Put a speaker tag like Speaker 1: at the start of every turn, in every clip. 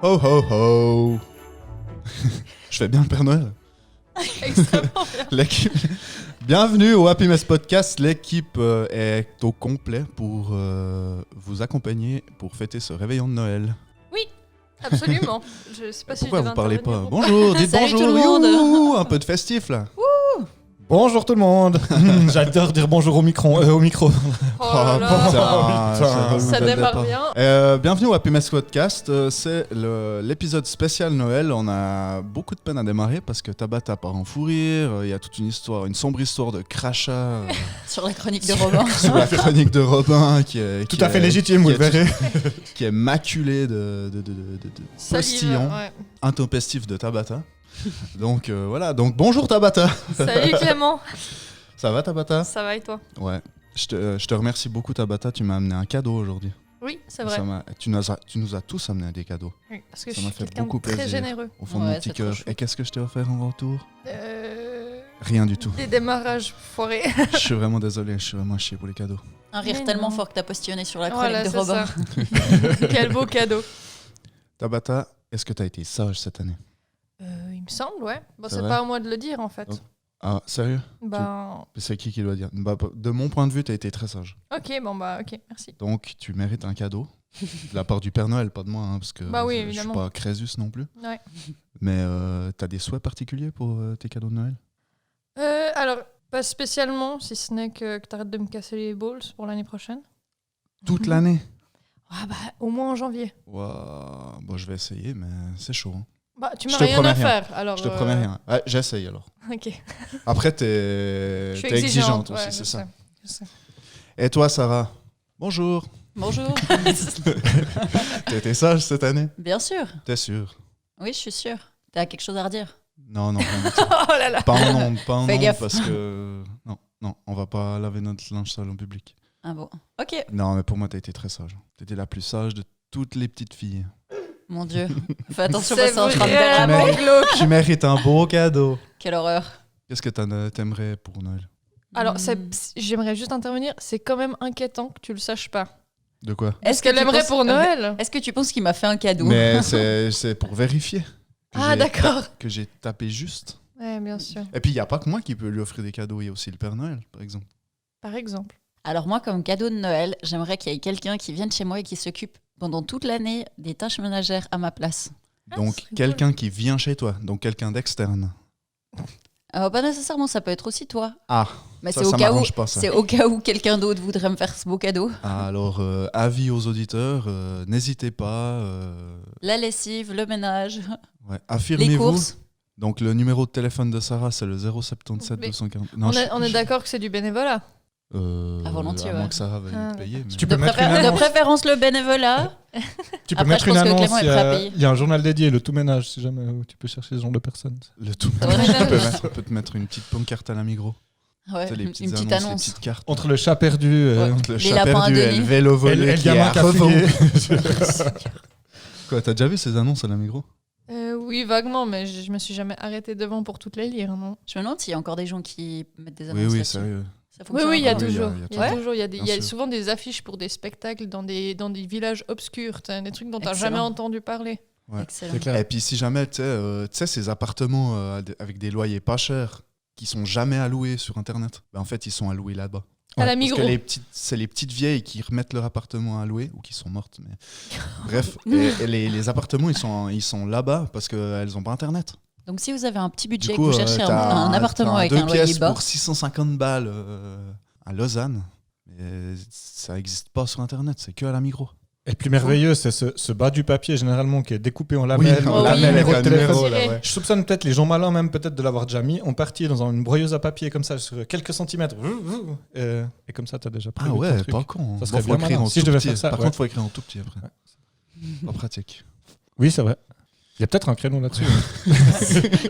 Speaker 1: Ho ho ho. Je fais bien le Père Noël.
Speaker 2: Extrêmement bien.
Speaker 1: Bienvenue au Happy Mess Podcast. L'équipe est au complet pour vous accompagner pour fêter ce réveillon de Noël.
Speaker 2: Absolument. Je sais pas
Speaker 1: Pourquoi
Speaker 2: si je
Speaker 1: vous
Speaker 2: devais
Speaker 1: parlez pas
Speaker 2: intervenir ou
Speaker 1: Bonjour, dites
Speaker 3: Salut
Speaker 1: bonjour.
Speaker 3: tout le monde.
Speaker 1: Youhou, un peu de festif là.
Speaker 4: Bonjour tout le monde. J'adore dire bonjour au micro.
Speaker 2: Oh là
Speaker 1: Oh,
Speaker 2: là.
Speaker 1: putain,
Speaker 2: Ça
Speaker 1: bel
Speaker 2: démarre
Speaker 1: départ.
Speaker 2: bien.
Speaker 1: Bienvenue au Happy Mess Podcast. C'est l'épisode spécial Noël. On a beaucoup de peine à démarrer parce que Tabata part en fou rire. Il y a toute une histoire, une sombre histoire de crachat
Speaker 3: Sur la chronique de Robin.
Speaker 1: sur la chronique de Robin qui est
Speaker 4: Tout à fait légitime, vous le verrez.
Speaker 1: qui est maculé de
Speaker 2: Salive,
Speaker 1: postillons
Speaker 2: ouais.
Speaker 1: intempestifs de Tabata. Donc voilà, donc bonjour Tabata.
Speaker 2: Salut Clément.
Speaker 1: Ça va Tabata?
Speaker 2: Ça va et toi?
Speaker 1: Ouais. Je te remercie beaucoup Tabata, tu m'as amené un cadeau aujourd'hui.
Speaker 2: Oui, c'est vrai.
Speaker 1: Tu nous as tous amené des cadeaux.
Speaker 2: Oui, parce que
Speaker 1: ça
Speaker 2: je
Speaker 1: m'a
Speaker 2: suis
Speaker 1: fait
Speaker 2: quelqu'un
Speaker 1: beaucoup
Speaker 2: de très
Speaker 1: plaisir.
Speaker 2: généreux.
Speaker 1: Au fond de
Speaker 3: Ouais,
Speaker 1: mon petit
Speaker 3: c'est trop
Speaker 1: cœur.
Speaker 3: chou.
Speaker 1: Et qu'est-ce que je t'ai offert en retour? Rien du tout.
Speaker 2: Des démarrages foirés.
Speaker 1: Je suis vraiment désolé, je suis vraiment chier pour les cadeaux.
Speaker 3: Un rire
Speaker 2: Mais
Speaker 3: tellement
Speaker 2: non.
Speaker 3: fort que t'as postillonné sur la chronique
Speaker 2: Voilà,
Speaker 3: de
Speaker 2: c'est
Speaker 3: Robin.
Speaker 2: ça. Quel beau cadeau.
Speaker 1: Tabata, est-ce que t'as été sage cette année?
Speaker 2: Il me semble, ouais. Bon,
Speaker 1: C'est
Speaker 2: c'est
Speaker 1: vrai
Speaker 2: pas à moi de le dire en fait.
Speaker 1: Donc, Ah, sérieux?
Speaker 2: Ben,
Speaker 1: C'est qui doit dire? Bah, de mon point de vue, t'as été très sage.
Speaker 2: ok, bon bah, ok, merci.
Speaker 1: Donc, tu mérites un cadeau. De la part du Père Noël, pas de moi, hein, parce que
Speaker 2: Bah oui,
Speaker 1: je suis
Speaker 2: évidemment.
Speaker 1: pas Crésus non plus.
Speaker 2: Ouais.
Speaker 1: Mais t'as des souhaits particuliers pour tes cadeaux de Noël?
Speaker 2: Alors, pas spécialement, si ce n'est que t'arrêtes de me casser les balls pour l'année prochaine.
Speaker 1: Toute l'année?
Speaker 2: Ah bah, au moins en janvier.
Speaker 1: Waouh. Bon, je vais essayer, mais c'est chaud. Hein.
Speaker 2: Bah, tu
Speaker 1: Je
Speaker 2: m'as
Speaker 1: te
Speaker 2: rien
Speaker 1: promets
Speaker 2: à
Speaker 1: rien.
Speaker 2: faire, alors...
Speaker 1: Je te promets rien. Ouais, j'essaye alors.
Speaker 2: Ok.
Speaker 1: Après,
Speaker 2: Je
Speaker 1: t'es
Speaker 2: suis
Speaker 1: exigeante
Speaker 2: ouais,
Speaker 1: aussi,
Speaker 2: je
Speaker 1: c'est
Speaker 2: sais,
Speaker 1: ça.
Speaker 2: je sais.
Speaker 1: Et toi, Sarah? Bonjour.
Speaker 3: Bonjour.
Speaker 1: T'as été sage cette année?
Speaker 3: Bien sûr.
Speaker 1: T'es sûr?
Speaker 3: Oui, je suis sûre. T'as quelque chose à redire?
Speaker 1: Non, non, rien du tout.
Speaker 2: Oh là là.
Speaker 1: Pas en ondes,
Speaker 3: Fais gaffe.
Speaker 1: parce que... Non, on va pas laver notre linge sale en public.
Speaker 3: Ah bon. Ok.
Speaker 1: Non, mais pour moi, t'as été très sage. T'étais la plus sage de toutes les petites filles.
Speaker 3: Mon Dieu. Fais attention,
Speaker 2: C'est
Speaker 3: parce qu'on sera me faire
Speaker 2: vraiment
Speaker 1: Mais-
Speaker 2: glauque.
Speaker 1: Tu mérites un beau cadeau.
Speaker 3: Quelle horreur.
Speaker 1: Qu'est-ce que t'aimerais pour Noël?
Speaker 2: Alors,
Speaker 3: Hmm.
Speaker 2: j'aimerais juste intervenir, c'est quand même inquiétant que tu le saches pas.
Speaker 1: De quoi?
Speaker 2: Est-ce qu'elle
Speaker 3: tu
Speaker 2: aimerait
Speaker 3: penses-
Speaker 2: pour Noël?
Speaker 3: Est-ce que tu penses qu'il m'a fait un cadeau?
Speaker 1: Mais c'est pour vérifier. que
Speaker 2: Ah,
Speaker 1: j'ai
Speaker 2: d'accord.
Speaker 1: que j'ai tapé juste.
Speaker 2: Ouais, bien sûr.
Speaker 1: Et puis, il n'y a pas que moi qui peut lui offrir des cadeaux. Il y a aussi le Père Noël, par exemple.
Speaker 2: Par exemple.
Speaker 3: Alors moi, comme cadeau de Noël, j'aimerais qu'il y ait quelqu'un qui vienne chez moi et qui s'occupe pendant toute l'année des tâches ménagères à ma place.
Speaker 2: Ah,
Speaker 1: Donc,
Speaker 2: ce serait
Speaker 1: quelqu'un qui vient chez toi. Donc, quelqu'un d'externe.
Speaker 3: Pas nécessairement, ça peut être aussi toi.
Speaker 1: Ah,
Speaker 3: Mais
Speaker 1: ça,
Speaker 3: c'est au
Speaker 1: ça
Speaker 3: cas où.
Speaker 1: m'arrange pas, ça.
Speaker 3: C'est au cas où quelqu'un d'autre voudrait me faire ce beau cadeau.
Speaker 1: Alors, avis aux auditeurs, n'hésitez pas.
Speaker 3: La lessive, le ménage,
Speaker 1: Ouais,
Speaker 3: les
Speaker 1: affirmez-vous.
Speaker 3: courses.
Speaker 1: Donc, le numéro de téléphone de Sarah, c'est le 077
Speaker 2: Mais
Speaker 1: 240.
Speaker 2: On est d'accord que c'est du bénévolat.
Speaker 3: À volontiers,
Speaker 1: À moins
Speaker 3: ouais.
Speaker 1: que Sarah veuille
Speaker 2: Ah,
Speaker 1: me payer. mais-
Speaker 4: Tu peux mettre une
Speaker 3: De
Speaker 4: annonce.
Speaker 3: préférence le bénévolat.
Speaker 4: Tu peux
Speaker 3: Après,
Speaker 4: mettre
Speaker 3: je
Speaker 4: une
Speaker 3: pense que
Speaker 4: annonce.
Speaker 3: Clément est
Speaker 4: Il y,
Speaker 3: prêt à
Speaker 4: a,
Speaker 3: payer.
Speaker 4: il y a un journal dédié, le tout ménage, si jamais où tu peux chercher ce genre de personnes.
Speaker 1: Le tout.
Speaker 3: Ouais,
Speaker 1: On peut te mettre une petite pancarte à la Migros.
Speaker 3: Ouais,
Speaker 1: Tu sais, les
Speaker 3: une
Speaker 1: petites
Speaker 3: petite
Speaker 1: annonces, les
Speaker 3: annonce.
Speaker 1: petites cartes.
Speaker 4: Entre le chat perdu,
Speaker 1: Entre le
Speaker 3: Les
Speaker 1: chat
Speaker 3: lapins à
Speaker 1: perdu et
Speaker 3: Denis.
Speaker 1: le vélo
Speaker 4: et
Speaker 1: volé
Speaker 4: le
Speaker 1: qui est
Speaker 4: gamin
Speaker 1: à revendre.
Speaker 4: café.
Speaker 1: Quoi, t'as déjà vu ces annonces à la Migros?
Speaker 2: Oui, vaguement, mais je me suis jamais arrêtée devant pour toutes les lire, non?
Speaker 3: Je me demande s'il y a encore des gens qui mettent des
Speaker 1: Oui,
Speaker 3: annonces
Speaker 1: oui,
Speaker 3: là-dessus.
Speaker 1: sérieux.
Speaker 3: Ça
Speaker 2: Oui,
Speaker 3: fonctionne
Speaker 2: oui, il y a
Speaker 3: encore.
Speaker 1: Oui, il y a-
Speaker 2: toujours.
Speaker 1: il y a
Speaker 2: Il y a
Speaker 3: toujours.
Speaker 2: toujours. Il
Speaker 1: Bien
Speaker 2: y a
Speaker 1: sûr.
Speaker 2: souvent des affiches pour des spectacles dans des villages obscurs, t'sais, des trucs dont t'as
Speaker 3: Excellent.
Speaker 2: jamais entendu parler.
Speaker 1: Ouais.
Speaker 3: Excellent.
Speaker 4: C'est clair.
Speaker 1: Et puis si jamais, tu sais, ces appartements avec des loyers pas chers, qui sont jamais alloués sur Internet, ben, en fait, ils sont alloués là-bas.
Speaker 2: À la
Speaker 1: Parce
Speaker 2: Migros.
Speaker 1: que c'est les petites vieilles qui remettent leur appartement à louer, ou qui sont mortes. Mais... Bref, et les appartements, ils sont là-bas parce qu'elles n'ont pas Internet.
Speaker 3: Donc si vous avez un petit budget
Speaker 1: Du
Speaker 3: et
Speaker 1: coup,
Speaker 3: que vous cherchez
Speaker 1: t'as
Speaker 3: un appartement
Speaker 1: t'as
Speaker 3: avec
Speaker 1: deux
Speaker 3: un loyer
Speaker 1: pièces
Speaker 3: bas,
Speaker 1: pour 650 balles à Lausanne. Mais ça n'existe pas sur Internet, c'est que à la Migros.
Speaker 4: Et le plus merveilleux, c'est ce bas du papier, généralement, qui est découpé en
Speaker 1: Oui,
Speaker 4: lamelles.
Speaker 2: en
Speaker 1: lamelle
Speaker 4: numéro
Speaker 1: avec
Speaker 4: de
Speaker 1: un
Speaker 4: téléphone.
Speaker 1: numéro, là,
Speaker 2: Tiré.
Speaker 1: ouais.
Speaker 4: Je soupçonne peut-être les gens malins, même peut-être de l'avoir déjà mis, on partit dans une broyeuse à papier comme ça, sur quelques centimètres. Et comme ça, t'as déjà pris
Speaker 1: Ah
Speaker 4: le
Speaker 1: ouais,
Speaker 4: truc.
Speaker 1: pas con.
Speaker 4: Ça serait
Speaker 1: Faut
Speaker 4: bien
Speaker 1: écrire
Speaker 4: malin.
Speaker 1: en
Speaker 4: Si je
Speaker 1: tout
Speaker 4: devais
Speaker 1: petit.
Speaker 4: faire ça,
Speaker 1: Par
Speaker 4: ouais.
Speaker 1: contre, faut écrire en tout petit après. Pas pratique.
Speaker 4: Oui, c'est vrai. Il y a peut-être un créneau là-dessus.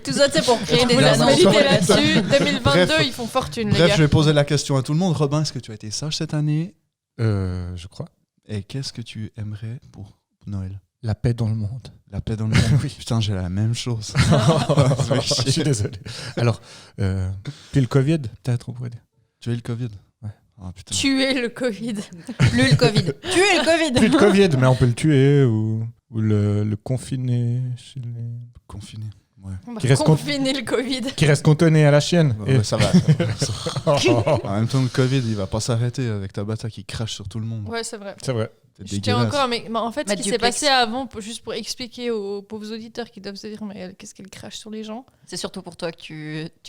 Speaker 3: tout ça c'est pour créer des
Speaker 2: Vous laisse
Speaker 3: annonces.
Speaker 2: méditer
Speaker 3: sur les-
Speaker 2: là-dessus. 2022,
Speaker 1: Bref.
Speaker 2: ils font fortune, les
Speaker 1: Bref,
Speaker 2: gars.
Speaker 1: je vais poser la question à tout le monde. Robin, est-ce que tu as été sage cette année?
Speaker 4: Je crois.
Speaker 1: Et qu'est-ce que tu aimerais pour Noël?
Speaker 4: La paix dans le monde.
Speaker 1: La paix dans le monde. Putain, j'ai la même chose.
Speaker 4: Je suis désolé. Alors, puis le Covid, peut-être, on pourrait dire.
Speaker 1: Tu as eu le Covid?
Speaker 4: Ouais.
Speaker 1: Ah, putain.
Speaker 2: Tuer le Covid.
Speaker 3: Plus le Covid. Tuer le Covid.
Speaker 4: Plus de Covid, mais on peut le tuer ou Ou le confiné chez les...
Speaker 1: Confiné. Ouais.
Speaker 2: On va
Speaker 4: Qui reste
Speaker 2: confiner le Covid.
Speaker 4: Qui reste cantonné à la chienne.
Speaker 1: Ouais, ça va. En même temps, le Covid, il va pas s'arrêter avec Tabata qui crache sur tout le monde.
Speaker 2: Ouais, c'est vrai.
Speaker 4: C'est vrai.
Speaker 1: C'est
Speaker 2: Je tiens
Speaker 1: dégueulasse.
Speaker 2: encore, mais en fait, ce
Speaker 3: Mettre
Speaker 2: qui
Speaker 3: du
Speaker 2: s'est
Speaker 3: Plex.
Speaker 2: passé avant, juste pour expliquer aux pauvres auditeurs qui doivent se dire, mais qu'est-ce qu'elle crache sur les gens.
Speaker 3: C'est surtout pour toi que tu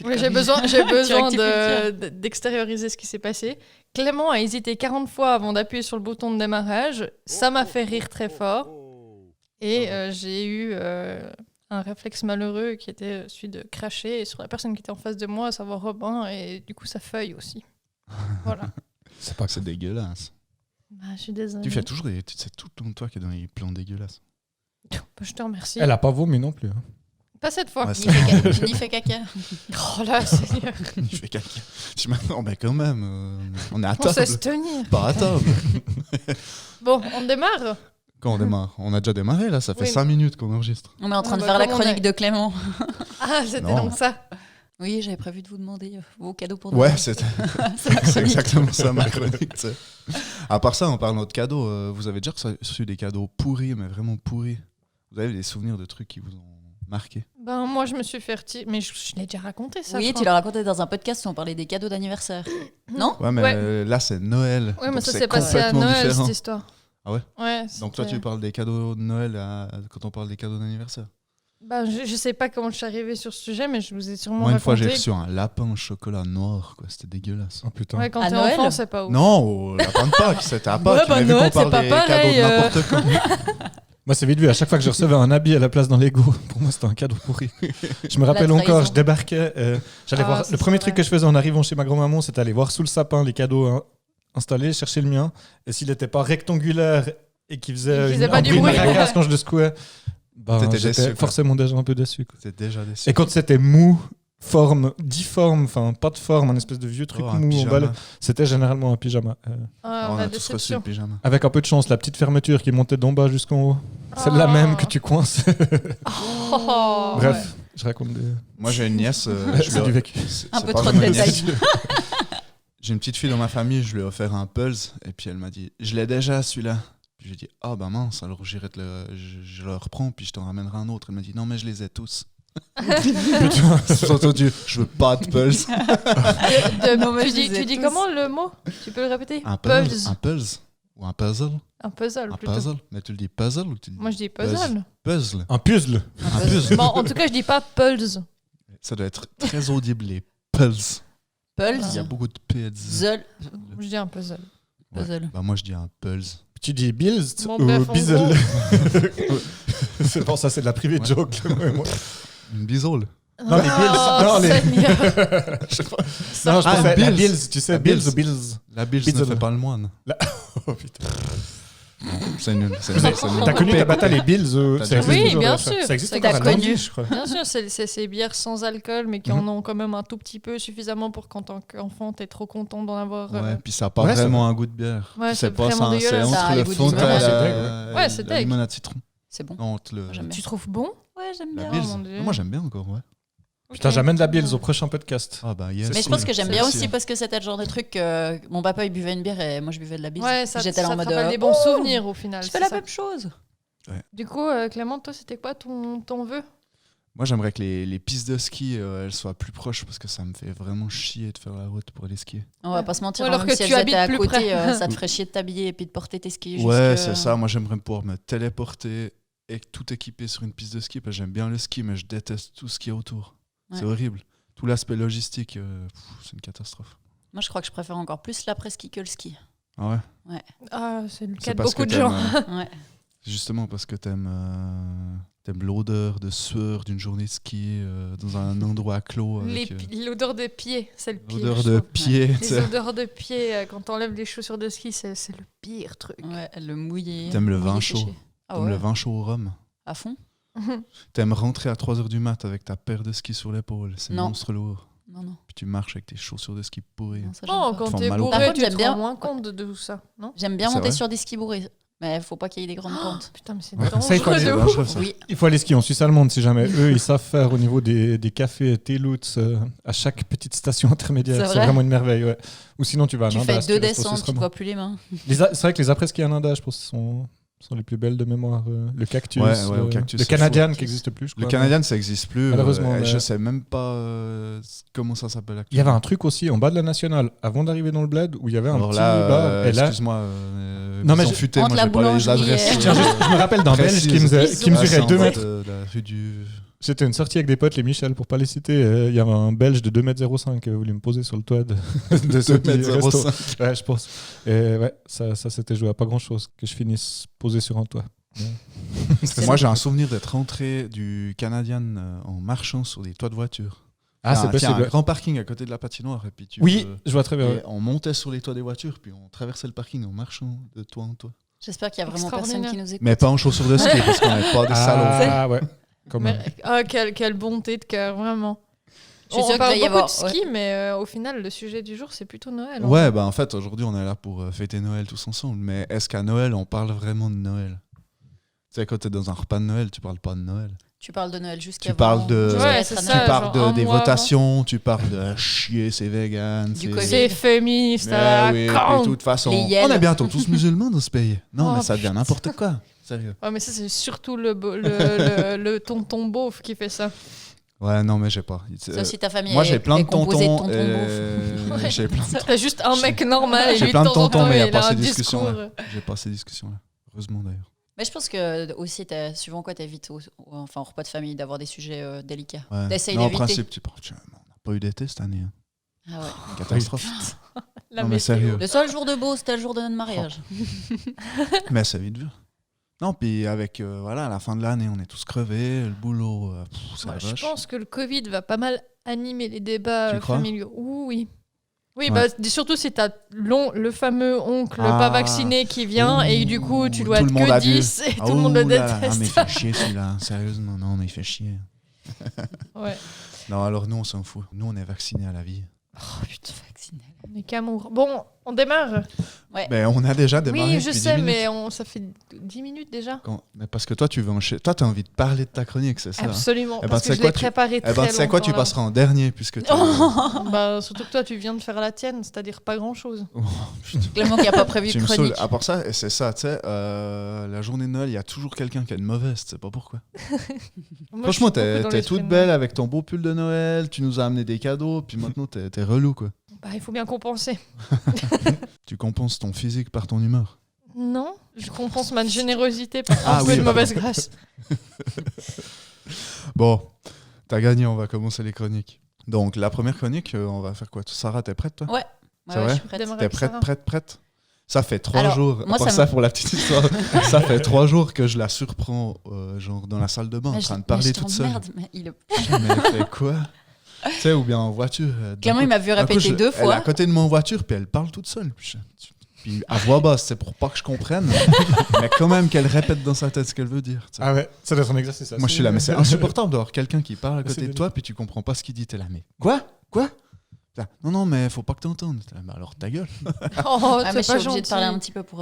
Speaker 3: le
Speaker 2: Ouais, j'ai
Speaker 3: corriges.
Speaker 2: besoin
Speaker 3: rectifies le tir.
Speaker 2: d'extérioriser ce qui s'est passé. Clément a hésité 40 fois avant d'appuyer sur le bouton de démarrage. Ça m'a fait rire très fort. Et j'ai eu un réflexe malheureux qui était celui de cracher sur la personne qui était en face de moi, à savoir Robin, et du coup sa feuille aussi. Voilà.
Speaker 1: C'est pas que c'est dégueulasse.
Speaker 2: Bah, je suis désolée.
Speaker 1: Tu fais toujours c'est tout le monde toi qui est dans les plans dégueulasses.
Speaker 2: Bah, je te remercie.
Speaker 4: Elle a pas vomi non plus. Hein.
Speaker 2: Pas cette fois.
Speaker 1: Ouais,
Speaker 3: Ni fait caca.
Speaker 2: Oh là, Seigneur.
Speaker 1: Il fait caca. Tu non, mais quand même, on est à
Speaker 2: On sait
Speaker 1: table.
Speaker 2: se tenir.
Speaker 1: Pas à table.
Speaker 2: Bon, on démarre.
Speaker 1: Quand on démarre, on a déjà démarré là, ça fait
Speaker 2: Oui.
Speaker 1: 5 minutes qu'on enregistre.
Speaker 3: On est en train
Speaker 2: Ah
Speaker 3: de
Speaker 2: bah,
Speaker 3: faire la
Speaker 2: comme on
Speaker 3: chronique
Speaker 2: est.
Speaker 3: de Clément.
Speaker 2: Ah, c'était
Speaker 1: Non.
Speaker 2: donc ça.
Speaker 3: Oui, j'avais prévu de vous demander vos cadeaux pour
Speaker 1: Ouais,
Speaker 3: Noël.
Speaker 1: c'est
Speaker 3: C'est ma chronique.
Speaker 1: exactement ça ma chronique. tu sais. À part ça, on parle de notre cadeau. Vous avez déjà reçu des cadeaux pourris, mais vraiment pourris. Vous avez des souvenirs de trucs qui vous ont marqué?
Speaker 2: Ben, moi, je me suis fait mais je l'ai déjà raconté ça.
Speaker 3: Oui,
Speaker 2: je
Speaker 3: tu
Speaker 2: crois.
Speaker 3: l'as raconté dans un podcast où on parlait des cadeaux d'anniversaire. Non?
Speaker 1: Ouais, mais
Speaker 2: Ouais.
Speaker 1: Là c'est Noël.
Speaker 2: Ouais, mais
Speaker 1: donc
Speaker 2: ça
Speaker 1: c'est
Speaker 2: s'est passé à
Speaker 1: complètement
Speaker 2: Noël,
Speaker 1: différent.
Speaker 2: cette histoire.
Speaker 1: Ah ouais?
Speaker 2: Ouais.
Speaker 1: Donc toi, tu parles des cadeaux de Noël quand on parle des cadeaux d'anniversaire.
Speaker 2: Ben, je sais pas comment je suis arrivée sur ce sujet, mais je vous ai sûrement
Speaker 1: Moi, une fois, j'ai
Speaker 2: raconté.
Speaker 1: reçu un lapin au chocolat noir, quoi. C'était dégueulasse.
Speaker 4: Oh putain.
Speaker 2: Ouais, quand
Speaker 3: À
Speaker 2: t'es
Speaker 3: Noël
Speaker 2: enfant, c'est pas ouf.
Speaker 1: Non, au lapin de Pâques, c'était à Pâques.
Speaker 2: Ouais, bah,
Speaker 1: mais vu
Speaker 2: Noël,
Speaker 1: qu'on parle
Speaker 2: c'est pas
Speaker 1: des
Speaker 2: pareil,
Speaker 1: cadeaux de n'importe quoi.
Speaker 4: Moi, c'est vite vu. À chaque fois que je recevais un habit à la place d'un Lego, pour moi, c'était un cadeau pourri. Je me rappelle
Speaker 3: trahison.
Speaker 4: encore, je débarquais. J'allais
Speaker 2: Ah,
Speaker 4: voir.
Speaker 2: ça,
Speaker 4: Le premier
Speaker 2: c'est
Speaker 4: truc
Speaker 2: vrai.
Speaker 4: que je faisais en arrivant chez ma grand-maman, c'était aller voir sous le sapin les cadeaux installés, chercher le mien. Et s'il n'était pas rectangulaire et qu'il faisait,
Speaker 2: Il faisait pas
Speaker 4: un
Speaker 2: du
Speaker 4: bruit de
Speaker 2: bruit.
Speaker 4: maracas quand je le secouais, ben,
Speaker 1: T'étais
Speaker 4: j'étais
Speaker 1: déçu, quoi.
Speaker 4: forcément déjà un peu déçu. Quoi.
Speaker 1: C'était déjà déçu.
Speaker 4: Et quand c'était mou, difforme, enfin pas de forme, un espèce de vieux truc
Speaker 1: Oh, un
Speaker 4: mou en
Speaker 1: pyjama.
Speaker 4: balle, c'était généralement un pyjama.
Speaker 2: Ah,
Speaker 1: Oh, on
Speaker 2: la
Speaker 1: a tous reçu
Speaker 2: déception.
Speaker 1: le pyjama.
Speaker 4: Avec un peu de chance, la petite fermeture qui montait d'en bas jusqu'en haut. C'est la
Speaker 2: Oh.
Speaker 4: même que tu coinces.
Speaker 2: Oh,
Speaker 4: Bref,
Speaker 2: ouais.
Speaker 4: je raconte des.
Speaker 1: Moi, j'ai une nièce.
Speaker 4: C'est du vécu.
Speaker 3: Un peu
Speaker 1: pas
Speaker 3: trop de
Speaker 1: vraiment une
Speaker 3: détails.
Speaker 1: nièce. J'ai une petite fille dans ma famille, je lui ai offert un Pulse. Et puis elle m'a dit, je l'ai déjà celui-là. Puis j'ai dit, ah bah mince, alors je le reprends, puis je t'en ramènerai un autre. Elle m'a dit, non, mais je les ai tous.
Speaker 4: Putain.
Speaker 1: Sous-entendu, je veux pas de Pulse.
Speaker 2: Tu dis,
Speaker 3: je les ai tous.
Speaker 2: comment le mot? Tu peux le répéter?
Speaker 1: Un
Speaker 2: Puzzle.
Speaker 1: Pulse. Un Pulse. Ou un puzzle.
Speaker 2: Un puzzle,
Speaker 1: Un
Speaker 2: plutôt.
Speaker 1: puzzle. Mais tu le dis puzzle ou tu dis
Speaker 2: Moi, je dis puzzle.
Speaker 1: puzzle?
Speaker 4: Un puzzle.
Speaker 1: Un puzzle.
Speaker 2: Bon, en tout cas, je dis pas pulse.
Speaker 1: Ça doit être très audible, les Pulse. Il y a
Speaker 3: Pulse.
Speaker 1: beaucoup de P.
Speaker 3: Puzzle.
Speaker 2: Je dis un puzzle.
Speaker 1: Ouais.
Speaker 3: Puzzle.
Speaker 1: Bah moi je dis un Pulse.
Speaker 4: Tu dis Bills
Speaker 2: Bon,
Speaker 4: ou
Speaker 2: bref, en
Speaker 4: Bizzle
Speaker 2: gros.
Speaker 4: C'est bon, ça c'est de la privée
Speaker 1: Ouais.
Speaker 4: joke. Ouais, moi.
Speaker 1: Une bisole.
Speaker 4: Non, les Bills.
Speaker 2: Oh,
Speaker 4: Non, les-
Speaker 2: Seigneur.
Speaker 4: Non, je
Speaker 1: Ah,
Speaker 4: pensais la
Speaker 1: Bills.
Speaker 4: Bills, tu sais,
Speaker 1: La
Speaker 4: Bills
Speaker 1: Bills.
Speaker 4: ou Bills.
Speaker 1: La Bills
Speaker 4: Bizzle.
Speaker 1: ne fait pas le moine.
Speaker 4: Oh putain.
Speaker 1: C'est nul. C'est nul. c'est nul.
Speaker 4: T'as connu Tabata les Bills
Speaker 1: T'as
Speaker 4: ça
Speaker 1: déjà
Speaker 4: existe
Speaker 2: Oui,
Speaker 4: toujours,
Speaker 2: bien
Speaker 4: là,
Speaker 2: sûr.
Speaker 4: Ça existe
Speaker 2: C'est
Speaker 4: encore à
Speaker 3: connu.
Speaker 4: Landy, je crois.
Speaker 2: Bien sûr, c'est ces bières sans alcool, mais qui en ont quand même un tout petit peu, suffisamment pour qu'en tant qu'enfant, t'es trop content d'en avoir.
Speaker 1: Ouais, puis ça n'a pas
Speaker 4: Ouais, c'est
Speaker 1: vraiment un goût de bière.
Speaker 2: Ouais, c'est
Speaker 1: pas
Speaker 2: vraiment
Speaker 1: c'est
Speaker 2: dégueulasse.
Speaker 3: Ça a
Speaker 1: entre
Speaker 3: les
Speaker 1: le
Speaker 3: goûts du
Speaker 1: fond
Speaker 3: citron.
Speaker 4: Ouais, c'est
Speaker 2: Ouais, c'est
Speaker 1: la
Speaker 2: deg.
Speaker 1: limonade citron.
Speaker 3: C'est bon.
Speaker 1: Non, entre le...
Speaker 3: Moi, j'aime bien.
Speaker 2: Tu trouves bon?
Speaker 3: Ouais, j'aime
Speaker 1: La
Speaker 3: bien.
Speaker 1: Bills.
Speaker 2: mon Dieu.
Speaker 1: Moi j'aime bien encore, ouais.
Speaker 4: Putain,
Speaker 2: Ok.
Speaker 4: j'amène de la Bills au prochain podcast.
Speaker 1: Ah bah yes.
Speaker 3: Mais je pense que j'aime
Speaker 1: C'est
Speaker 3: bien
Speaker 1: aussi.
Speaker 3: aussi parce que c'était le genre de truc que mon papa il buvait une bière et moi je buvais de la Bills.
Speaker 2: Ouais, ça,
Speaker 3: J'étais là
Speaker 2: ça
Speaker 3: en
Speaker 2: te
Speaker 3: mode
Speaker 2: rappelle des bons souvenirs au final.
Speaker 3: je fais
Speaker 2: c'est
Speaker 3: la
Speaker 2: ça.
Speaker 3: même chose.
Speaker 2: Du coup, Clément, toi, c'était quoi ton vœu?
Speaker 1: Moi j'aimerais que les pistes de ski elles soient plus proches parce que ça me fait vraiment chier de faire la route pour aller skier.
Speaker 3: On va pas se mentir,
Speaker 2: Ou alors
Speaker 3: même
Speaker 2: que
Speaker 3: si
Speaker 2: tu
Speaker 3: elles étaient à
Speaker 2: habites plus
Speaker 3: côté,
Speaker 2: près.
Speaker 3: ça te ferait chier de t'habiller et puis de porter tes skis.
Speaker 1: Ouais,
Speaker 3: jusque-
Speaker 1: c'est ça. Moi j'aimerais pouvoir me téléporter et tout équipé sur une piste de ski parce que j'aime bien le ski mais je déteste tout ce qui est autour.
Speaker 3: Ouais.
Speaker 1: C'est horrible. Tout l'aspect logistique, c'est une catastrophe.
Speaker 3: Moi je crois que je préfère encore plus l'après-ski que le ski.
Speaker 1: Ah ouais?
Speaker 2: Ah, c'est le cas
Speaker 1: C'est
Speaker 2: de
Speaker 1: parce
Speaker 2: beaucoup
Speaker 1: que
Speaker 2: de gens.
Speaker 3: Ouais.
Speaker 1: Justement parce que t'aimes l'odeur de sueur d'une journée de ski dans un endroit clos. Avec,
Speaker 2: L'odeur de pied, c'est le pire.
Speaker 1: l'odeur
Speaker 2: je
Speaker 1: de
Speaker 2: trouve.
Speaker 1: pied. tu
Speaker 2: Les
Speaker 1: sais.
Speaker 2: odeurs de pied, quand t'enlèves les chaussures de ski, c'est le pire truc.
Speaker 3: Ouais, le mouillé.
Speaker 1: T'aimes le vin
Speaker 3: mouillé
Speaker 1: chaud.
Speaker 3: séché. Ah
Speaker 1: T'aimes
Speaker 3: ouais,
Speaker 1: le vin chaud au rhum.
Speaker 3: à fond.
Speaker 1: T'aimes rentrer à 3h du mat avec ta paire de ski sur l'épaule. C'est
Speaker 3: Non.
Speaker 1: monstre lourd.
Speaker 3: Non, non.
Speaker 1: Puis tu marches avec tes chaussures de ski pourries.
Speaker 3: Non, ça, j'aime
Speaker 2: Oh,
Speaker 3: pas.
Speaker 2: quand
Speaker 1: Font
Speaker 2: t'es
Speaker 1: mal au
Speaker 2: bourré,
Speaker 3: Par contre,
Speaker 2: tu
Speaker 3: j'aime
Speaker 2: te
Speaker 3: bien-
Speaker 2: rends moins compte de tout ça, non?
Speaker 3: J'aime bien
Speaker 1: C'est
Speaker 3: monter
Speaker 1: vrai.
Speaker 3: sur des skis bourrés, mais faut pas qu'il y ait des grandes pentes.
Speaker 2: Putain, mais c'est
Speaker 4: Ouais,
Speaker 2: dangereux
Speaker 4: ça, il faut aller-
Speaker 2: de
Speaker 1: C'est
Speaker 2: ouf.
Speaker 1: dangereux, ça.
Speaker 3: Oui,
Speaker 4: Il faut aller skier en Suisse allemande si jamais eux ils savent faire au niveau des cafés Telutz à chaque petite station intermédiaire.
Speaker 3: C'est
Speaker 4: C'est
Speaker 3: vrai
Speaker 4: vraiment une merveille. Ouais. Ou sinon tu vas à
Speaker 3: tu
Speaker 4: Nanda.
Speaker 3: fais
Speaker 4: si
Speaker 3: deux
Speaker 4: restes au
Speaker 3: descentes,
Speaker 4: Suisse
Speaker 3: tu
Speaker 4: romand.
Speaker 3: vois plus les mains.
Speaker 4: C'est vrai que les après-ski à Nanda, je pense, sont sont les plus belles de mémoire. Le cactus,
Speaker 1: Ouais, au cactus,
Speaker 4: le
Speaker 1: c'est
Speaker 4: Canadian
Speaker 1: fou.
Speaker 4: qui n'existe plus, je crois.
Speaker 1: Le Canadien, ça n'existe plus.
Speaker 4: Malheureusement,
Speaker 1: Et
Speaker 4: mais-
Speaker 1: je sais même pas comment ça s'appelle
Speaker 4: Il y
Speaker 1: actuellement.
Speaker 4: avait un truc aussi en bas de la Nationale, avant d'arriver dans le bled, où il y avait un
Speaker 1: Alors
Speaker 4: petit
Speaker 1: là,
Speaker 4: bar. Et là,
Speaker 1: excuse-moi,
Speaker 4: Non, mais
Speaker 1: Bison
Speaker 4: je-
Speaker 1: Futé,
Speaker 3: entre
Speaker 1: moi
Speaker 3: la
Speaker 1: j'ai pas les
Speaker 3: boulangerie
Speaker 1: adresses.
Speaker 3: et-
Speaker 4: Tiens, je me rappelle d'un Belge qui
Speaker 1: précises.
Speaker 4: mesurait
Speaker 1: c'est
Speaker 4: 2
Speaker 1: en
Speaker 4: mètres.
Speaker 1: bas de la rue du...
Speaker 4: C'était une sortie avec des potes, les Michel, pour pas les citer. Il y avait un Belge de 2,05 m qui avait voulu me poser sur le toit de ce petit
Speaker 1: 2,05
Speaker 4: resto.
Speaker 1: m.
Speaker 4: Ouais, je pense. Et ouais, ça c'était joué à pas grand chose que je finisse posé sur un toit.
Speaker 1: Moi j'ai un souvenir d'être rentré du Canadien en marchant sur des toits de voitures.
Speaker 4: Ah, c'est
Speaker 1: Il y a un
Speaker 4: possible.
Speaker 1: grand parking à côté de la patinoire. Et puis
Speaker 4: Oui, je vois très bien.
Speaker 1: et on montait sur les toits des voitures, puis on traversait le parking en marchant de toit en toit.
Speaker 3: J'espère qu'il y a vraiment personne
Speaker 2: Extraordinaire.
Speaker 3: qui nous écoute.
Speaker 1: Mais pas en chaussures de ski, parce qu'on n'est pas des salauds.
Speaker 4: Ah ouais. Comme
Speaker 2: Mais- quelle bonté de cœur, vraiment.
Speaker 3: Je suis sûre
Speaker 2: On
Speaker 3: qu'il
Speaker 2: parle
Speaker 3: va y
Speaker 2: beaucoup
Speaker 3: avoir-
Speaker 2: de ski, mais au final, le sujet du jour, c'est plutôt Noël. hein.
Speaker 1: Ouais, bah en fait, aujourd'hui, on est là pour fêter Noël tous ensemble. Mais est-ce qu'à Noël, on parle vraiment de Noël? Tu sais, quand t'es dans un repas de Noël, tu parles pas de Noël.
Speaker 3: Tu parles de Noël
Speaker 1: Tu
Speaker 3: jusqu'avant.
Speaker 1: parles de,
Speaker 3: jusqu'à
Speaker 2: Ouais,
Speaker 3: être
Speaker 2: c'est
Speaker 3: à
Speaker 2: ça,
Speaker 3: Noël.
Speaker 1: tu parles
Speaker 2: genre un
Speaker 1: des
Speaker 2: mois
Speaker 1: votations, tu parles de chier, c'est vegan.
Speaker 3: Du
Speaker 1: c'est-
Speaker 3: Covid.
Speaker 2: C'est féministe,
Speaker 1: Mais
Speaker 2: à
Speaker 1: oui,
Speaker 2: quand
Speaker 1: puis de toute façon,
Speaker 3: Les yels.
Speaker 1: on est bientôt tous musulmans dans ce pays. Non,
Speaker 2: Oh,
Speaker 1: mais ça devient n'importe quoi. Sérieux.
Speaker 2: Ouais, mais ça, c'est surtout le tonton beauf qui fait ça.
Speaker 1: Ouais, non, mais j'ai pas.
Speaker 3: Ça aussi, ta famille
Speaker 1: Moi,
Speaker 3: est-
Speaker 1: j'ai plein
Speaker 3: est
Speaker 1: de
Speaker 3: composée
Speaker 1: tontons.
Speaker 2: Ouais.
Speaker 1: J'ai plein de
Speaker 2: T'as juste un mec normal et
Speaker 1: J'ai
Speaker 2: lui,
Speaker 1: plein de
Speaker 2: de temps en
Speaker 1: tontons,
Speaker 2: temps,
Speaker 1: mais il y a
Speaker 2: il
Speaker 1: pas
Speaker 2: a
Speaker 1: ces
Speaker 2: un
Speaker 1: discussions,
Speaker 2: discours.
Speaker 1: J'ai pas ces discussions-là. Heureusement d'ailleurs.
Speaker 3: Mais je pense que aussi, suivant quoi, t'évites enfin, au repas de famille d'avoir des sujets délicats.
Speaker 1: Ouais.
Speaker 3: T'essayes
Speaker 1: Non, en
Speaker 3: d'éviter.
Speaker 1: principe, on n'a pas eu d'été cette année. Hein.
Speaker 3: Ah ouais.
Speaker 1: Catastrophe.
Speaker 2: La
Speaker 1: Non, mais
Speaker 2: météo.
Speaker 1: sérieux.
Speaker 3: Le seul jour de beau, c'était le jour de notre mariage.
Speaker 1: Mais c'est vite vu. Non, puis avec voilà, à la fin de l'année, on est tous crevés, le boulot, c'est
Speaker 2: Ouais,
Speaker 1: la
Speaker 2: je
Speaker 1: vache.
Speaker 2: pense que le Covid va pas mal animer les débats
Speaker 1: Tu crois
Speaker 2: familiaux. Oui. Oui,
Speaker 1: Ouais.
Speaker 2: bah, surtout si t'as le fameux oncle
Speaker 1: Ah.
Speaker 2: pas vacciné qui vient et du coup tu dois
Speaker 1: Tout
Speaker 2: être
Speaker 1: le monde a
Speaker 2: que
Speaker 1: dû.
Speaker 2: 10 et
Speaker 1: Ah,
Speaker 2: tout le monde le
Speaker 1: ouh là là. Ah,
Speaker 2: déteste.
Speaker 1: mais il fait chier celui-là, sérieusement, non, mais il fait chier.
Speaker 2: Ouais.
Speaker 1: Non, alors nous, on s'en fout. Nous, on est vaccinés à la vie.
Speaker 3: Oh putain, vacciné.
Speaker 2: On est qu'amour. Bon, on démarre.
Speaker 1: Ben, on a déjà démarré.
Speaker 2: Oui, je
Speaker 1: depuis
Speaker 2: sais,
Speaker 1: 10 minutes.
Speaker 2: mais ça fait 10 minutes déjà.
Speaker 1: Mais parce que toi, tu veux enchaîner. Toi, t'as envie de parler de ta chronique, c'est ça hein
Speaker 2: Absolument.
Speaker 1: Eh ben,
Speaker 2: parce
Speaker 1: tu
Speaker 2: que
Speaker 1: sais
Speaker 2: je l'ai
Speaker 1: quoi,
Speaker 2: préparé très
Speaker 1: Eh ben, tu sais quoi, tu
Speaker 2: longtemps, là.
Speaker 1: passeras en dernier puisque tu.
Speaker 2: Bah, surtout que toi, tu viens de faire la tienne, c'est-à-dire pas grand-chose.
Speaker 1: Oh, putain.
Speaker 3: Clément qui n'a pas prévu
Speaker 1: Tu
Speaker 3: de
Speaker 1: me
Speaker 3: chronique.
Speaker 1: saoules. À part ça, et c'est ça, tu sais, la journée de Noël, il y a toujours quelqu'un qui a une mauvaise, tu sais pas pourquoi.
Speaker 2: Moi,
Speaker 1: Franchement,
Speaker 2: je suis beaucoup dans
Speaker 1: t'es
Speaker 2: l'esprit
Speaker 1: toute
Speaker 2: de
Speaker 1: belle
Speaker 2: Noël.
Speaker 1: avec ton beau pull de Noël, tu nous as amené des cadeaux, puis maintenant t'es relou, quoi.
Speaker 2: Bah, il faut bien compenser.
Speaker 1: Tu compenses ton physique par ton humeur.
Speaker 2: Non, je compense ma générosité par
Speaker 1: Ah
Speaker 2: un peu
Speaker 1: oui,
Speaker 2: de
Speaker 1: pardon.
Speaker 2: mauvaise grâce.
Speaker 1: Bon, t'as gagné, on va commencer les chroniques. Donc, la première chronique, on va faire quoi? Sarah, t'es prête, toi?
Speaker 3: Ouais,
Speaker 1: C'est
Speaker 3: ouais,
Speaker 1: vrai
Speaker 3: je suis prête.
Speaker 2: Démarrer
Speaker 1: T'es
Speaker 2: avec Sarah.
Speaker 1: prête? Ça fait 3
Speaker 3: Alors,
Speaker 1: jours.
Speaker 3: moi,
Speaker 1: Pour
Speaker 3: ça
Speaker 1: ça,
Speaker 3: me-
Speaker 1: pour la petite histoire, ça fait 3 jours que je la surprends, genre dans la salle de bain, en
Speaker 3: Mais
Speaker 1: train
Speaker 3: je-
Speaker 1: de parler
Speaker 3: mais je
Speaker 1: toute seule.
Speaker 3: t'emmerde, mais il est-
Speaker 1: Mais elle fait quoi? Tu sais, ou bien en voiture. d'un
Speaker 3: Clément,
Speaker 1: coup-
Speaker 3: il m'a vu
Speaker 1: d'un coup,
Speaker 3: répéter 2
Speaker 1: Elle est
Speaker 3: fois.
Speaker 1: à côté de moi en voiture, puis elle parle toute seule. Puis à voix basse, c'est pour pas que je comprenne, mais quand même qu'elle répète dans sa tête ce qu'elle veut dire. tu sais.
Speaker 4: Ah ouais, ça doit être un exercice.
Speaker 1: Moi, je suis là, mais c'est insupportable d'avoir quelqu'un qui parle à
Speaker 4: C'est
Speaker 1: côté de
Speaker 4: délicat.
Speaker 1: toi, puis tu comprends pas ce qu'il dit. T'es là, mais quoi? Là, non, mais faut pas que t'entendes. T'es là, bah alors ta gueule.
Speaker 2: Oh,
Speaker 3: Ah,
Speaker 2: t'es
Speaker 3: mais je
Speaker 2: pas
Speaker 3: suis obligée de parler un
Speaker 2: gentil.
Speaker 3: petit peu pour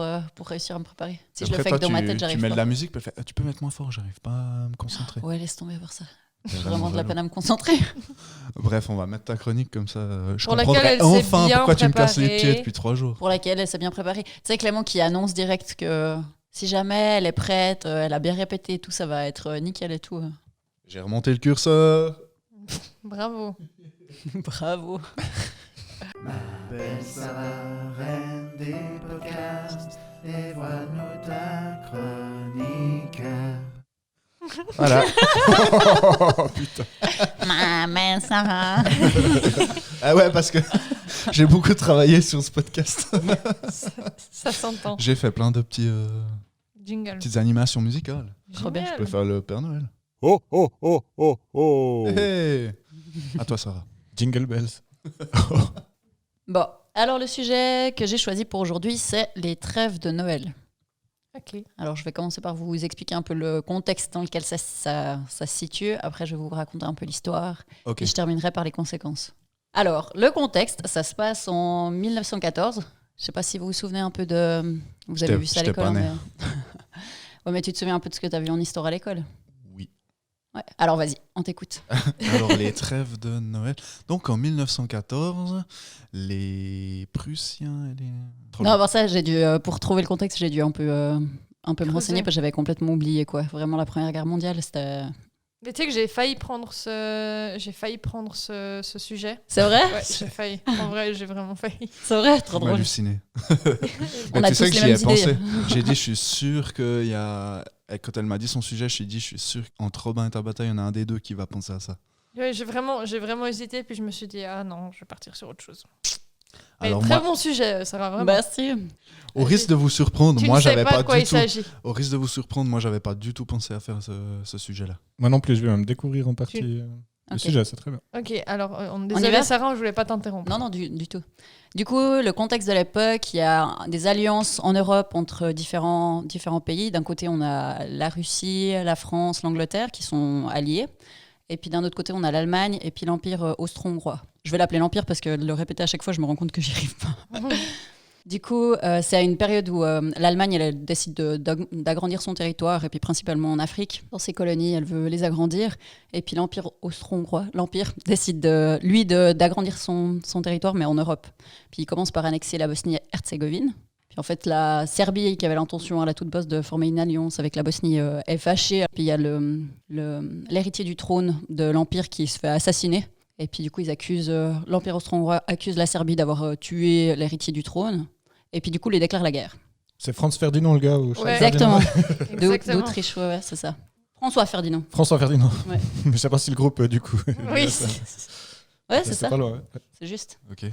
Speaker 3: réussir à me préparer. Si je
Speaker 1: Après,
Speaker 3: le fais
Speaker 1: toi,
Speaker 3: que dans ma
Speaker 1: tu-
Speaker 3: tête, j'arrive
Speaker 1: Tu mets de
Speaker 3: pas.
Speaker 1: la musique, puis elle fait, tu peux mettre moins fort, j'arrive pas à me concentrer.
Speaker 3: Ouais, laisse tomber pour ça. J'ai
Speaker 1: C'est
Speaker 3: vraiment de la
Speaker 1: relou.
Speaker 3: peine à me concentrer.
Speaker 1: Bref, on va mettre ta chronique comme ça. Je
Speaker 2: Pour laquelle
Speaker 1: comprendrai
Speaker 2: elle s'est
Speaker 1: enfin
Speaker 2: bien
Speaker 1: pourquoi tu me casses les
Speaker 2: préparée.
Speaker 1: pieds depuis 3 jours.
Speaker 3: Pour laquelle elle s'est bien préparée. Tu sais, Clément qui annonce direct que si jamais elle est prête, elle a bien répété, tout ça va être nickel et tout.
Speaker 1: J'ai remonté le curseur.
Speaker 2: Bravo.
Speaker 3: Bravo.
Speaker 1: Belle Sarah, reine des podcasts, dévoile-nous ta chronique. Voilà. Oh, putain.
Speaker 3: Maman Sarah.
Speaker 1: Ah ouais, parce que j'ai beaucoup travaillé sur ce podcast.
Speaker 2: Ça s'entend.
Speaker 1: J'ai fait plein de
Speaker 2: Jingle.
Speaker 1: petites animations musicales.
Speaker 3: Trop bien,
Speaker 2: Génial.
Speaker 1: Je peux faire le Père Noël.
Speaker 4: Oh, oh, oh, oh, oh.
Speaker 1: Hey. À toi, Sarah.
Speaker 4: Jingle bells.
Speaker 3: Bon, alors le sujet que j'ai choisi pour aujourd'hui, c'est les trêves de Noël.
Speaker 2: Ok.
Speaker 3: Alors je vais commencer par vous expliquer un peu le contexte dans lequel ça se situe. Après, je vais vous raconter un peu l'histoire.
Speaker 1: Ok.
Speaker 3: Et je terminerai par les conséquences. Alors, le contexte, ça se passe en 1914. Je ne sais pas si vous vous souvenez un peu de... Vous avez
Speaker 1: J'étais-
Speaker 3: vu ça à
Speaker 1: j'étais
Speaker 3: l'école.
Speaker 1: pas né.
Speaker 3: Mais... ouais, mais tu te souviens un peu de ce que tu as vu en histoire à l'école?
Speaker 1: Oui.
Speaker 3: Ouais. Alors vas-y, on t'écoute.
Speaker 1: Alors, les trêves de Noël. Donc, en 1914, les Prussiens et les... Trop
Speaker 3: Non,
Speaker 1: long.
Speaker 3: avant ça, j'ai dû, pour trouver le contexte, j'ai dû un peu un peu me renseigner parce que j'avais complètement oublié, quoi. Vraiment, la Première Guerre mondiale, c'était...
Speaker 2: Mais tu sais que j'ai failli prendre ce sujet.
Speaker 3: C'est vrai?
Speaker 2: Ouais, j'ai failli. En vrai, j'ai vraiment failli.
Speaker 3: C'est vrai, trop
Speaker 1: Je
Speaker 3: drôle.
Speaker 1: halluciné.
Speaker 3: On a
Speaker 1: Tu sais
Speaker 3: tous
Speaker 1: que
Speaker 3: les
Speaker 1: j'y ai
Speaker 3: mêmes idées.
Speaker 1: pensé. J'ai dit, je suis sûr qu'il y a. Et quand elle m'a dit son sujet, je suis sûr qu'entre Robin et Tabata, il y en a un des deux qui va penser à ça.
Speaker 2: Ouais, j'ai vraiment hésité, puis je me suis dit, ah non, je vais partir sur autre chose. Mais
Speaker 1: Alors,
Speaker 2: très
Speaker 1: moi,
Speaker 2: bon sujet, Sarah, vraiment.
Speaker 3: Merci.
Speaker 1: au risque de vous surprendre,
Speaker 2: Tu
Speaker 1: moi,
Speaker 2: ne sais
Speaker 1: j'avais
Speaker 2: pas
Speaker 1: pas
Speaker 2: de quoi
Speaker 1: du
Speaker 2: il
Speaker 1: tout.
Speaker 2: s'agit.
Speaker 1: Au risque de vous surprendre, moi, j'avais pas du tout pensé à faire ce sujet-là.
Speaker 4: Moi non plus, je vais même découvrir en partie le
Speaker 3: Ok.
Speaker 4: sujet, c'est très bien.
Speaker 2: Ok, alors,
Speaker 3: y
Speaker 2: désolé
Speaker 3: va
Speaker 2: Sarah, je voulais pas t'interrompre.
Speaker 3: Non, du tout. Du coup, le contexte de l'époque, il y a des alliances en Europe entre différents pays. D'un côté, on a la Russie, la France, l'Angleterre qui sont alliés. Et puis d'un autre côté, on a l'Allemagne et puis l'Empire austro-hongrois. Je vais l'appeler l'Empire parce que de le répéter à chaque fois, je me rends compte que j'y arrive pas. Du coup, c'est à une période où l'Allemagne elle décide d'agrandir son territoire, et puis principalement en Afrique. Dans ses colonies, elle veut les agrandir. Et puis l'Empire austro-hongrois, l'Empire, décide d'agrandir son territoire, mais en Europe. Puis il commence par annexer la Bosnie-Herzégovine. Puis en fait, la Serbie, qui avait l'intention à la toute base de former une alliance avec la Bosnie, est fâchée. Puis il y a l'héritier du trône de l'Empire qui se fait assassiner. Et puis du coup, l'Empire austro-hongrois accuse la Serbie d'avoir tué l'héritier du trône. Et puis du coup, les déclare la guerre.
Speaker 4: C'est Franz Ferdinand, le gars ou Charles
Speaker 2: Ouais.
Speaker 4: Ferdinand
Speaker 3: Exactement.
Speaker 2: Exactement.
Speaker 3: D'Autriche, ouais, c'est ça. François Ferdinand.
Speaker 4: François Ferdinand.
Speaker 3: Ouais.
Speaker 4: Mais je sais pas si le groupe, du coup.
Speaker 2: Oui,
Speaker 3: Ouais, c'est ça.
Speaker 4: pas loin, ouais.
Speaker 3: C'est juste.
Speaker 1: Ok.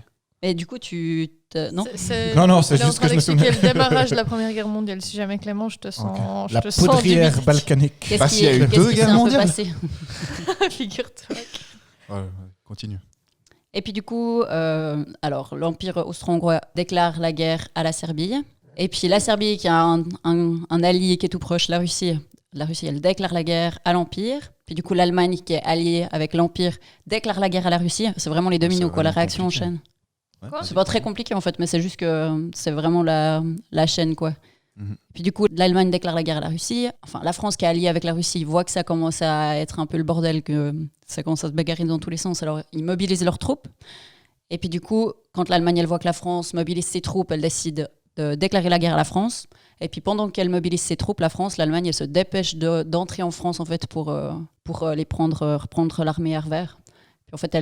Speaker 3: Et du coup, non
Speaker 4: Non, c'est
Speaker 2: il est en
Speaker 4: juste
Speaker 2: train
Speaker 4: que je me souviens.
Speaker 2: d'expliquer le démarrage de la Première Guerre mondiale. Si jamais Clément, je te sens, je
Speaker 4: La
Speaker 2: te sens
Speaker 4: poudrière
Speaker 2: dubitatif.
Speaker 4: balkanique.
Speaker 1: Parce qu'il y a eu deux
Speaker 3: qu'est-ce qui s'est
Speaker 1: guerres
Speaker 3: un peu
Speaker 1: mondiales.
Speaker 3: passé
Speaker 2: Figure-toi.
Speaker 1: Ouais, continue.
Speaker 3: Et puis du coup, alors l'Empire austro-hongrois déclare la guerre à la Serbie. Et puis la Serbie, qui a un allié qui est tout proche, la Russie, elle déclare la guerre à l'Empire. Puis du coup, l'Allemagne, qui est alliée avec l'Empire, déclare la guerre à la Russie. C'est vraiment les dominos,
Speaker 1: C'est
Speaker 3: quoi, la
Speaker 1: vraiment
Speaker 3: réaction en
Speaker 1: compliqué.
Speaker 3: chaîne.
Speaker 1: Ouais,
Speaker 2: Quoi
Speaker 3: C'est pas très compliqué en fait, mais c'est juste que c'est vraiment la chaîne, quoi.
Speaker 1: Mhm.
Speaker 3: Puis du coup, l'Allemagne déclare la guerre à la Russie. Enfin, la France, qui est alliée avec la Russie, voit que ça commence à être un peu le bordel, que ça commence à se bagarrer dans tous les sens. Alors, ils mobilisent leurs troupes. Et puis du coup, quand l'Allemagne, elle voit que la France mobilise ses troupes, elle décide de déclarer la guerre à la France. Et puis pendant qu'elle mobilise ses troupes, l'Allemagne, elle se dépêche d'entrer en France, en fait, pour reprendre l'armée à revers. Puis en fait,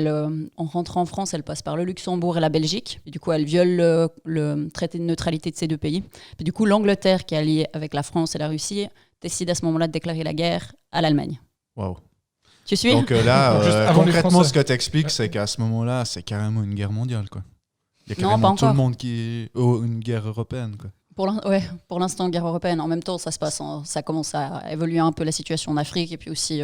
Speaker 3: en rentrant en France, elle passe par le Luxembourg et la Belgique. Et du coup, elle viole le traité de neutralité de ces deux pays. Puis du coup, l'Angleterre, qui est alliée avec la France et la Russie, décide à ce moment-là de déclarer la guerre à l'Allemagne.
Speaker 1: Waouh.
Speaker 3: Tu suis?
Speaker 1: Donc là,
Speaker 4: Juste avant les
Speaker 1: concrètement,
Speaker 4: Français.
Speaker 1: ce que tu expliques, c'est qu'à ce moment-là, c'est carrément une guerre mondiale, quoi. Il y a
Speaker 3: Non,
Speaker 1: carrément
Speaker 3: pas
Speaker 1: tout le
Speaker 3: encore.
Speaker 1: monde qui est une guerre européenne, quoi.
Speaker 3: Pour l'instant, guerre européenne. En même temps, ça commence à évoluer un peu la situation en Afrique et puis aussi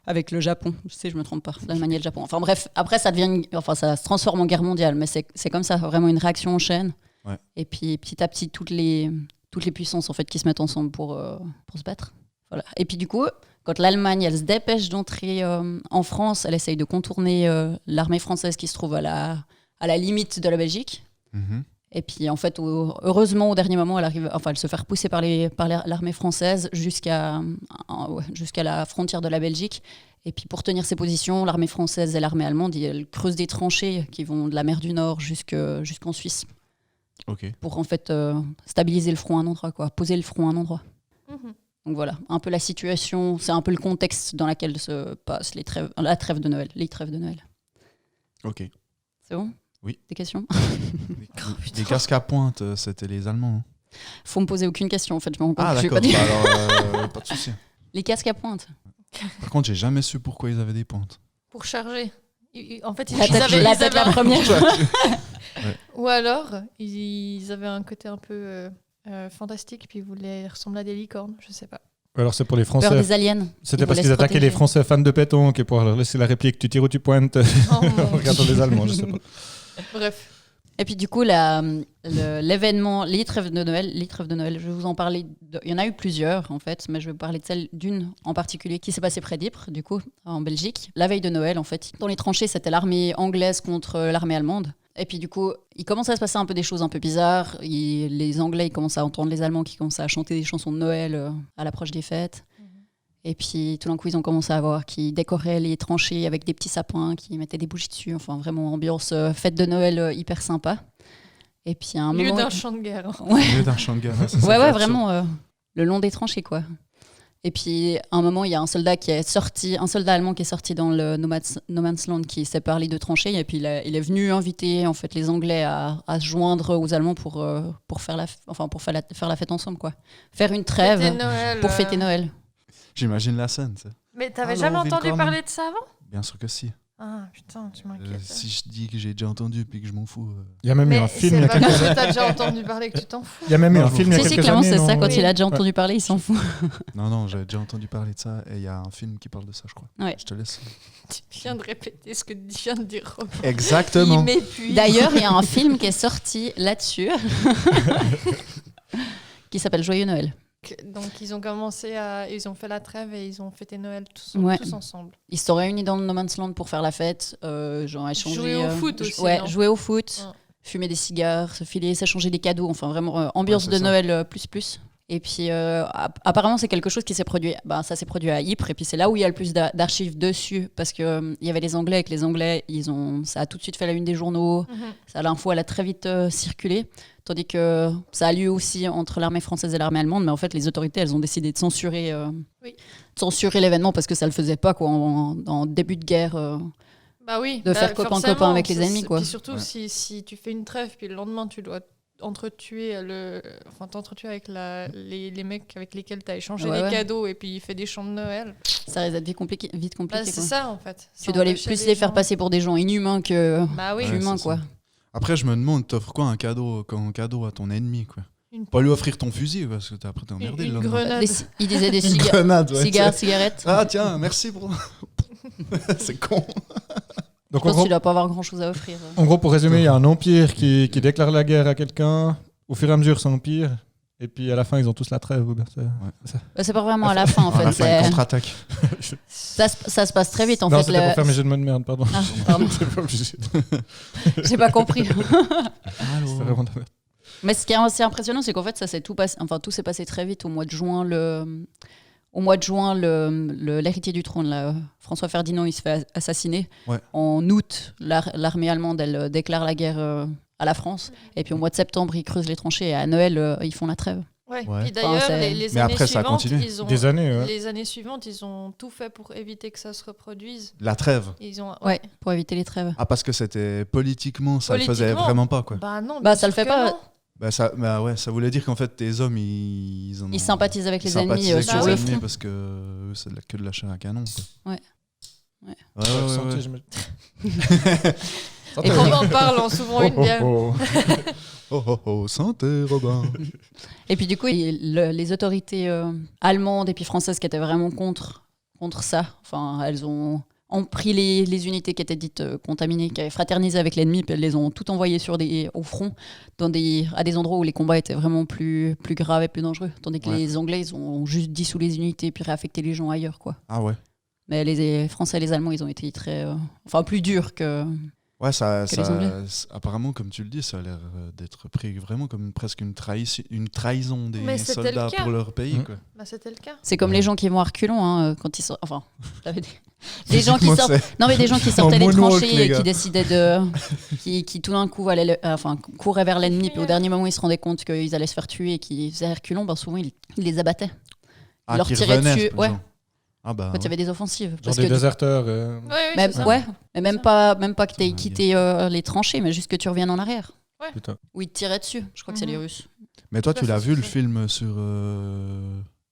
Speaker 3: avec le Japon. Je me trompe pas, l'Allemagne et le Japon. Enfin bref, après ça se transforme en guerre mondiale, mais c'est comme ça, vraiment une réaction en chaîne.
Speaker 1: Ouais.
Speaker 3: Et puis petit à petit, toutes les puissances en fait qui se mettent ensemble pour se battre. Voilà. Et puis du coup, quand l'Allemagne elle se dépêche d'entrer en France, elle essaye de contourner l'armée française qui se trouve à la limite de la Belgique.
Speaker 1: Mhm.
Speaker 3: Et puis en fait, heureusement, au dernier moment, elle se fait repousser par l'armée française jusqu'à la frontière de la Belgique. Et puis pour tenir ses positions, l'armée française et l'armée allemande, elles creusent des tranchées qui vont de la mer du Nord jusqu'en Suisse
Speaker 1: Ok.
Speaker 3: pour en fait stabiliser le front à un endroit, quoi, poser le front à un endroit.
Speaker 2: Mhm.
Speaker 3: Donc voilà, un peu la situation, c'est un peu le contexte dans lequel se passe les trêves de Noël.
Speaker 1: Ok.
Speaker 3: C'est bon?
Speaker 1: Oui.
Speaker 3: Des questions?
Speaker 1: Les casques à pointe, c'était les Allemands. Hein.
Speaker 3: Faut me poser aucune question, en fait, je me rends compte
Speaker 1: Ah,
Speaker 3: que je vais
Speaker 1: d'accord.
Speaker 3: pas dire.
Speaker 1: Bah, alors, pas de souci.
Speaker 3: Les casques à pointe.
Speaker 1: Par contre, j'ai jamais su pourquoi ils avaient des pointes.
Speaker 2: Pour charger. En fait,
Speaker 3: La tête la première.
Speaker 2: Ou alors, ils avaient un côté un peu fantastique, puis ils voulaient ressembler à des licornes, je sais pas.
Speaker 4: Alors c'est pour les
Speaker 3: Peur
Speaker 4: Français.
Speaker 3: des aliens.
Speaker 4: C'était
Speaker 3: Ils
Speaker 4: parce
Speaker 3: voulaient
Speaker 4: qu'ils
Speaker 3: se
Speaker 4: attaquaient les
Speaker 3: protéger.
Speaker 4: Français fans de pétanque et pour leur laisser la réplique tu tires ou tu pointes
Speaker 2: Oh,
Speaker 4: en
Speaker 2: mon
Speaker 4: regardant
Speaker 2: Dieu.
Speaker 4: les Allemands, je sais pas.
Speaker 2: Bref.
Speaker 3: Et puis du coup, l'événement, les trêves de Noël, je vais vous en parler. Il y en a eu plusieurs en fait, mais je vais vous parler de celle d'une en particulier qui s'est passée près d'Ypres, du coup, en Belgique. La veille de Noël, en fait. Dans les tranchées, c'était l'armée anglaise contre l'armée allemande. Et puis du coup, il commence à se passer un peu des choses un peu bizarres. Les Anglais, ils commencent à entendre les Allemands qui commencent à chanter des chansons de Noël à l'approche des fêtes. Et puis tout d'un coup, ils ont commencé à voir qui décoraient les tranchées avec des petits sapins, qui mettaient des bougies dessus. Enfin, vraiment ambiance fête de Noël hyper sympa. Et puis à un
Speaker 2: Lieu
Speaker 3: moment,
Speaker 2: d'un champ de guerre.
Speaker 3: ouais,
Speaker 1: Au lieu d'un champ de guerre, ça, c'est
Speaker 3: ouais,
Speaker 1: absurde.
Speaker 3: vraiment. le long des tranchées, quoi. Et puis, à un moment, il y a un soldat allemand qui est sorti dans le No Man's Land qui sépare les deux tranchées. Et puis, il est venu inviter en fait, les Anglais à se joindre aux Allemands pour faire la fête ensemble, quoi. Faire une trêve
Speaker 2: Fêter Noël,
Speaker 3: pour fêter Noël.
Speaker 1: J'imagine la scène, tu sais.
Speaker 2: Mais t'avais
Speaker 1: Alors,
Speaker 2: jamais entendu
Speaker 1: Willkommen.
Speaker 2: parler de ça avant?
Speaker 1: Bien sûr que si.
Speaker 2: Ah putain, tu m'inquiètes.
Speaker 1: Si je dis que j'ai déjà entendu puis que je m'en fous.
Speaker 4: Il y a même eu
Speaker 2: Mais
Speaker 4: un film il y
Speaker 2: c'est
Speaker 4: a
Speaker 2: pas
Speaker 4: quelques
Speaker 2: parce
Speaker 4: années.
Speaker 2: que t'as déjà entendu parler que tu t'en fous.
Speaker 4: Il y a même eu
Speaker 1: Non,
Speaker 4: un film il y a
Speaker 3: Si,
Speaker 4: quelques
Speaker 3: Clément,
Speaker 4: années.
Speaker 3: c'est ça.
Speaker 4: non
Speaker 3: Quand
Speaker 2: Oui.
Speaker 3: il a déjà entendu parler, il s'en fout.
Speaker 1: Non, j'ai déjà entendu parler de ça et il y a un film qui parle de ça, je crois.
Speaker 3: Ouais.
Speaker 1: Je te laisse.
Speaker 2: Tu viens de répéter ce que tu viens de dire. Robin.
Speaker 1: Exactement.
Speaker 2: Il m'épuise.
Speaker 3: D'ailleurs, il y a un film qui est sorti là-dessus qui s'appelle Joyeux Noël.
Speaker 2: Donc ils ont fait la trêve et ils ont fêté Noël tous
Speaker 3: Ouais.
Speaker 2: ensemble.
Speaker 3: Ils se sont réunis dans le No Man's Land pour faire la fête, genre échanger.
Speaker 2: Jouer au foot aussi,
Speaker 3: Ouais,
Speaker 2: non
Speaker 3: jouer au foot,
Speaker 2: Ouais.
Speaker 3: fumer des cigares, se filer, s'échanger des cadeaux, enfin vraiment ambiance
Speaker 1: Ouais,
Speaker 3: de
Speaker 1: c'est ça.
Speaker 3: Noël plus. Et puis apparemment c'est quelque chose qui s'est produit. Ça s'est produit à Ypres et puis c'est là où il y a le plus d'archives dessus parce que il y avait les Anglais et que les Anglais ça a tout de suite fait la une des journaux. L'info elle a très vite circulé. Tandis que ça a lieu aussi entre l'armée française et l'armée allemande, mais en fait les autorités elles ont décidé de censurer l'événement parce que ça le faisait pas quoi en début de guerre.
Speaker 2: Bah oui.
Speaker 3: De faire copain-copain
Speaker 2: forcément,
Speaker 3: avec les ennemis, quoi.
Speaker 2: Puis surtout
Speaker 1: Ouais.
Speaker 2: si tu fais une trêve puis le lendemain tu dois t'entretuer avec les mecs avec lesquels tu as échangé
Speaker 3: Ouais,
Speaker 2: les
Speaker 3: ouais.
Speaker 2: cadeaux et puis il fait des chants de Noël.
Speaker 3: Ça risque d'être vite compliqué.
Speaker 2: Bah, c'est
Speaker 3: quoi.
Speaker 2: ça en fait.
Speaker 3: Tu dois plus les faire passer pour des gens inhumains que
Speaker 2: Bah oui.
Speaker 1: Ouais,
Speaker 3: humains
Speaker 1: c'est
Speaker 3: quoi.
Speaker 1: ça. Après, je me demande, t'offres quoi un cadeau à ton ennemi, quoi.
Speaker 2: Une-
Speaker 1: Pas lui offrir ton fusil, parce que après t'es emmerdé.
Speaker 2: Une
Speaker 1: le lendemain.
Speaker 2: grenade.
Speaker 3: Il disait des
Speaker 1: Une
Speaker 3: cigares,
Speaker 1: grenade, ouais, tu sais.
Speaker 3: cigarettes.
Speaker 1: Ah tiens, merci pour. C'est con.
Speaker 4: Donc
Speaker 3: Je
Speaker 4: en
Speaker 3: pense
Speaker 4: gros,
Speaker 3: qu'il doit pas avoir grand chose à offrir.
Speaker 4: en gros, pour résumer, il y a un empire qui déclare la guerre à quelqu'un. Au fur et à mesure, ça empire. Et puis à la fin, ils ont tous la trêve. ou bien
Speaker 3: C'est pas vraiment à la fin en
Speaker 1: À la
Speaker 3: fait.
Speaker 1: fin, une
Speaker 3: c'est-
Speaker 1: contre-attaque.
Speaker 3: Ça se passe très vite en
Speaker 4: non,
Speaker 3: fait.
Speaker 4: c'était pour faire mes jeux de mots de merde, pardon.
Speaker 3: Ah, pardon,
Speaker 4: C'est pas obligé.
Speaker 3: j'ai pas compris.
Speaker 4: C'est vraiment de la merde.
Speaker 3: Mais ce qui est assez impressionnant, c'est qu'en fait, ça s'est tout s'est passé très vite au mois de juin. L'héritier du trône, là, François Ferdinand, il se fait assassiner.
Speaker 1: Ouais.
Speaker 3: En août, l'armée allemande, elle déclare la guerre à la France. Et puis au mois de septembre, ils creusent les tranchées. Et à Noël, ils font la trêve.
Speaker 2: Ouais.
Speaker 1: Ouais.
Speaker 2: Puis d'ailleurs,
Speaker 3: Enfin, c'est-
Speaker 2: les
Speaker 1: Mais
Speaker 2: années
Speaker 1: après, ça a
Speaker 2: suivantes,
Speaker 1: continué.
Speaker 2: ils ont
Speaker 4: Des années, ouais.
Speaker 2: les années suivantes, ils ont tout fait pour éviter que ça se reproduise.
Speaker 1: La trêve.
Speaker 2: Ils ont
Speaker 3: Ouais, pour éviter les trêves.
Speaker 1: Ah, parce que c'était politiquement, ça le faisait
Speaker 2: Politiquement.
Speaker 1: vraiment pas, quoi.
Speaker 2: Bah non.
Speaker 3: Bah,
Speaker 2: bien
Speaker 3: ça le
Speaker 2: sûr
Speaker 3: fait
Speaker 2: que
Speaker 3: pas.
Speaker 2: non.
Speaker 1: Bah ouais, ça voulait dire qu'en fait, tes hommes, ils en ont-
Speaker 3: Ils sympathisent avec les
Speaker 1: ils
Speaker 3: ennemis
Speaker 1: sympathisaient avec
Speaker 3: sur
Speaker 1: les
Speaker 3: le
Speaker 1: ennemis
Speaker 3: front.
Speaker 1: parce que c'est que de la chair à canon, quoi.
Speaker 3: Ouais. Ouais.
Speaker 1: Ouais, ouais,
Speaker 4: Santé,
Speaker 1: ouais.
Speaker 4: j'imagine.
Speaker 2: Et qu'on en parle en souvent une bière.
Speaker 1: Oh, oh, oh, santé, Robin.
Speaker 3: Et puis du coup, les autorités allemandes et puis françaises qui étaient vraiment contre ça, enfin, elles ont pris les unités qui étaient dites contaminées, qui avaient fraternisé avec l'ennemi, puis elles les ont toutes envoyées au front, à des endroits où les combats étaient vraiment plus graves et plus dangereux. Tandis que
Speaker 1: Ouais.
Speaker 3: les Anglais, ils ont juste dissous les unités puis réaffecté les gens ailleurs, quoi.
Speaker 1: Ah ouais.
Speaker 3: Mais les Français et les Allemands, ils ont été plus durs que...
Speaker 1: Ouais,
Speaker 3: Que les Anglais.
Speaker 1: apparemment, comme tu le dis, ça a l'air d'être pris vraiment comme presque une trahison des
Speaker 2: Mais c'était
Speaker 1: soldats
Speaker 2: le cas.
Speaker 1: pour leur pays,
Speaker 4: Mhm.
Speaker 1: quoi.
Speaker 2: Bah, c'était le cas.
Speaker 3: C'est comme
Speaker 1: Ouais.
Speaker 3: les gens qui vont à reculons, hein, quand ils sortent... Enfin, j'avais des gens qui
Speaker 1: Physiquement,
Speaker 3: sortent...
Speaker 1: c'est-
Speaker 3: Non, mais des gens qui sortaient
Speaker 1: En
Speaker 3: des
Speaker 1: moonwalk,
Speaker 3: tranchées
Speaker 1: les
Speaker 3: et
Speaker 1: gars.
Speaker 3: qui décidaient qui tout d'un coup couraient vers l'ennemi, puis au dernier moment, ils se rendaient compte qu'ils allaient se faire tuer et qu'ils faisaient reculons, souvent, ils les abattaient.
Speaker 1: Ah,
Speaker 3: leur
Speaker 1: qui
Speaker 3: tiraient
Speaker 1: revenaient,
Speaker 3: dessus,
Speaker 1: genre.
Speaker 3: ouais.
Speaker 1: Ah bah.
Speaker 3: Quand il y
Speaker 1: ouais.
Speaker 3: avait des offensives.
Speaker 4: Genre
Speaker 3: Parce
Speaker 4: des
Speaker 3: que
Speaker 4: déserteurs.
Speaker 2: Ouais, oui,
Speaker 3: même,
Speaker 2: c'est ça.
Speaker 3: ouais, mais même pas que tu aies
Speaker 1: Ça m'a
Speaker 3: quitté les tranchées, mais juste que tu reviennes en arrière.
Speaker 4: Putain.
Speaker 3: Ou ils te tiraient dessus. Je crois que c'est
Speaker 2: Mhm.
Speaker 3: les Russes.
Speaker 1: Mais toi,
Speaker 2: Ça,
Speaker 1: tu l'as
Speaker 2: c'est
Speaker 1: vu le
Speaker 2: sûr.
Speaker 1: film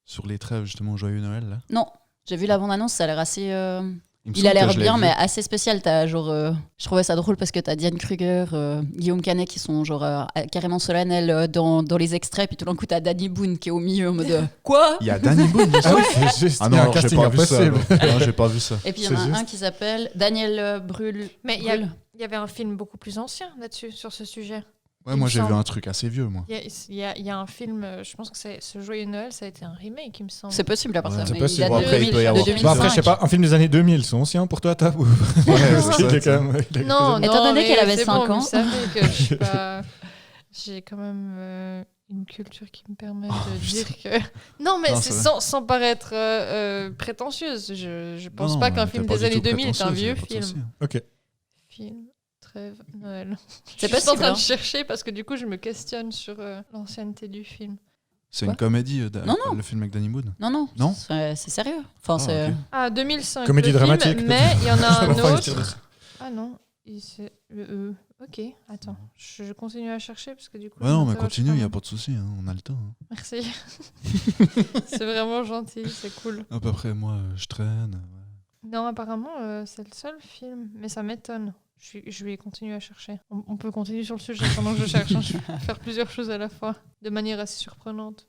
Speaker 1: sur les trêves, justement, Joyeux Noël, là?
Speaker 3: Non, j'ai vu la bande-annonce, ça a l'air assez...
Speaker 1: me
Speaker 3: Il a
Speaker 1: semble
Speaker 3: l'air
Speaker 1: que je l'ai
Speaker 3: bien,
Speaker 1: vu.
Speaker 3: mais assez spécial. Je trouvais ça drôle parce que t'as Diane Kruger, Guillaume Canet qui sont carrément solennels dans les extraits, puis tout d'un coup t'as Danny Boone qui est au milieu en mode quoi.
Speaker 1: Il y a Danny Boone dessus.
Speaker 4: Ah oui, c'est juste.
Speaker 1: Ah
Speaker 4: il y
Speaker 1: non,
Speaker 4: a un
Speaker 1: alors, j'ai
Speaker 4: casting
Speaker 1: pas vu ça.
Speaker 4: impossible.
Speaker 1: alors. Non, j'ai pas vu ça.
Speaker 3: Et puis il y en a
Speaker 4: C'est
Speaker 3: un
Speaker 4: juste.
Speaker 3: qui s'appelle Daniel Brühl.
Speaker 2: Mais il y avait un film beaucoup plus ancien là-dessus, sur ce sujet.
Speaker 1: Ouais,
Speaker 2: Il
Speaker 1: moi,
Speaker 2: me
Speaker 1: j'ai vu
Speaker 2: semble.
Speaker 1: un truc assez vieux, moi.
Speaker 2: Il y a un film, je pense que c'est ce Joyeux Noël, ça a été un remake, il me semble.
Speaker 3: C'est possible à part
Speaker 1: Ouais,
Speaker 3: ça.
Speaker 1: c'est
Speaker 3: mais
Speaker 4: possible.
Speaker 3: il date
Speaker 1: Bon,
Speaker 3: de
Speaker 1: après, il peut y avoir-
Speaker 3: de
Speaker 1: Bon,
Speaker 4: Bon, après, je sais
Speaker 3: 2005.
Speaker 4: pas, un film des années 2000, c'est ancien pour toi, Tab ou...
Speaker 1: Ouais,
Speaker 4: Parce
Speaker 1: c'est
Speaker 4: qu'il
Speaker 1: ça,
Speaker 4: est quand même- il a quelques
Speaker 2: Non,
Speaker 4: années.
Speaker 3: Étant donné
Speaker 2: mais
Speaker 3: qu'elle avait
Speaker 2: c'est
Speaker 3: 5
Speaker 2: bon,
Speaker 3: ans.
Speaker 2: vous savez que je suis pas... J'ai quand même une culture qui me permet de dire que... Non, mais
Speaker 1: Non,
Speaker 2: c'est
Speaker 1: c'est
Speaker 2: sans paraître prétentieuse. Je pense
Speaker 1: Non,
Speaker 2: pas
Speaker 1: non,
Speaker 2: qu'un
Speaker 1: t'es
Speaker 2: film
Speaker 1: pas
Speaker 2: des
Speaker 1: du
Speaker 2: années
Speaker 1: tout
Speaker 2: 2000 est un
Speaker 1: prétentieuse,
Speaker 2: vieux
Speaker 1: y a pas de
Speaker 2: film.
Speaker 1: souci.
Speaker 4: Ok.
Speaker 2: Film, trêve, Noël.
Speaker 3: C'est
Speaker 2: Je suis en
Speaker 3: possible,
Speaker 2: train
Speaker 3: hein.
Speaker 2: de chercher parce que du coup, je me questionne sur l'ancienneté du film.
Speaker 1: C'est
Speaker 3: Quoi
Speaker 1: une comédie,
Speaker 3: Non,
Speaker 1: le film avec Danny Boone.
Speaker 3: Non,
Speaker 1: Non
Speaker 3: c'est sérieux. Enfin, c'est...
Speaker 1: ok.
Speaker 2: Ah, 2005.
Speaker 4: Comédie
Speaker 2: le film,
Speaker 4: dramatique,
Speaker 2: mais il y en a un
Speaker 4: Enfin, il se tire
Speaker 2: autre.
Speaker 4: dessus.
Speaker 2: Ah non. Ok, attends. Je continue à chercher parce que du coup.
Speaker 1: Ouais,
Speaker 2: ça
Speaker 1: non, mais
Speaker 2: m'intéresse
Speaker 1: continue,
Speaker 2: quand
Speaker 1: il n'y a
Speaker 2: même.
Speaker 1: pas de souci, hein, on a le temps. hein.
Speaker 2: Merci. C'est vraiment gentil, c'est cool.
Speaker 1: À peu près, moi, je traîne. ouais.
Speaker 2: Non, apparemment, c'est le seul film, mais ça m'étonne. Je vais continuer à chercher. On peut continuer sur le sujet pendant que je cherche. hein. Je vais faire plusieurs choses à la fois, de manière assez surprenante.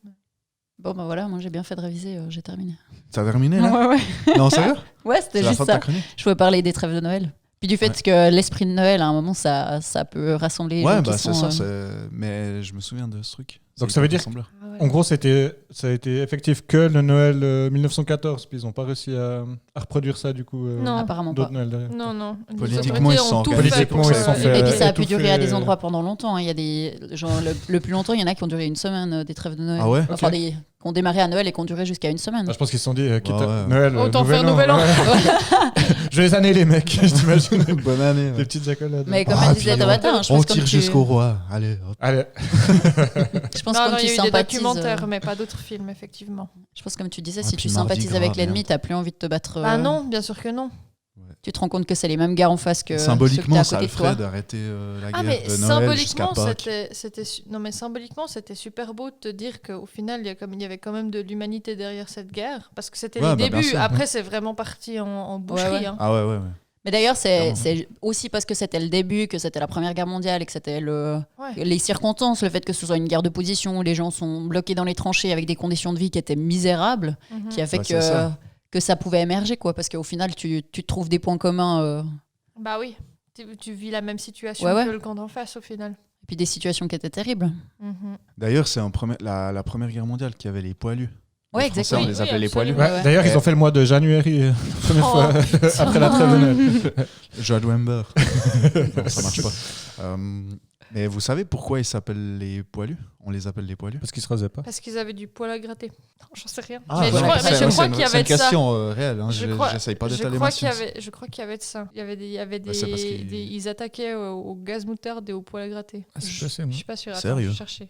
Speaker 3: Bon, bah voilà, moi j'ai bien fait de réviser, j'ai terminé.
Speaker 1: T'as terminé, là
Speaker 3: Ouais.
Speaker 1: Non, sérieux
Speaker 3: Ouais,
Speaker 1: C'est
Speaker 3: c'était
Speaker 1: la
Speaker 3: juste
Speaker 1: fin de ta
Speaker 3: ça.
Speaker 1: chronique
Speaker 3: Je voulais parler des trêves de Noël. Puis du fait que l'esprit de Noël, à un moment, ça peut rassembler les
Speaker 1: Ouais,
Speaker 3: gens
Speaker 1: bah
Speaker 3: qui
Speaker 1: c'est
Speaker 3: sont...
Speaker 1: ça, mais je me souviens de ce truc.
Speaker 4: Donc
Speaker 1: C'est
Speaker 4: ça veut
Speaker 1: hyper
Speaker 4: dire-
Speaker 1: rassembleur.
Speaker 2: Ah ouais.
Speaker 4: En gros, ça a été effectif que le Noël 1914, puis ils n'ont pas réussi à reproduire ça du coup.
Speaker 2: Non.
Speaker 3: Apparemment
Speaker 4: D'autres
Speaker 3: pas.
Speaker 4: Noëls derrière.
Speaker 2: Non. Les
Speaker 1: Politiquement,
Speaker 2: autorités
Speaker 1: ils se sont
Speaker 2: ont tout
Speaker 1: organisés
Speaker 2: fait
Speaker 4: pour
Speaker 2: pour
Speaker 4: ça.
Speaker 2: ça.
Speaker 4: Ils sont
Speaker 3: Et
Speaker 4: fait-
Speaker 3: puis ça a pu
Speaker 4: étouffer-
Speaker 3: durer à des endroits pendant longtemps. hein. Il y a des genre le plus longtemps, il y en a qui ont duré une semaine des trêves de Noël.
Speaker 1: Ah ouais
Speaker 3: Enfin
Speaker 4: Ok.
Speaker 3: des qui ont démarré à Noël et qui ont duré jusqu'à une semaine.
Speaker 4: Ah, je pense qu'ils se sont dit, quitte
Speaker 1: Ouais,
Speaker 4: à
Speaker 1: ouais.
Speaker 4: Noël,
Speaker 2: Autant faire Nouvel An.
Speaker 4: ouais. Je vais les années les mecs, j'imagine.
Speaker 1: Bonne année.
Speaker 4: Des petites accolades.
Speaker 3: Mais comme
Speaker 1: Ah,
Speaker 3: elle disait
Speaker 1: puis
Speaker 3: Tabata, je
Speaker 1: On
Speaker 3: pense comme
Speaker 1: tire
Speaker 3: tu
Speaker 1: jusqu'au roi. Allez, hop.
Speaker 4: Allez,
Speaker 3: je pense
Speaker 2: Non,
Speaker 3: comme
Speaker 2: non,
Speaker 3: tu
Speaker 2: il y a eu des
Speaker 3: sympathises.
Speaker 2: documentaires, mais pas d'autres films, effectivement.
Speaker 3: Je pense comme tu disais,
Speaker 1: Ouais,
Speaker 3: si
Speaker 1: puis
Speaker 3: tu
Speaker 1: Mardi
Speaker 3: sympathises
Speaker 1: Gras,
Speaker 3: avec l'ennemi,
Speaker 1: merde.
Speaker 3: t'as plus envie de te battre.
Speaker 2: Ah non, bien sûr que non.
Speaker 3: Tu te rends compte que c'est les mêmes gars en face que
Speaker 1: Symboliquement,
Speaker 3: ceux
Speaker 1: ça
Speaker 3: que
Speaker 1: le
Speaker 3: t'as à côté de toi.
Speaker 1: ferait d'arrêter la
Speaker 2: Ah,
Speaker 1: guerre
Speaker 2: mais
Speaker 1: de Noël jusqu'à
Speaker 2: symboliquement,
Speaker 1: Pâques.
Speaker 2: non, mais symboliquement, c'était super beau de te dire qu'au final, il y avait quand même de l'humanité derrière cette guerre. Parce que c'était
Speaker 1: Ouais,
Speaker 2: les
Speaker 1: bah, bien
Speaker 2: débuts.
Speaker 1: sûr.
Speaker 2: Après, c'est vraiment parti en boucherie.
Speaker 3: Ouais.
Speaker 2: hein.
Speaker 1: Ah ouais.
Speaker 3: Mais d'ailleurs,
Speaker 1: Clairement.
Speaker 3: c'est aussi parce que c'était le début, que c'était la Première Guerre mondiale et que c'était
Speaker 2: Ouais.
Speaker 3: les circonstances, le fait que ce soit une guerre de position où les gens sont bloqués dans les tranchées avec des conditions de vie qui étaient misérables,
Speaker 2: Mhm.
Speaker 3: qui a fait
Speaker 1: Bah, c'est ça.
Speaker 3: que ça pouvait émerger, quoi. Parce qu'au final, tu trouves des points communs
Speaker 2: Bah oui, tu vis la même situation
Speaker 3: Ouais.
Speaker 2: que le camp d'en face au final.
Speaker 3: et puis des situations qui étaient terribles.
Speaker 2: Mhm.
Speaker 1: D'ailleurs, c'est la Première Guerre mondiale qui avait les poilus.
Speaker 3: Ouais,
Speaker 1: Les Français,
Speaker 3: exactement.
Speaker 1: on les
Speaker 2: Oui,
Speaker 1: appelait les
Speaker 2: absolument.
Speaker 1: poilus.
Speaker 4: Ouais, d'ailleurs, ils ont fait le mois de January, première
Speaker 2: Oh,
Speaker 4: fois après la trêve de Noël.
Speaker 1: George Wember. Non, ça marche pas. Mais vous savez pourquoi ils s'appellent les poilus? On les appelle les poilus?
Speaker 4: Parce qu'ils se rasaient pas.
Speaker 2: Parce qu'ils avaient du poil à gratter. Non, j'en sais rien.
Speaker 1: Ah,
Speaker 2: mais
Speaker 3: voilà,
Speaker 2: je crois qu'il y
Speaker 1: c'est
Speaker 2: avait
Speaker 1: une
Speaker 2: de ça.
Speaker 1: question réelle. Hein.
Speaker 2: Je crois-
Speaker 1: J'essaye pas
Speaker 2: Je
Speaker 1: d'étaler
Speaker 2: crois
Speaker 1: ma
Speaker 2: qu'il y
Speaker 1: science.
Speaker 2: avait, je crois qu'il y avait de ça. Il y avait
Speaker 1: Bah, c'est parce qu'ils-
Speaker 2: ils attaquaient au gaz moutarde et au poil à gratter.
Speaker 4: Ah, c'est
Speaker 2: je
Speaker 4: possible.
Speaker 2: suis pas sûre. Attends,
Speaker 1: Sérieux
Speaker 2: je vais chercher.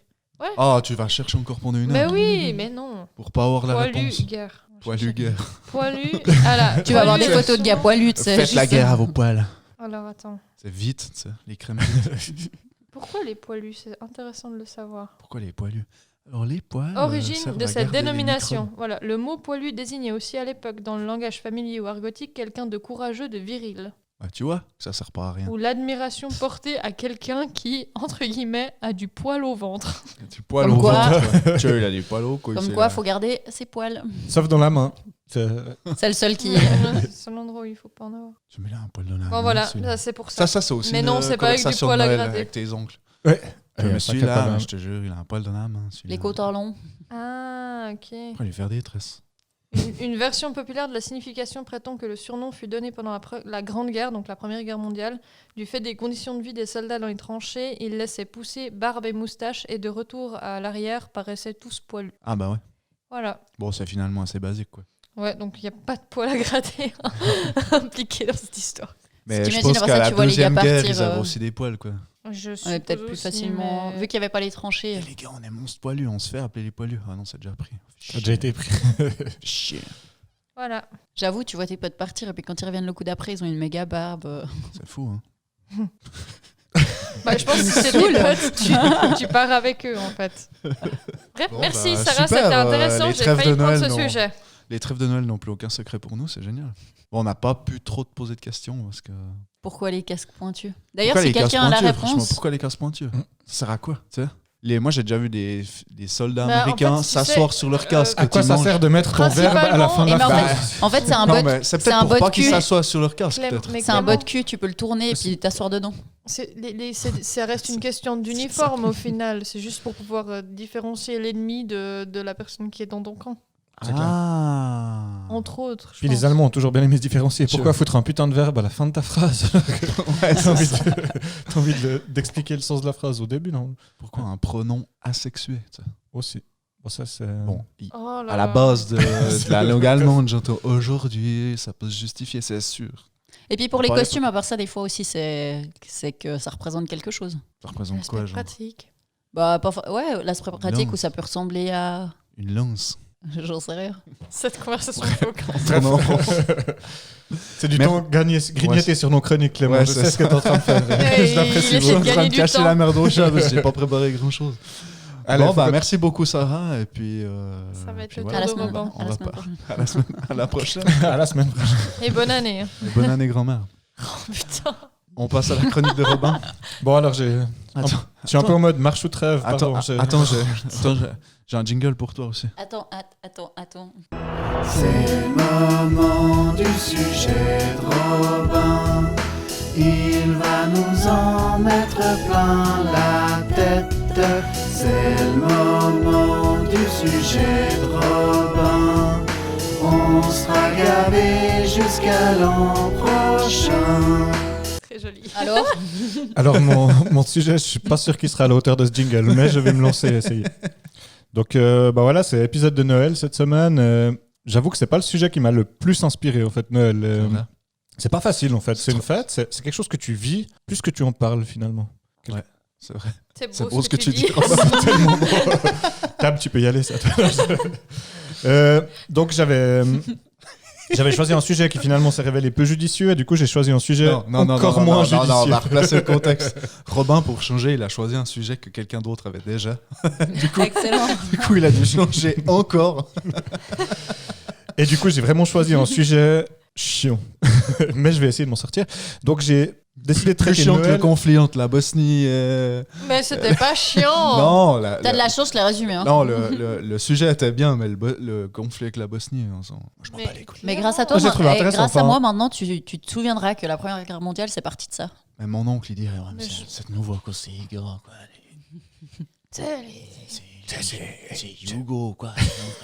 Speaker 1: Ah, tu vas chercher encore pendant une
Speaker 2: Mais
Speaker 1: heure
Speaker 2: oui, mais non.
Speaker 1: pour pas avoir la
Speaker 2: Poilu,
Speaker 1: réponse.
Speaker 2: guerre.
Speaker 1: Poilu guerre.
Speaker 2: Poilu. Ah là,
Speaker 3: Tu vas avoir des
Speaker 2: poilu,
Speaker 3: photos de gars
Speaker 2: sûrement.
Speaker 3: poilus, tu sais.
Speaker 1: Faites la
Speaker 3: juste-
Speaker 1: guerre à vos poils.
Speaker 2: Alors attends.
Speaker 1: C'est vite, tu sais, les crèmes vites.
Speaker 2: Pourquoi les poilus? C'est intéressant de le savoir.
Speaker 1: Pourquoi les poilus? Alors les poils.
Speaker 2: Origine
Speaker 1: servent
Speaker 2: de
Speaker 1: à
Speaker 2: cette
Speaker 1: garder les
Speaker 2: dénomination.
Speaker 1: microbes.
Speaker 2: Voilà, le mot poilu désignait aussi à l'époque, dans le langage familier ou argotique, quelqu'un de courageux, de viril.
Speaker 1: Bah, tu vois, ça sert pas à rien.
Speaker 2: Ou l'admiration portée à quelqu'un qui, entre guillemets, a du poil au ventre.
Speaker 1: Du poil
Speaker 3: Comme
Speaker 1: au
Speaker 3: quoi-
Speaker 1: ventre. quoi. Tu vois, il a des poils au couilles.
Speaker 3: Comme
Speaker 1: c'est
Speaker 3: quoi,
Speaker 1: là.
Speaker 3: faut garder ses poils.
Speaker 4: Sauf dans la main. C'est-
Speaker 3: C'est le seul qui.
Speaker 2: C'est l'endroit où il faut pas en avoir.
Speaker 1: Tu mets là un poil dans la
Speaker 2: Bon
Speaker 1: main,
Speaker 2: voilà,
Speaker 1: celui-là.
Speaker 2: là, c'est pour ça.
Speaker 1: Ça c'est aussi
Speaker 2: Mais
Speaker 1: une
Speaker 2: non, c'est pas avec du
Speaker 1: conversation
Speaker 2: poil
Speaker 1: de
Speaker 2: à
Speaker 1: Noël
Speaker 2: gratter.
Speaker 1: avec tes oncles.
Speaker 4: Ouais.
Speaker 1: Je me
Speaker 4: pas
Speaker 1: suis
Speaker 4: capable,
Speaker 1: là,
Speaker 4: hein.
Speaker 1: je te jure, il a un poil dans la main. celui-là.
Speaker 3: Les côtes en long.
Speaker 2: Ah, ok.
Speaker 1: Pourquoi lui faire des tresses?
Speaker 2: Une version populaire de la signification prétend que le surnom fut donné pendant la Grande Guerre, donc la Première Guerre mondiale. Du fait des conditions de vie des soldats dans les tranchées, ils laissaient pousser barbe et moustache et de retour à l'arrière paraissaient tous poilus.
Speaker 1: Ah bah ouais.
Speaker 2: Voilà.
Speaker 1: Bon, c'est finalement assez basique quoi.
Speaker 2: Ouais, donc il n'y a pas de poil à gratter impliqué dans cette histoire.
Speaker 1: Mais je
Speaker 3: t'imagines,
Speaker 1: pense
Speaker 3: après
Speaker 1: qu'à
Speaker 3: ça,
Speaker 1: la
Speaker 3: tu vois les gars
Speaker 1: Deuxième Guerre,
Speaker 3: partir,
Speaker 1: ils avaient aussi des poils quoi.
Speaker 2: Je
Speaker 3: Ouais,
Speaker 2: suppose
Speaker 3: peut-être plus
Speaker 2: aussi,
Speaker 3: facilement.
Speaker 2: mais-
Speaker 3: Vu qu'il n'y avait pas les tranchées.
Speaker 1: Et les gars, on est monstres poilus, on se fait appeler les poilus. Ah non, c'est déjà pris.
Speaker 4: Ça a déjà été pris.
Speaker 1: Chier.
Speaker 2: Voilà.
Speaker 3: J'avoue, tu vois tes potes partir et puis quand ils reviennent le coup d'après, ils ont une méga barbe.
Speaker 1: C'est fou hein.
Speaker 2: Bah, je pense que si c'est tes
Speaker 3: saoule.
Speaker 2: potes, tu pars avec eux en fait. Bref,
Speaker 1: Bon,
Speaker 2: merci
Speaker 1: bah,
Speaker 2: Sarah,
Speaker 1: super,
Speaker 2: c'était intéressant.
Speaker 1: les
Speaker 2: J'ai
Speaker 1: trêves
Speaker 2: failli
Speaker 1: de
Speaker 2: prendre
Speaker 1: Noël,
Speaker 2: ce
Speaker 1: non.
Speaker 2: sujet.
Speaker 1: Les trêves de Noël n'ont plus aucun secret pour nous, c'est génial. Bon, on n'a pas pu trop te poser de questions parce que.
Speaker 3: Pourquoi les casques pointus? D'ailleurs,
Speaker 1: Pourquoi
Speaker 3: si
Speaker 1: les casques
Speaker 3: quelqu'un a la
Speaker 1: pointus, franchement,
Speaker 3: réponse.
Speaker 1: pourquoi les casques pointus
Speaker 4: Mm.
Speaker 1: Ça sert à quoi tu sais Moi, j'ai déjà vu des soldats
Speaker 2: Bah, en
Speaker 1: américains
Speaker 2: fait, tu
Speaker 1: s'asseoir
Speaker 2: sais,
Speaker 1: sur leur casque.
Speaker 4: À quoi ça sert de mettre ton verbe à la fin de
Speaker 3: Et
Speaker 4: la
Speaker 3: mais en
Speaker 4: phrase
Speaker 3: fait, en fait, c'est un
Speaker 1: Non,
Speaker 3: bot.
Speaker 1: mais c'est
Speaker 3: c'est un
Speaker 1: peut-être pour
Speaker 3: bot
Speaker 1: pas qu'ils
Speaker 3: cul.
Speaker 1: s'assoient sur leur casque,
Speaker 2: Clem-
Speaker 1: peut-être.
Speaker 2: mais
Speaker 3: C'est un
Speaker 2: Clément,
Speaker 3: bot cul, tu peux le tourner et puis t'asseoir dedans.
Speaker 2: ça reste une question d'uniforme au final. C'est juste pour pouvoir différencier l'ennemi de la personne qui est dans ton camp.
Speaker 4: C'est clair.
Speaker 1: Ah
Speaker 2: Entre autres. je
Speaker 4: Puis les
Speaker 2: pense.
Speaker 4: Allemands ont toujours bien aimé se différencier. Pourquoi
Speaker 1: Tu-
Speaker 4: foutre un putain de verbe à la fin de ta phrase
Speaker 1: Ouais,
Speaker 4: T'as envie t'as envie d'expliquer le sens de la phrase au début, non?
Speaker 1: Pourquoi un pronom asexué tu sais
Speaker 4: Aussi. Bon, ça, c'est...
Speaker 1: Bon,
Speaker 2: Oh là
Speaker 1: à la
Speaker 2: là.
Speaker 1: base de la langue allemande, j'entends aujourd'hui, ça peut se justifier, c'est sûr.
Speaker 3: Et puis pour
Speaker 1: On
Speaker 3: les
Speaker 1: parlait
Speaker 3: costumes, à part ça, des fois aussi, c'est que ça représente quelque chose.
Speaker 1: Ça représente quoi,
Speaker 2: L'aspect
Speaker 1: genre
Speaker 2: pratique.
Speaker 3: Bah, ouais, l'aspect pratique
Speaker 1: Non.
Speaker 3: où ça peut ressembler à.
Speaker 1: Une lance.
Speaker 3: J'en sais rien.
Speaker 2: Cette conversation fait aucun
Speaker 1: Non.
Speaker 4: C'est du
Speaker 1: Mais-
Speaker 4: temps grignoté sur nos chroniques, Clément.
Speaker 1: Ouais,
Speaker 4: je
Speaker 1: c'est
Speaker 4: sais ce que tu es en train de faire.
Speaker 2: Ouais,
Speaker 4: Je l'apprécie
Speaker 2: il
Speaker 1: Je suis
Speaker 4: beaucoup.
Speaker 1: en train
Speaker 2: gagner
Speaker 1: de
Speaker 2: du
Speaker 1: cacher
Speaker 2: temps.
Speaker 1: la merde au chat parce que j'ai pas préparé grand chose.
Speaker 4: Allez,
Speaker 1: Bon,
Speaker 4: faut que-
Speaker 1: merci beaucoup, Sarah. Et puis.
Speaker 2: Ça va être
Speaker 1: puis
Speaker 2: le
Speaker 1: voilà.
Speaker 3: À la
Speaker 2: tour de
Speaker 3: semaine,
Speaker 2: Robin.
Speaker 3: à la
Speaker 1: va
Speaker 3: semaine
Speaker 1: pas-
Speaker 3: prochaine.
Speaker 1: à la prochaine.
Speaker 4: À la semaine prochaine.
Speaker 2: Et bonne année. hein.
Speaker 1: Et bonne année, grand-mère.
Speaker 2: Putain.
Speaker 1: On passe à la chronique de Robin.
Speaker 4: Bon, alors,
Speaker 1: Attends,
Speaker 4: je suis un peu en mode marche ou trêve.
Speaker 1: attends,
Speaker 4: Pardon,
Speaker 1: attends, j'ai un jingle pour toi aussi.
Speaker 3: Attends.
Speaker 1: C'est le moment du sujet de Robin. Il va nous en mettre plein la tête. C'est le moment du sujet de Robin. On sera gavé jusqu'à l'an prochain.
Speaker 2: Très joli.
Speaker 3: Alors
Speaker 4: Alors, mon sujet, je suis pas sûr qu'il sera à la hauteur de ce jingle, mais je vais me lancer et essayer. Donc, bah voilà, c'est l'épisode de Noël cette semaine. J'avoue que c'est pas le sujet qui m'a le plus inspiré, en fait, Noël. C'est pas facile, en fait. C'est une fête, c'est quelque chose que tu vis plus que tu en parles, finalement.
Speaker 1: C'est vrai.
Speaker 2: C'est
Speaker 1: C'est
Speaker 2: beau ce que tu dis.
Speaker 1: Robin.
Speaker 4: Tellement beau. Tam, tu peux y aller, ça. Donc, j'avais choisi un sujet qui finalement s'est révélé peu judicieux et du coup j'ai choisi un sujet encore moins judicieux.
Speaker 1: Non, on va replacer le contexte. Robin, pour changer, il a choisi un sujet que quelqu'un d'autre avait déjà.
Speaker 3: Excellent.
Speaker 1: Du coup, il a dû changer encore.
Speaker 4: Et du coup j'ai vraiment choisi un sujet chiant. Mais je vais essayer de m'en sortir. Donc j'ai décidé de
Speaker 1: Plus
Speaker 4: traiter
Speaker 1: chiant que le
Speaker 4: Noël.
Speaker 1: conflit entre la Bosnie et...
Speaker 2: Mais c'était pas chiant.
Speaker 1: Non,
Speaker 3: T'as de la chance, je l'ai résumé. Hein.
Speaker 1: non le sujet était bien, mais le conflit avec la Bosnie, je m'en
Speaker 2: Mais-
Speaker 1: bats les couilles.
Speaker 3: Mais grâce à toi,
Speaker 4: Moi, j'ai trouvé
Speaker 3: et
Speaker 4: intéressant,
Speaker 3: grâce à
Speaker 4: enfin.
Speaker 3: moi, maintenant, tu te souviendras que la Première Guerre mondiale, c'est parti de ça.
Speaker 1: Mais mon oncle, il dirait, ouais, mais
Speaker 2: Mais
Speaker 1: c'est nouveau, quoi, c'est gars, quoi. C'est Hugo, quoi.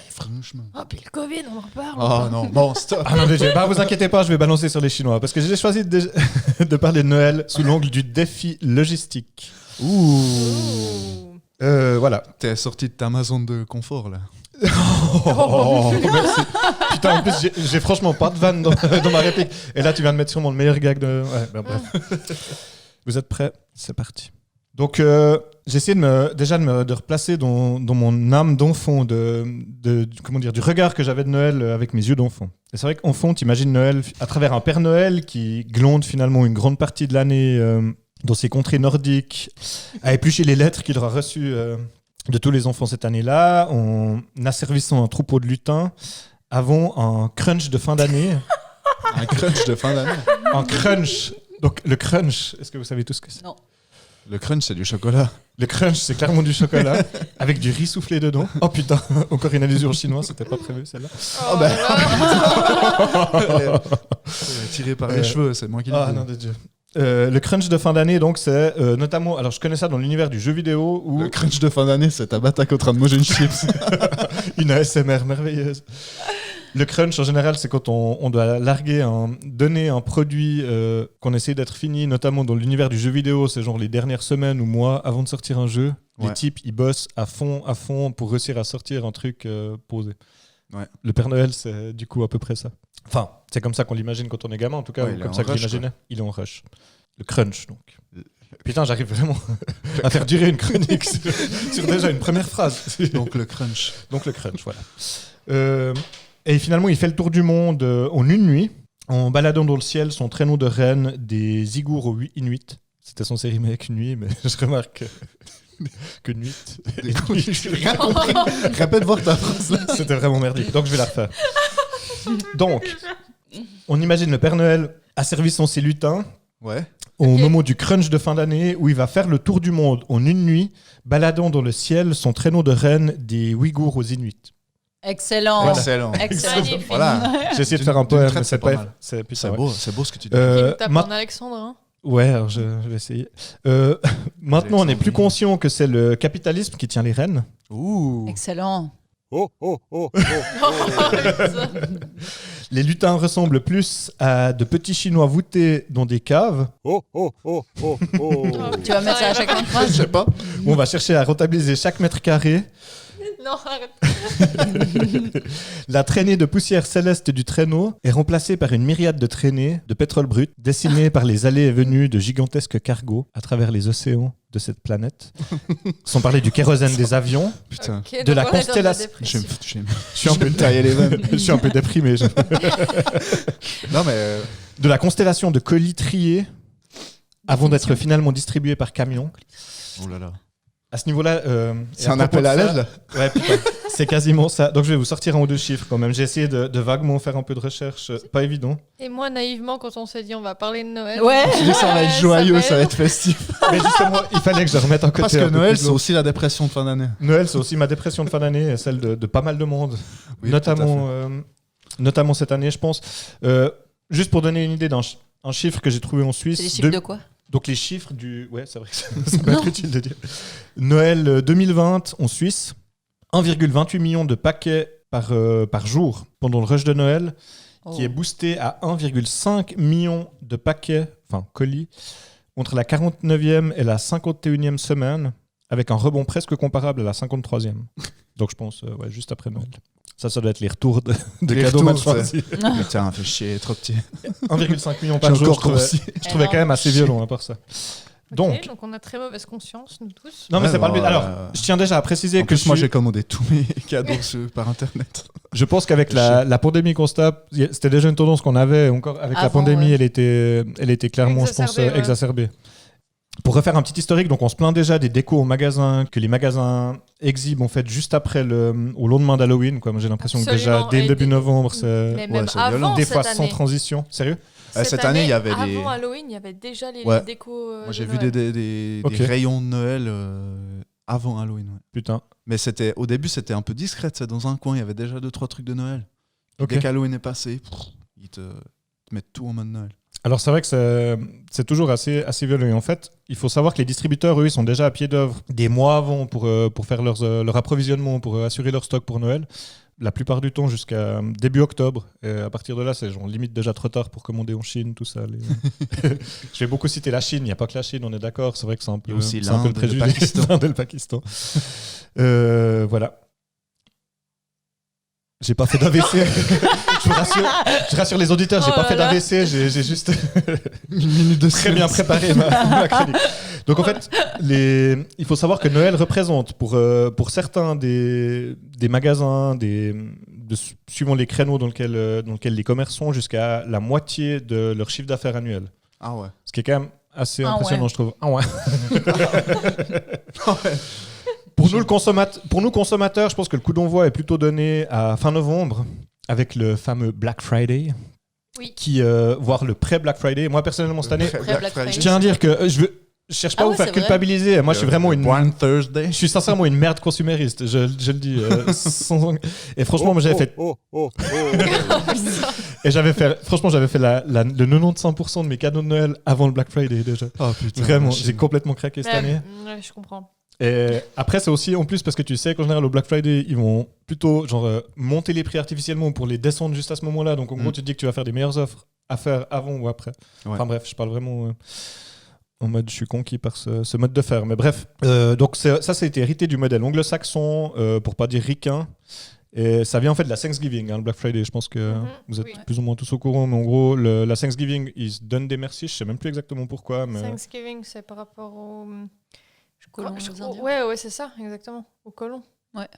Speaker 1: Franchement.
Speaker 2: Oh, puis le Covid, on en reparle.
Speaker 1: Oh non, bon, stop.
Speaker 4: Ah non, déjà, bah, vous inquiétez pas, je vais balancer sur les Chinois parce que j'ai choisi de parler de Noël sous l'angle du défi logistique.
Speaker 2: Ouh.
Speaker 4: Voilà.
Speaker 1: T'es sorti de ta zone de confort, là.
Speaker 4: Oh, merci. Putain, en plus, j'ai franchement pas de vanne dans ma réplique. Et là, tu viens de mettre sûrement le meilleur gag de. Ouais, ben, bref. Vous êtes prêts? C'est parti. Donc, j'ai essayé de replacer dans mon âme d'enfant, comment dire, du regard que j'avais de Noël avec mes yeux d'enfant. Et c'est vrai qu'enfant, tu imagines Noël à travers un Père Noël qui glonde finalement une grande partie de l'année dans ces contrées nordiques, à éplucher les lettres qu'il aura reçues de tous les enfants cette année-là, en asservissant un troupeau de lutins avant un crunch de fin d'année.
Speaker 1: Un crunch de fin d'année.
Speaker 4: Un crunch. Donc, le crunch, est-ce que vous savez tout ce que c'est?
Speaker 3: Non.
Speaker 1: Le crunch, c'est du chocolat.
Speaker 4: Le crunch, c'est clairement du chocolat avec du riz soufflé dedans. Oh putain, encore une allusion chinoise, c'était pas prévu celle-là.
Speaker 2: Oh,
Speaker 1: bah.
Speaker 2: là.
Speaker 1: Tiré par les cheveux, c'est moi qui le
Speaker 4: Ah
Speaker 1: dis.
Speaker 4: non, de Dieu. Le crunch de fin d'année, donc, c'est notamment. Alors, je connais ça dans l'univers du jeu vidéo où
Speaker 1: Le crunch de fin d'année, c'est ta bataille en train de manger une chips.
Speaker 4: une ASMR merveilleuse. Le crunch, en général, c'est quand on doit donner un produit qu'on essaie d'être fini, notamment dans l'univers du jeu vidéo. C'est genre les dernières semaines ou mois avant de sortir un jeu. Les
Speaker 1: Ouais.
Speaker 4: types, ils bossent à fond pour réussir à sortir un truc posé.
Speaker 1: Ouais.
Speaker 4: Le Père Noël, c'est du coup à peu près ça. Enfin, c'est comme ça qu'on l'imagine quand on est gamin, en tout cas,
Speaker 1: Ouais,
Speaker 4: ou
Speaker 1: il est
Speaker 4: comme
Speaker 1: en
Speaker 4: ça que
Speaker 1: rush,
Speaker 4: j'imaginais. Il est en rush. Le crunch, donc. Putain, j'arrive vraiment à faire durer une chronique sur déjà une première phrase.
Speaker 1: Donc le crunch.
Speaker 4: Donc le crunch, voilà. Et finalement, il fait le tour du monde en une nuit, en baladant dans le ciel son traîneau de reine des Igours au Inuit. C'était censé rimer avec nuit, mais je remarque que nuit.
Speaker 1: J'ai rien compris. Répète voir ta phrase là.
Speaker 4: C'était vraiment merdique. Donc je vais la refaire. Donc, on imagine le Père Noël asservissant ses lutins
Speaker 1: Ouais.
Speaker 4: au
Speaker 2: Ok.
Speaker 4: moment du crunch de fin d'année où il va faire le tour du monde en une nuit, baladant dans le ciel son traîneau de reine des Ouïghours aux Inuits.
Speaker 3: Excellent.
Speaker 4: Voilà.
Speaker 1: Excellent.
Speaker 3: Excellent.
Speaker 2: Magnifique.
Speaker 1: Voilà.
Speaker 4: J'ai essayé de faire un
Speaker 1: D'une
Speaker 4: poème,
Speaker 1: traite,
Speaker 4: mais
Speaker 1: c'est
Speaker 4: c'est
Speaker 1: pas
Speaker 4: pas.
Speaker 1: mal.
Speaker 4: Putain,
Speaker 1: C'est
Speaker 4: ouais.
Speaker 1: beau ce que tu dis.
Speaker 2: Qui
Speaker 4: Euh,
Speaker 2: nous tape
Speaker 4: ma-
Speaker 2: en Alexandre. Hein.
Speaker 4: Ouais, alors je vais essayer. Maintenant, on est plus conscient que c'est le capitalisme qui tient les rênes.
Speaker 1: Ouh.
Speaker 3: Excellent.
Speaker 4: Les lutins ressemblent plus à de petits Chinois voûtés dans des caves,
Speaker 3: Tu vas mettre ça à chaque
Speaker 1: Je
Speaker 3: phrase.
Speaker 1: sais pas.
Speaker 4: où on va chercher à rentabiliser chaque mètre carré
Speaker 2: Non, arrête.
Speaker 4: La traînée de poussière céleste du traîneau est remplacée par une myriade de traînées de pétrole brut dessinées par les allées et venues de gigantesques cargos à travers les océans de cette planète. Sans parler du kérosène des avions.
Speaker 1: Putain.
Speaker 2: Ok,
Speaker 4: De
Speaker 2: donc
Speaker 4: la
Speaker 2: on est dans
Speaker 4: constellation-
Speaker 1: Je
Speaker 2: dépression.
Speaker 4: Je suis un peu
Speaker 1: tailler les veines.
Speaker 4: Je suis un peu déprimé.
Speaker 1: Non, mais
Speaker 4: De la constellation de colis triés avant d'être
Speaker 3: Définition.
Speaker 4: finalement distribués par camion.
Speaker 1: oh là là.
Speaker 4: À ce niveau-là,
Speaker 1: C'est un appel à l'aide là.
Speaker 4: Ouais, putain, c'est quasiment ça. Donc je vais vous sortir un ou deux chiffres quand même. J'ai essayé de vaguement faire un peu de recherche. Pas évident.
Speaker 2: Et moi, naïvement, quand on s'est dit on va parler de Noël.
Speaker 3: Ouais.
Speaker 1: Je dis, ça va être joyeux, ça va être festif.
Speaker 4: Mais justement, il fallait que je remette en côté.
Speaker 1: Parce que
Speaker 4: un peu
Speaker 1: Noël,
Speaker 4: plus
Speaker 1: c'est
Speaker 4: lourd.
Speaker 1: aussi la dépression de fin d'année.
Speaker 4: Noël, c'est aussi ma dépression de fin d'année et celle de pas mal de monde.
Speaker 1: Oui, tout à
Speaker 4: Notamment cette année, je pense. Juste pour donner une idée un chiffre que j'ai trouvé en Suisse.
Speaker 3: C'est les chiffres de quoi?
Speaker 4: Donc les chiffres du... Ouais, c'est vrai que ça peut être utile de dire. Noël 2020 en Suisse, 1,28 million de paquets par jour pendant le rush de Noël, qui est boosté à 1,5 million de paquets, enfin colis, entre la 49e et la 51e semaine, avec un rebond presque comparable à la 53e. Donc je pense, ouais, juste après Noël. Ça doit être les retours de
Speaker 1: Les
Speaker 4: cadeaux
Speaker 1: retours,
Speaker 4: mal
Speaker 1: c'est-
Speaker 4: choisis.
Speaker 1: Mais tiens, fais chier, trop petit.
Speaker 4: 1,5 million par
Speaker 1: J'ai
Speaker 4: jour,
Speaker 1: encore
Speaker 4: je trouvais,
Speaker 1: grossi.
Speaker 4: je trouvais quand même assez violent à part ça.
Speaker 2: Ok,
Speaker 4: Donc,
Speaker 2: donc on a très mauvaise conscience, nous tous.
Speaker 4: non mais
Speaker 1: Ouais,
Speaker 4: c'est pas le but.
Speaker 1: bon,
Speaker 4: Alors, je tiens déjà à préciser
Speaker 1: En
Speaker 4: que
Speaker 1: plus, moi,
Speaker 4: je
Speaker 1: j'ai commandé tous mes cadeaux par internet.
Speaker 4: Je pense qu'avec la pandémie qu'on se tape, c'était déjà une tendance qu'on avait. Encore avec la
Speaker 3: Avant,
Speaker 4: pandémie,
Speaker 3: ouais.
Speaker 4: elle était clairement, je pense,
Speaker 2: Exacerbée, ouais.
Speaker 4: exacerbée. Pour refaire un petit historique, donc on se plaint déjà des décos au magasin, que les magasins exhibent en fait juste après au lendemain d'Halloween. Quoi. Moi, j'ai l'impression que déjà
Speaker 2: Absolument.
Speaker 4: dès
Speaker 2: Et
Speaker 4: le début
Speaker 2: des-
Speaker 4: novembre, c'est
Speaker 2: Mais même
Speaker 1: c'est violent.
Speaker 2: avant
Speaker 4: des
Speaker 2: cette
Speaker 4: fois sans
Speaker 2: année.
Speaker 4: transition. Sérieux?
Speaker 1: Cette année, il y avait
Speaker 2: avant
Speaker 1: des-
Speaker 2: Halloween, il y avait déjà les
Speaker 1: Ouais.
Speaker 2: décos.
Speaker 1: Moi,
Speaker 2: de
Speaker 1: j'ai vu
Speaker 2: Noël.
Speaker 1: des
Speaker 4: Ok.
Speaker 1: rayons de Noël avant Halloween. Ouais.
Speaker 4: Putain.
Speaker 1: Mais au début, c'était un peu discret. C'est dans un coin, il y avait déjà 2-3 trucs de Noël.
Speaker 4: Ok.
Speaker 1: Dès qu'Halloween est passé, ils te mettent tout en mode Noël.
Speaker 4: Alors c'est vrai que c'est toujours assez violent. Et en fait, il faut savoir que les distributeurs, eux, ils sont déjà à pied d'œuvre des mois avant pour faire leur approvisionnement, pour assurer leur stock pour Noël. La plupart du temps jusqu'à début octobre. Et à partir de là, c'est genre limite déjà trop tard pour commander en Chine, tout ça. Je vais beaucoup citer la Chine. Il n'y a pas que la Chine, on est d'accord. C'est vrai que c'est un peu,
Speaker 1: Il y a aussi
Speaker 4: c'est un peu le
Speaker 1: l'Inde et le
Speaker 4: préjugé.
Speaker 1: Pakistan.
Speaker 4: L'Inde et le Pakistan. Voilà. J'ai pas fait d'AVC. je rassure les auditeurs, j'ai
Speaker 2: Oh
Speaker 4: pas
Speaker 2: là
Speaker 4: fait
Speaker 2: là.
Speaker 4: d'AVC. J'ai juste
Speaker 1: Une minute de
Speaker 4: très bien préparé ma chronique. Donc en fait, il faut savoir que Noël représente pour certains des magasins, suivant les créneaux dans lesquels les commerces sont, jusqu'à la moitié de leur chiffre d'affaires annuel.
Speaker 1: Ah ouais.
Speaker 4: Ce qui est quand même assez
Speaker 3: Ah
Speaker 4: impressionnant,
Speaker 3: ouais.
Speaker 4: je trouve. Ah ouais. Pour nous consommateurs, je pense que le coup d'envoi est plutôt donné à fin novembre avec le fameux Black Friday.
Speaker 2: Oui.
Speaker 4: Voire le pré-Black Friday. Moi personnellement cette année,
Speaker 3: Black Friday.
Speaker 4: je tiens à dire que je cherche pas
Speaker 3: Ah
Speaker 4: à vous
Speaker 3: ouais,
Speaker 4: faire
Speaker 3: c'est vrai.
Speaker 4: culpabiliser. Moi, je suis vraiment
Speaker 1: One Thursday.
Speaker 4: je suis sincèrement une merde consumériste. Je le dis. Et franchement, moi, j'avais fait. Et j'avais fait le 95% de mes cadeaux de Noël avant le Black Friday déjà.
Speaker 1: Oh putain.
Speaker 4: Vraiment,
Speaker 1: machine.
Speaker 4: j'ai complètement craqué cette année.
Speaker 2: Ouais, je comprends.
Speaker 4: Et après, c'est aussi en plus parce que tu sais qu'en général, au Black Friday, ils vont plutôt monter les prix artificiellement pour les descendre juste à ce moment-là. Donc en gros, tu te dis que tu vas faire des meilleures offres à faire avant ou après.
Speaker 1: Ouais.
Speaker 4: Enfin bref, je parle vraiment en mode je suis conquis par ce mode de faire. Mais bref, donc ça a été hérité du modèle anglo-saxon, pour pas dire ricain. Et ça vient en fait de la Thanksgiving, le Black Friday. Je pense que vous êtes
Speaker 2: oui.
Speaker 4: plus ou moins tous au courant. Mais en gros, la Thanksgiving, ils se donnent des merci. Je sais même plus exactement pourquoi. Mais...
Speaker 2: Thanksgiving, c'est par rapport au.
Speaker 3: Colons aux Indiens.
Speaker 2: Ouais, c'est ça, exactement. Aux colons.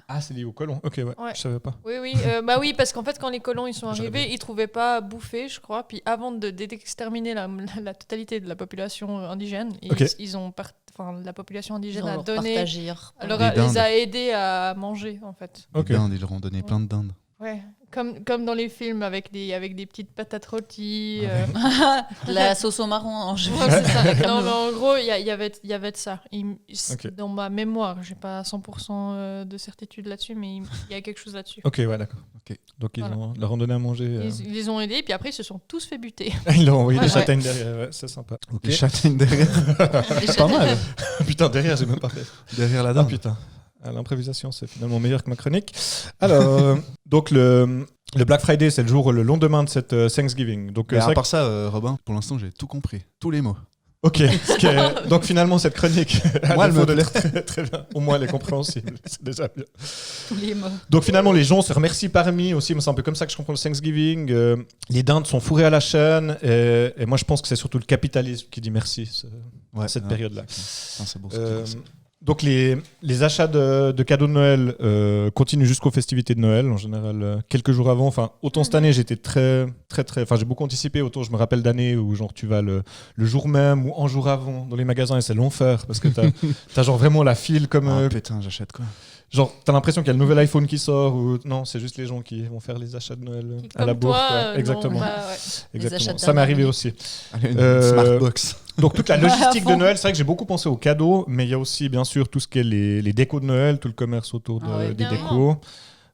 Speaker 4: Ah, c'est lié aux colons. Ok, ouais,
Speaker 2: Ouais.
Speaker 4: je savais pas.
Speaker 2: Oui. Bah oui, parce qu'en fait, quand les colons ils sont
Speaker 4: J'aurais
Speaker 2: arrivés, ils trouvaient pas à bouffer, je crois. Puis avant d'exterminer la totalité de la population indigène,
Speaker 4: Ok.
Speaker 2: la population
Speaker 3: Ils
Speaker 2: indigène
Speaker 3: ont
Speaker 2: a
Speaker 3: leur
Speaker 2: donné,
Speaker 3: partagé.
Speaker 2: alors
Speaker 1: Des dindes.
Speaker 2: les a aidés à manger en fait.
Speaker 4: Ok.
Speaker 1: Les dindes, ils leur ont donné plein de dindes.
Speaker 2: Ouais. Comme dans les films avec des petites patates rôties.
Speaker 3: La sauce au marron en
Speaker 2: Ouais, c'est ça. Non, mais en gros, il y avait de ça.
Speaker 4: Ok.
Speaker 2: Dans ma mémoire, j'ai pas 100% de certitude là-dessus, mais il y a quelque chose là-dessus.
Speaker 4: Ok, ouais, d'accord.
Speaker 1: Ok.
Speaker 4: Donc ils
Speaker 2: Voilà.
Speaker 4: leur ont donné à manger.
Speaker 2: Ils les ont aidés, puis après, ils se sont tous fait buter.
Speaker 4: Ils leur ont envoyé des
Speaker 2: Ouais.
Speaker 4: châtaignes derrière. Ouais, c'est sympa. Ok.
Speaker 1: Les châtaignes derrière. Pas mal.
Speaker 4: Putain, derrière, j'ai même pas fait.
Speaker 1: Derrière la
Speaker 4: Ah
Speaker 1: dinde.
Speaker 4: putain. L'improvisation, c'est finalement meilleur que ma chronique. Alors, donc le Black Friday, c'est le lendemain de cette Thanksgiving. Donc
Speaker 1: Mais
Speaker 4: c'est
Speaker 1: à
Speaker 4: vrai
Speaker 1: part ça, Robin, pour l'instant, j'ai tout compris. Tous les mots.
Speaker 4: Ok, donc finalement cette chronique,
Speaker 1: Moi, elle me plaît.
Speaker 4: d'être très, très bien, au moins elle est compréhensible, c'est déjà bien.
Speaker 3: Tous les mots.
Speaker 4: Donc finalement les gens se remercient parmi aussi, moi c'est un peu comme ça que je comprends le Thanksgiving. Les dindes sont fourrées à la chaîne et moi je pense que c'est surtout le capitalisme qui dit merci cette période-là.
Speaker 1: C'est beau,
Speaker 4: Donc les achats de cadeaux de Noël continuent jusqu'aux festivités de Noël en général quelques jours avant. Enfin autant cette année j'étais très enfin j'ai beaucoup anticipé. Autant je me rappelle d'années où genre tu vas le jour même ou un jour avant dans les magasins et c'est l'enfer parce que t'as genre vraiment la file comme
Speaker 1: putain, j'achète quoi.
Speaker 4: genre t'as l'impression qu'il y a le nouvel iPhone qui sort ou non c'est juste les gens qui vont faire les achats de Noël à la bourse. Exactement. Exactement. Ça m'est arrivé aussi.
Speaker 1: Allez, une Smartbox.
Speaker 4: Donc toute la logistique de Noël, c'est vrai que j'ai beaucoup pensé aux cadeaux, mais il y a aussi bien sûr tout ce qui est les décos de Noël, tout le commerce autour des décos,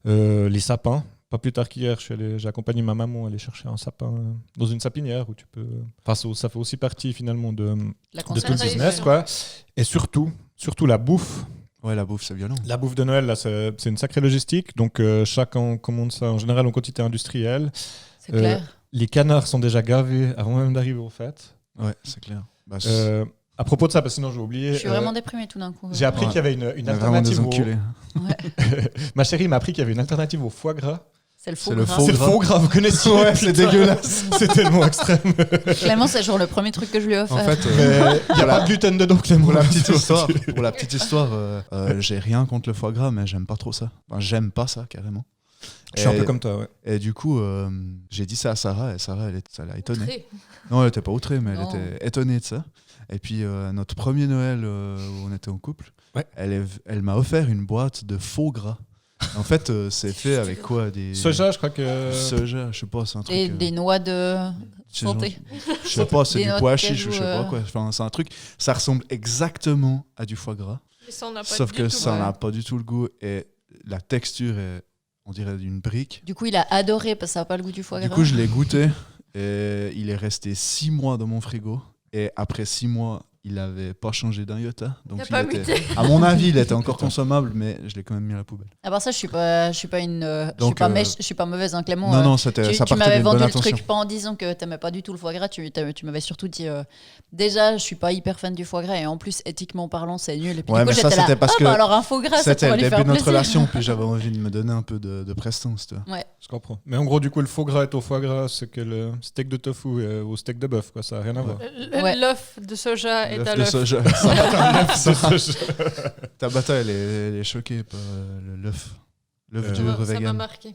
Speaker 4: les sapins. Pas plus tard qu'hier, j'ai accompagné ma maman aller chercher un sapin dans une sapinière où tu peux. Enfin, ça fait aussi partie finalement de tout le business, quoi. Et surtout la bouffe.
Speaker 1: Ouais, la bouffe, c'est violent.
Speaker 4: La bouffe de Noël, là, c'est une sacrée logistique. Donc chacun commande ça en général en quantité industrielle.
Speaker 3: C'est clair.
Speaker 4: Les canards sont déjà gavés avant même d'arriver aux fêtes.
Speaker 1: Ouais, c'est clair.
Speaker 4: À propos de ça, parce que sinon j'ai oublié.
Speaker 3: Je suis vraiment déprimée tout d'un coup.
Speaker 4: J'ai appris qu'il y avait une
Speaker 1: vraiment des
Speaker 4: alternative.
Speaker 1: enculés.
Speaker 4: Ma chérie m'a appris qu'il y avait une alternative au foie gras.
Speaker 3: C'est le faux
Speaker 1: C'est le
Speaker 3: gras.
Speaker 1: faux
Speaker 4: C'est le faux gras, vous connaissez?
Speaker 1: Ouais, c'est dégueulasse.
Speaker 4: C'est tellement extrême.
Speaker 3: Clément, c'est genre le premier truc que je lui ai offert.
Speaker 1: En fait,
Speaker 4: Il n'y a pas de gluten dedans, Clément.
Speaker 1: pour la petite histoire, j'ai rien contre le foie gras, mais j'aime pas trop ça. Enfin, j'aime pas ça carrément.
Speaker 4: Je suis un peu comme toi, ouais.
Speaker 1: Et du coup, j'ai dit ça à Sarah, et Sarah, ça l'a étonnée.
Speaker 2: Outré.
Speaker 1: Non, elle était pas outrée, mais
Speaker 3: Non.
Speaker 1: elle était étonnée de ça. Et puis, notre premier Noël où on était en couple,
Speaker 4: Ouais.
Speaker 1: elle m'a offert une boîte de faux gras. En fait, c'est fait avec quoi des...
Speaker 4: Soja, je crois que.
Speaker 1: Soja, je sais pas, c'est un truc...
Speaker 3: Et des noix de
Speaker 1: c'est
Speaker 3: santé.
Speaker 1: Je sais pas, c'est
Speaker 3: Des
Speaker 1: du
Speaker 3: noix de
Speaker 1: pois chiche
Speaker 3: cajou,
Speaker 1: ou je sais pas quoi. Enfin, c'est un truc, ça ressemble exactement à du foie gras,
Speaker 2: Mais ça, on n'a pas
Speaker 1: sauf
Speaker 2: du
Speaker 1: que
Speaker 2: tout.
Speaker 1: ça
Speaker 3: ouais.
Speaker 1: n'a pas du tout le goût et la texture est, on dirait, d'une brique.
Speaker 3: Du coup, il a adoré parce que ça n'a pas le goût du foie
Speaker 1: Du
Speaker 3: gras.
Speaker 1: coup, je l'ai goûté et il est resté 6 mois dans mon frigo. Et après 6 mois, il n'avait pas changé d'un iota. Donc
Speaker 2: Il a pas muté.
Speaker 1: à mon avis, il était encore consommable, mais je l'ai quand même mis à la poubelle.
Speaker 3: À part ça, je suis pas
Speaker 1: Donc,
Speaker 3: je suis pas mauvaise, hein, Clément.
Speaker 1: Non, non, c'était,
Speaker 3: Tu
Speaker 1: ça partait
Speaker 3: m'avais
Speaker 1: d'une
Speaker 3: vendu
Speaker 1: bonne
Speaker 3: le
Speaker 1: intention.
Speaker 3: truc pas en disant que t'aimais pas du tout le foie gras. Tu m'avais surtout dit déjà, je suis pas hyper fan du foie gras et en plus éthiquement parlant, c'est nul. Et puis
Speaker 1: Ouais,
Speaker 3: du coup,
Speaker 1: mais ça,
Speaker 3: j'étais là.
Speaker 1: c'était parce que
Speaker 3: alors un faux gras, ça
Speaker 1: C'était
Speaker 3: pourrait
Speaker 1: le
Speaker 3: lui
Speaker 1: début
Speaker 3: faire
Speaker 1: de notre
Speaker 3: plaisir.
Speaker 1: relation, puis j'avais envie de me donner un peu de prestance, tu vois.
Speaker 3: Ouais.
Speaker 4: Je comprends. Mais en gros, du coup, le faux gras est au foie gras, c'est que le steak de tofu est au steak de bœuf, quoi. Ça n'a rien à voir.
Speaker 3: Ouais.
Speaker 2: L'œuf de soja est à
Speaker 1: de
Speaker 2: l'œuf.
Speaker 1: soja. Tabata, elle est choquée par l'œuf. L'œuf dur
Speaker 2: Ça m'a
Speaker 1: vegan.
Speaker 2: marqué.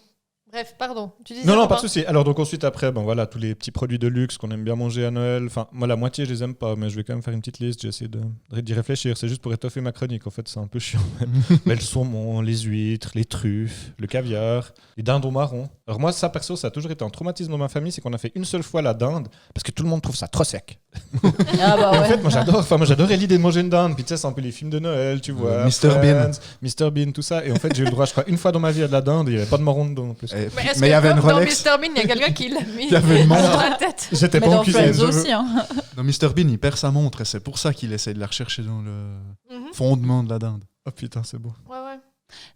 Speaker 2: Bref, pardon. Tu disais
Speaker 4: Non, non,
Speaker 2: Robin
Speaker 4: pas de souci. Alors, donc ensuite, après, ben voilà, tous les petits produits de luxe qu'on aime bien manger à Noël. Enfin, moi, la moitié, je les aime pas, mais je vais quand même faire une petite liste. J'ai essayé d'y réfléchir. C'est juste pour étoffer ma chronique. En fait, c'est un peu chiant. Mais le saumon, les huîtres, les truffes, le caviar, les dindons marrons. Alors, moi, ça, perso, ça a toujours été un traumatisme dans ma famille. C'est qu'on a fait une seule fois la dinde parce que tout le monde trouve ça trop sec.
Speaker 3: Ah bah
Speaker 4: Et en
Speaker 3: ouais.
Speaker 4: fait, moi, j'adorais l'idée de manger une dinde. Puis, tu sais, c'est un peu les films de Noël, tu vois.
Speaker 1: Mr. Bean.
Speaker 4: Mr. Bean, tout ça. Et en fait, j'ai eu le droit, je crois, une fois dans ma vie à de la dinde. Il n'y avait pas de marron dedans en plus.
Speaker 1: Et-
Speaker 2: Mais est-ce
Speaker 1: Mais il y
Speaker 2: que
Speaker 1: avait une
Speaker 2: comme dans
Speaker 1: Rolex.
Speaker 2: Mr. Bean, il y a quelqu'un qui l'a mis
Speaker 1: Il y avait une montre.
Speaker 2: dans la tête.
Speaker 4: J'étais
Speaker 3: Mais
Speaker 4: pas en
Speaker 3: dans
Speaker 4: cuisine.
Speaker 3: Friends aussi. Hein.
Speaker 1: Dans Mr. Bean, il perd sa montre et c'est pour ça qu'il essaie de la rechercher dans le
Speaker 2: Mhm.
Speaker 1: fondement de la dinde.
Speaker 4: Oh putain, c'est beau.
Speaker 2: Ouais, ouais.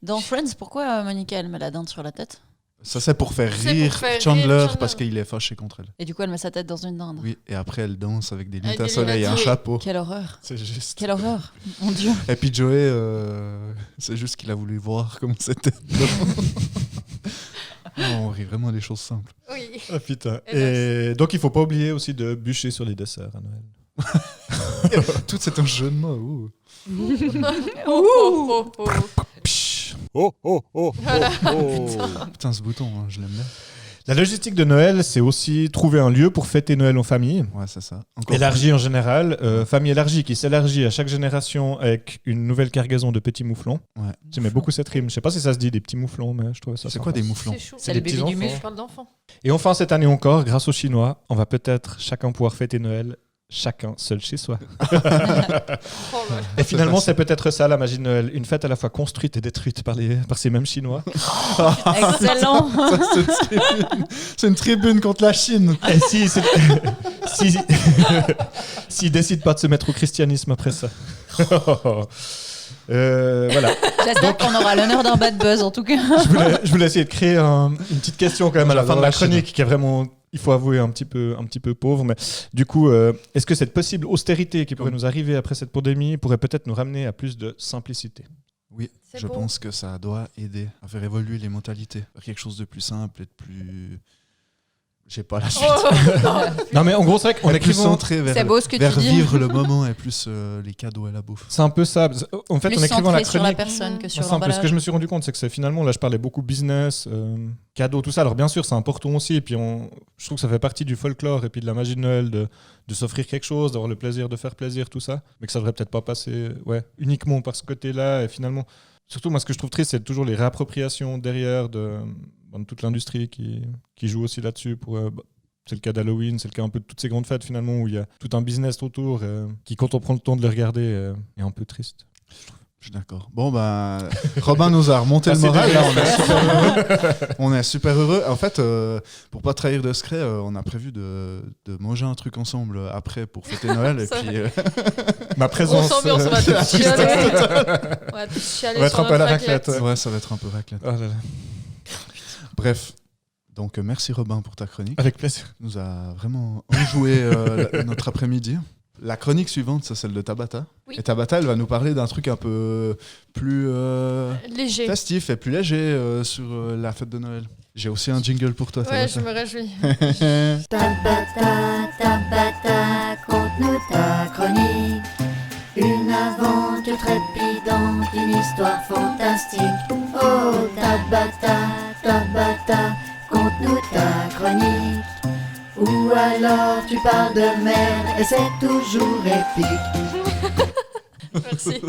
Speaker 3: Dans Friends, pourquoi Monica elle met la dinde sur la tête
Speaker 1: Ça, c'est pour faire
Speaker 2: C'est pour
Speaker 1: rire
Speaker 2: faire rire
Speaker 1: Chandler
Speaker 2: Chandler.
Speaker 1: parce qu'il est fâché contre elle.
Speaker 3: et du coup elle met sa tête dans une dinde.
Speaker 1: Oui, et après, elle danse avec des
Speaker 2: Avec
Speaker 1: lunettes à
Speaker 2: des
Speaker 1: soleil et un
Speaker 2: lunettes, oui.
Speaker 1: chapeau.
Speaker 3: Quelle horreur.
Speaker 4: C'est juste.
Speaker 3: Quelle horreur. Mon Dieu.
Speaker 1: Et puis Joey, c'est juste qu'il a voulu voir comment c'était. Non, on rit vraiment des choses simples.
Speaker 2: Oui.
Speaker 4: Ah putain.
Speaker 2: Hélas.
Speaker 4: Et donc il faut pas oublier aussi de bûcher sur les desserts à Noël.
Speaker 1: Tout c'est un jeu de mots. ouh.
Speaker 2: Oh, oh, oh, oh.
Speaker 1: Psh.
Speaker 4: Oh oh oh.
Speaker 2: Voilà.
Speaker 1: Putain, ce bouton, hein, je l'aime bien.
Speaker 4: La logistique de Noël, c'est aussi trouver un lieu pour fêter Noël en famille.
Speaker 1: Ouais, c'est ça. Encore
Speaker 4: Élargie en général, famille élargie qui s'élargit à chaque génération avec une nouvelle cargaison de petits mouflons.
Speaker 1: Ouais.
Speaker 4: J'aimais beaucoup cette rime. Je sais pas si ça se dit des petits mouflons, mais je trouvais ça
Speaker 1: C'est
Speaker 4: sympa.
Speaker 1: quoi des mouflons?
Speaker 2: C'est chou.
Speaker 3: C'est
Speaker 4: des
Speaker 3: le bébé
Speaker 4: petits
Speaker 3: du
Speaker 4: enfants.
Speaker 3: muf.
Speaker 2: Je parle d'enfants.
Speaker 4: Et enfin, cette année encore, grâce aux Chinois, on va peut-être chacun pouvoir fêter Noël, chacun seul chez soi.
Speaker 2: Oh là là.
Speaker 4: Et finalement,
Speaker 1: facile.
Speaker 4: c'est peut-être ça la magie de Noël. Une fête à la fois construite et détruite par ces mêmes Chinois.
Speaker 3: Excellent.
Speaker 1: C'est une tribune contre la Chine.
Speaker 4: Et s'ils décident pas de se mettre au christianisme après ça. Voilà.
Speaker 3: J'espère qu'on aura l'honneur d'un bad buzz en tout cas.
Speaker 4: Je voulais essayer de créer une petite question quand même à la fin de la
Speaker 1: J'adore la
Speaker 4: chronique qui est vraiment il faut avouer un petit peu pauvre. Mais du coup, est-ce que cette possible austérité qui pourrait nous arriver après cette pandémie pourrait peut-être nous ramener à plus de simplicité?
Speaker 1: Oui,
Speaker 2: C'est
Speaker 1: je
Speaker 2: beau.
Speaker 1: pense que ça doit aider à faire évoluer les mentalités. Faire quelque chose de plus simple et de plus... J'ai pas la suite.
Speaker 4: Non, mais en gros, c'est vrai qu'en
Speaker 1: Être plus
Speaker 4: écrivant...
Speaker 1: centré vers,
Speaker 3: C'est beau ce que
Speaker 1: vers
Speaker 3: tu dis.
Speaker 1: vivre le moment et plus les cadeaux et la bouffe.
Speaker 4: C'est un peu ça. En fait,
Speaker 3: Plus
Speaker 4: en écrivant la
Speaker 3: centré sur la
Speaker 4: chronique...
Speaker 3: personne que sur
Speaker 4: C'est un peu ce que
Speaker 3: l'emballage.
Speaker 4: je me suis rendu compte, c'est que c'est finalement, là je parlais beaucoup business, cadeaux, tout ça. Alors bien sûr, c'est important aussi, et puis je trouve que ça fait partie du folklore et puis de la magie de Noël de s'offrir quelque chose, d'avoir le plaisir de faire plaisir, tout ça. Mais que ça devrait peut-être pas passer uniquement par ce côté-là. Et finalement, surtout moi ce que je trouve triste, c'est toujours les réappropriations derrière de toute l'industrie qui joue aussi là-dessus pour... c'est le cas d'Halloween, c'est le cas un peu de toutes ces grandes fêtes finalement où il y a tout un business autour qui, quand on prend le temps de les regarder, est un peu triste.
Speaker 1: Je suis d'accord. Bon, bah, Robin nous a remonté le
Speaker 4: Passez
Speaker 1: moral.
Speaker 4: des
Speaker 1: Là, on est super heureux. On est super heureux. En fait, pour pas trahir de secret, on a prévu de manger un truc ensemble après pour fêter Noël. Et
Speaker 2: Ça
Speaker 1: puis,
Speaker 4: Ma présence...
Speaker 2: Grosse ambiance, on va tous chialer. On va tous chialer
Speaker 4: On va être
Speaker 2: sur
Speaker 4: un peu à la
Speaker 2: notre
Speaker 4: raclette.
Speaker 1: ouais, ça va être un peu raclette.
Speaker 4: Oh là là.
Speaker 1: Bref. Donc, merci Robin pour ta chronique.
Speaker 4: Avec plaisir.
Speaker 1: Nous a vraiment enjoué notre après-midi. La chronique suivante, c'est celle de Tabata.
Speaker 2: Oui.
Speaker 1: Et Tabata, elle va nous parler d'un truc un peu plus
Speaker 2: Léger.
Speaker 1: festif et plus léger sur la fête de Noël. J'ai aussi un jingle pour toi,
Speaker 2: Ouais, je
Speaker 1: Tabata.
Speaker 2: me réjouis.
Speaker 5: Tabata, Tabata, conte-nous ta chronique. Une aventure trépidante, une histoire fantastique. Oh, Tabata, Tabata, conte-nous ta chronique. Ou alors tu parles de merde et c'est toujours épique.
Speaker 2: Merci.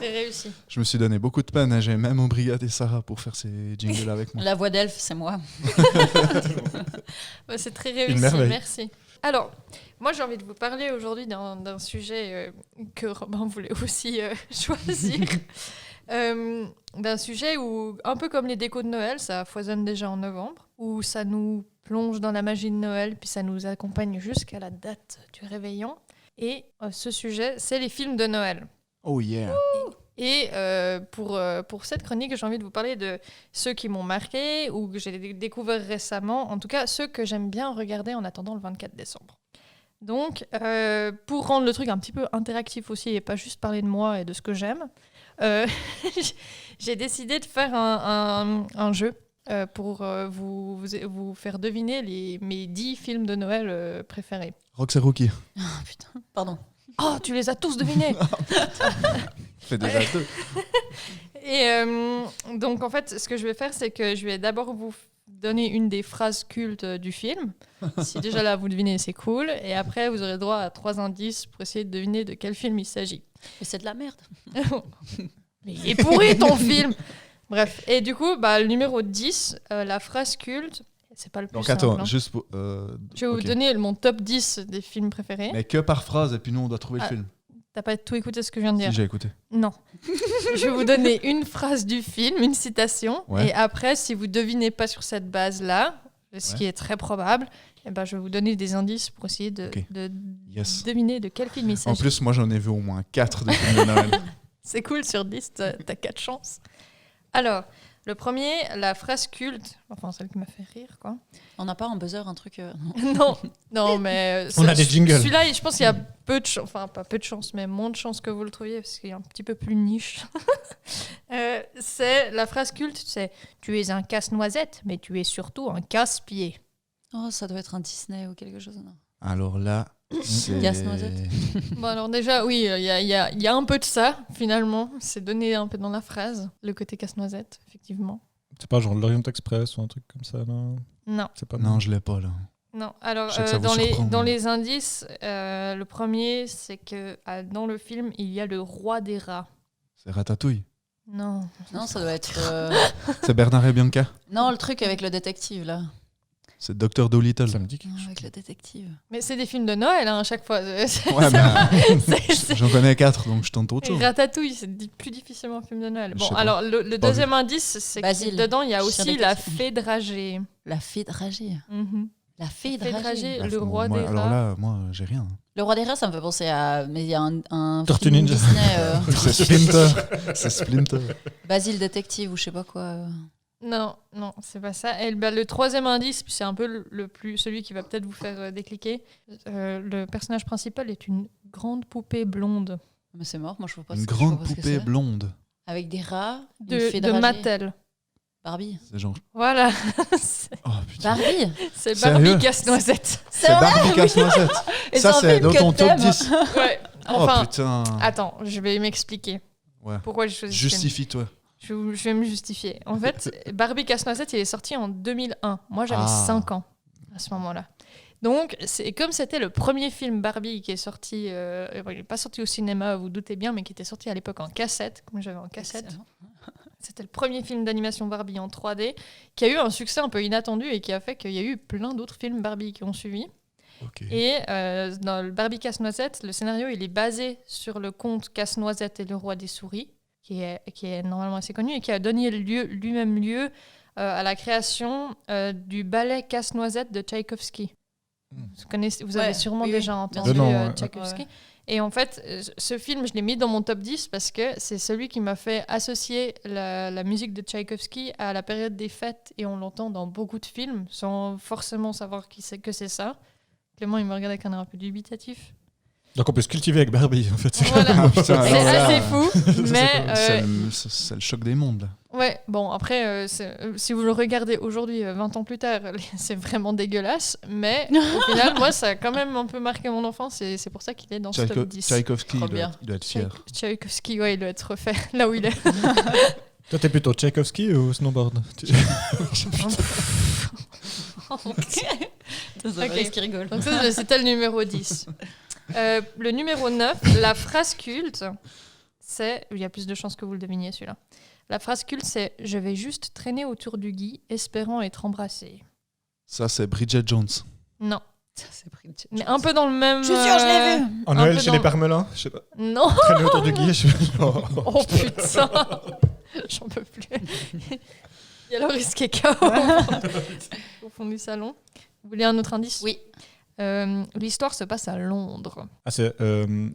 Speaker 2: C'est réussi.
Speaker 1: Je me suis donné beaucoup de peine. Hein. J'ai même embrigadé Sarah pour faire ces jingles avec moi.
Speaker 3: La voix d'elfe, c'est moi.
Speaker 2: Ouais, c'est très réussi.
Speaker 4: merveille.
Speaker 2: Merci. Alors, moi, j'ai envie de vous parler aujourd'hui d'un sujet que Robin voulait aussi choisir. D'un sujet où, un peu comme les décos de Noël, ça foisonne déjà en novembre, où ça nous plonge dans la magie de Noël, puis ça nous accompagne jusqu'à la date du réveillon. Et ce sujet, c'est les films de Noël.
Speaker 1: Oh yeah.
Speaker 2: Et pour cette chronique, j'ai envie de vous parler de ceux qui m'ont marqué ou que j'ai découvert récemment. En tout cas, ceux que j'aime bien regarder en attendant le 24 décembre. Donc, pour rendre le truc un petit peu interactif aussi et pas juste parler de moi et de ce que j'aime, j'ai décidé de faire un jeu pour vous faire deviner mes 10 films de Noël préférés.
Speaker 1: Rox et Rookie.
Speaker 3: Oh, putain, pardon.
Speaker 2: Oh, tu les as tous devinés.
Speaker 1: Fait déjà deux.
Speaker 2: Et donc, en fait, ce que je vais faire, c'est que je vais d'abord vous donner une des phrases cultes du film. Si déjà là, vous devinez, c'est cool. Et après, vous aurez droit à 3 indices pour essayer de deviner de quel film il s'agit.
Speaker 3: Mais c'est de la merde.
Speaker 2: Mais il est pourri, ton film. Bref. Et du coup, le numéro 10, la phrase culte, c'est pas le plus
Speaker 1: Donc
Speaker 2: simple.
Speaker 1: attends,
Speaker 2: hein.
Speaker 1: juste pour...
Speaker 2: Je vais
Speaker 1: ok.
Speaker 2: vous donner mon top 10 des films préférés.
Speaker 1: Mais que par phrase, et puis nous, on doit trouver
Speaker 2: Ah,
Speaker 1: le film.
Speaker 2: T'as pas tout écouté ce que je viens de dire?
Speaker 1: Si, j'ai écouté.
Speaker 2: Non. Je vais vous donner une phrase du film, une citation.
Speaker 1: Ouais.
Speaker 2: Et après, si vous devinez pas sur cette base-là, ce qui est très probable, eh ben, je vais vous donner des indices pour essayer de
Speaker 1: Yes.
Speaker 2: deviner de quel film il
Speaker 1: En
Speaker 2: s'agit.
Speaker 1: plus, moi, j'en ai vu au moins 4 des films de Noël.
Speaker 2: C'est cool, sur 10, t'as 4 chances. Alors, le premier, la phrase culte, enfin celle qui m'a fait rire, quoi.
Speaker 3: On n'a pas un buzzer, un truc.
Speaker 2: Non, mais...
Speaker 4: On a des jingles.
Speaker 2: Celui-là, je pense qu'il y a peu de chance, enfin pas peu de chance, mais moins de chance que vous le trouviez, parce qu'il est un petit peu plus niche. C'est la phrase culte, c'est « Tu es un casse-noisette, mais tu es surtout un casse-pied
Speaker 3: Oh, ça doit être un Disney ou quelque chose. Non.
Speaker 1: Alors là, c'est...
Speaker 3: Casse-noisette. ».
Speaker 2: Bon alors déjà, oui, il y a un peu de ça, finalement. C'est donné un peu dans la phrase, le côté casse-noisette, effectivement.
Speaker 4: C'est pas genre l'Orient Express ou un truc comme ça, non?
Speaker 2: Non.
Speaker 4: C'est pas
Speaker 1: Non, je l'ai pas, là.
Speaker 2: Non, alors
Speaker 1: Je sais que ça vous surprend,
Speaker 2: dans
Speaker 1: mais-
Speaker 2: les indices, le premier, c'est que dans le film, il y a le roi des rats.
Speaker 1: C'est Ratatouille.
Speaker 2: Non.
Speaker 3: Non, ça doit être.
Speaker 1: C'est Bernard et Bianca.
Speaker 3: Non, le truc avec le détective, là.
Speaker 1: C'est Dr. Dolittle.
Speaker 4: Ça me dit quelque
Speaker 3: Non,
Speaker 4: chose.
Speaker 3: avec le détective.
Speaker 2: Mais c'est des films de Noël, hein, à chaque fois.
Speaker 1: Ouais, mais
Speaker 2: C'est-
Speaker 1: j'en connais 4, donc je tente autre chose.
Speaker 2: Ratatouille, c'est plus difficilement un film de Noël.
Speaker 1: Je
Speaker 2: Bon,
Speaker 1: sais pas.
Speaker 2: alors le
Speaker 1: Pas
Speaker 2: deuxième indice, c'est que
Speaker 3: Basile.
Speaker 2: dedans, il y a
Speaker 3: Chien
Speaker 2: aussi la
Speaker 3: détective.
Speaker 2: fée dragée.
Speaker 3: La fée dragée.
Speaker 2: Mhm.
Speaker 3: La fée
Speaker 2: Fée
Speaker 3: dragée.
Speaker 2: dragée,
Speaker 1: Bref,
Speaker 2: le roi
Speaker 1: moi,
Speaker 2: des
Speaker 1: alors
Speaker 2: rats.
Speaker 1: là, moi, j'ai rien.
Speaker 3: Le roi des rats, ça me fait penser à. Mais il y a un
Speaker 4: Tortue
Speaker 3: film
Speaker 4: Ninja.
Speaker 3: Disney,
Speaker 1: C'est Splinter. C'est Splinter.
Speaker 3: Basile détective ou je sais pas quoi.
Speaker 2: Non, c'est pas ça. Et le troisième indice, c'est un peu celui qui va peut-être vous faire décliquer. Le personnage principal est une grande poupée blonde.
Speaker 3: Mais c'est mort, moi je vois pas
Speaker 1: Une
Speaker 3: je
Speaker 1: grande
Speaker 3: vois pas ce que
Speaker 1: poupée
Speaker 3: c'est.
Speaker 1: blonde.
Speaker 3: Avec des rats,
Speaker 2: De
Speaker 3: dragée.
Speaker 2: Mattel.
Speaker 3: Barbie.
Speaker 1: C'est genre.
Speaker 2: Voilà. c'est
Speaker 1: Oh putain.
Speaker 3: Barbie
Speaker 2: c'est
Speaker 1: Sérieux
Speaker 2: Barbie Casse-Noisette.
Speaker 1: C'est Barbie Casse-Noisette.
Speaker 3: Et
Speaker 1: Ça,
Speaker 3: c'est un
Speaker 1: c'est
Speaker 3: film
Speaker 1: dans
Speaker 3: que
Speaker 1: ton top
Speaker 3: t'aimes.
Speaker 1: 10.
Speaker 2: Ouais.
Speaker 1: Oh
Speaker 2: Enfin,
Speaker 1: putain.
Speaker 2: attends, je vais m'expliquer.
Speaker 1: Ouais.
Speaker 2: Pourquoi j'ai choisi ce film.
Speaker 1: Justifie-toi.
Speaker 2: Je vais me justifier. En fait, Barbie Casse-Noisette, il est sorti en 2001. Moi, j'avais 5 ans à ce moment-là. Donc, comme c'était le premier film Barbie qui est sorti, il n'est pas sorti au cinéma, vous doutez bien, mais qui était sorti à l'époque en cassette, comme j'avais en cassette.
Speaker 3: Excellent.
Speaker 2: C'était le premier film d'animation Barbie en 3D, qui a eu un succès un peu inattendu et qui a fait qu'il y a eu plein d'autres films Barbie qui ont suivi.
Speaker 1: Ok.
Speaker 2: Et dans le Barbie Casse-Noisette, le scénario, il est basé sur le conte Casse-Noisette et le roi des souris, qui est normalement assez connu et qui a donné lui-même lieu à la création du ballet Casse-Noisette de Tchaïkovski. Vous avez sûrement
Speaker 3: oui,
Speaker 2: déjà
Speaker 3: oui.
Speaker 2: entendu
Speaker 4: De nom, ouais.
Speaker 2: Tchaïkovski.
Speaker 3: Ouais.
Speaker 2: Et en fait, ce film, je l'ai mis dans mon top 10 parce que c'est celui qui m'a fait associer la musique de Tchaïkovski à la période des fêtes. Et on l'entend dans beaucoup de films sans forcément savoir que c'est ça. Clément, il me regarde avec un air un peu dubitatif.
Speaker 4: Donc on peut se cultiver avec Barbie, en fait.
Speaker 2: Voilà.
Speaker 1: Ah, putain,
Speaker 2: C'est
Speaker 1: alors là,
Speaker 2: assez fou, mais
Speaker 1: c'est le choc des mondes. Là.
Speaker 2: ouais, bon, après, si vous le regardez aujourd'hui, 20 ans plus tard, c'est vraiment dégueulasse, mais au final, moi, ça a quand même un peu marqué mon enfance et c'est pour ça qu'il est dans ce top 10.
Speaker 1: Tchaïkovski,
Speaker 3: Trop
Speaker 1: il doit,
Speaker 3: bien.
Speaker 1: il doit être fier.
Speaker 2: Tchaïkovski, ouais, il doit être refait là où il est.
Speaker 4: Toi, t'es plutôt Tchaïkovski ou snowboard
Speaker 3: C'est qui rigole.
Speaker 2: Donc ça, c'était le numéro 10. Le numéro 9, la phrase culte, c'est... Il y a plus de chances que vous le deviniez, celui-là. La phrase culte, c'est « Je vais juste traîner autour du gui, espérant être embrassé.
Speaker 1: Ça, c'est Bridget Jones. »
Speaker 2: Non.
Speaker 3: Ça, c'est Bridget
Speaker 2: Mais
Speaker 3: Jones.
Speaker 2: un peu dans le même...
Speaker 3: Je suis sûre, je l'ai vu.
Speaker 4: En
Speaker 2: Un
Speaker 4: Noël
Speaker 2: peu
Speaker 4: chez
Speaker 2: dans-
Speaker 4: les Parmelins, je sais pas.
Speaker 2: Non.
Speaker 4: Traîner autour du guillet, je
Speaker 2: Oh putain. J'en peux plus. Il y a Loris qui est KO au fond du salon. Vous voulez un autre indice?
Speaker 3: Oui.
Speaker 2: L'histoire se passe à Londres.
Speaker 4: Ah, c'est...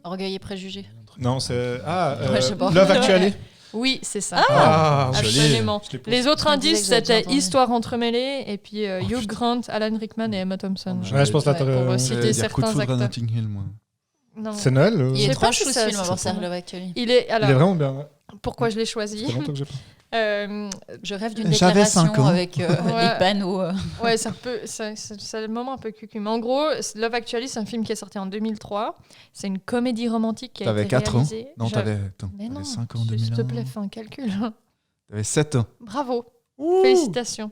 Speaker 3: Orgueil et préjugé.
Speaker 4: Non, c'est... Ah,
Speaker 3: Ouais, je sais pas.
Speaker 4: Love Actually.
Speaker 2: Oui, c'est ça.
Speaker 4: Ah,
Speaker 2: Absolument.
Speaker 4: je l'ai pas.
Speaker 2: Les autres
Speaker 3: Je me disais
Speaker 2: indices,
Speaker 3: que j'avais déjà
Speaker 2: c'était
Speaker 3: entendu.
Speaker 2: Histoire entremêlée et puis Hugh
Speaker 1: putain.
Speaker 2: Grant, Alan Rickman et Emma Thompson.
Speaker 4: Ouais, je pense que
Speaker 3: Ouais,
Speaker 4: t'aurais-
Speaker 2: pour citer
Speaker 1: Il y a Coup de
Speaker 2: certains
Speaker 1: foudre à
Speaker 2: acteurs.
Speaker 1: Notting Hill, moi.
Speaker 2: Non.
Speaker 4: C'est Noël
Speaker 3: Il
Speaker 2: Je
Speaker 3: est
Speaker 2: sais pas
Speaker 3: trop
Speaker 2: si
Speaker 3: chou
Speaker 2: ça-
Speaker 3: ce film à voir
Speaker 2: ça-
Speaker 3: ça, Love Actually.
Speaker 2: Il est
Speaker 4: Il est vraiment bien. Ouais.
Speaker 2: pourquoi je l'ai choisi?
Speaker 4: Ça fait longtemps que j'ai pas.
Speaker 3: Je rêve d'une
Speaker 1: J'avais 5
Speaker 3: déclaration
Speaker 1: ans.
Speaker 3: avec
Speaker 2: Ouais.
Speaker 3: des panneaux.
Speaker 2: Ouais, c'est le moment un peu cucu. Mais en gros, Love Actually, c'est un film qui est sorti en 2003. C'est une comédie romantique qui a
Speaker 1: T'avais
Speaker 2: été
Speaker 1: 4 ans?
Speaker 2: réalisée.
Speaker 1: Non,
Speaker 2: J'avais-
Speaker 1: t'avais
Speaker 2: Mais non,
Speaker 1: 5 ans,
Speaker 2: s'il
Speaker 1: 2001.
Speaker 2: te plaît, fais un calcul.
Speaker 1: T'avais 7 ans.
Speaker 2: Bravo. Félicitations.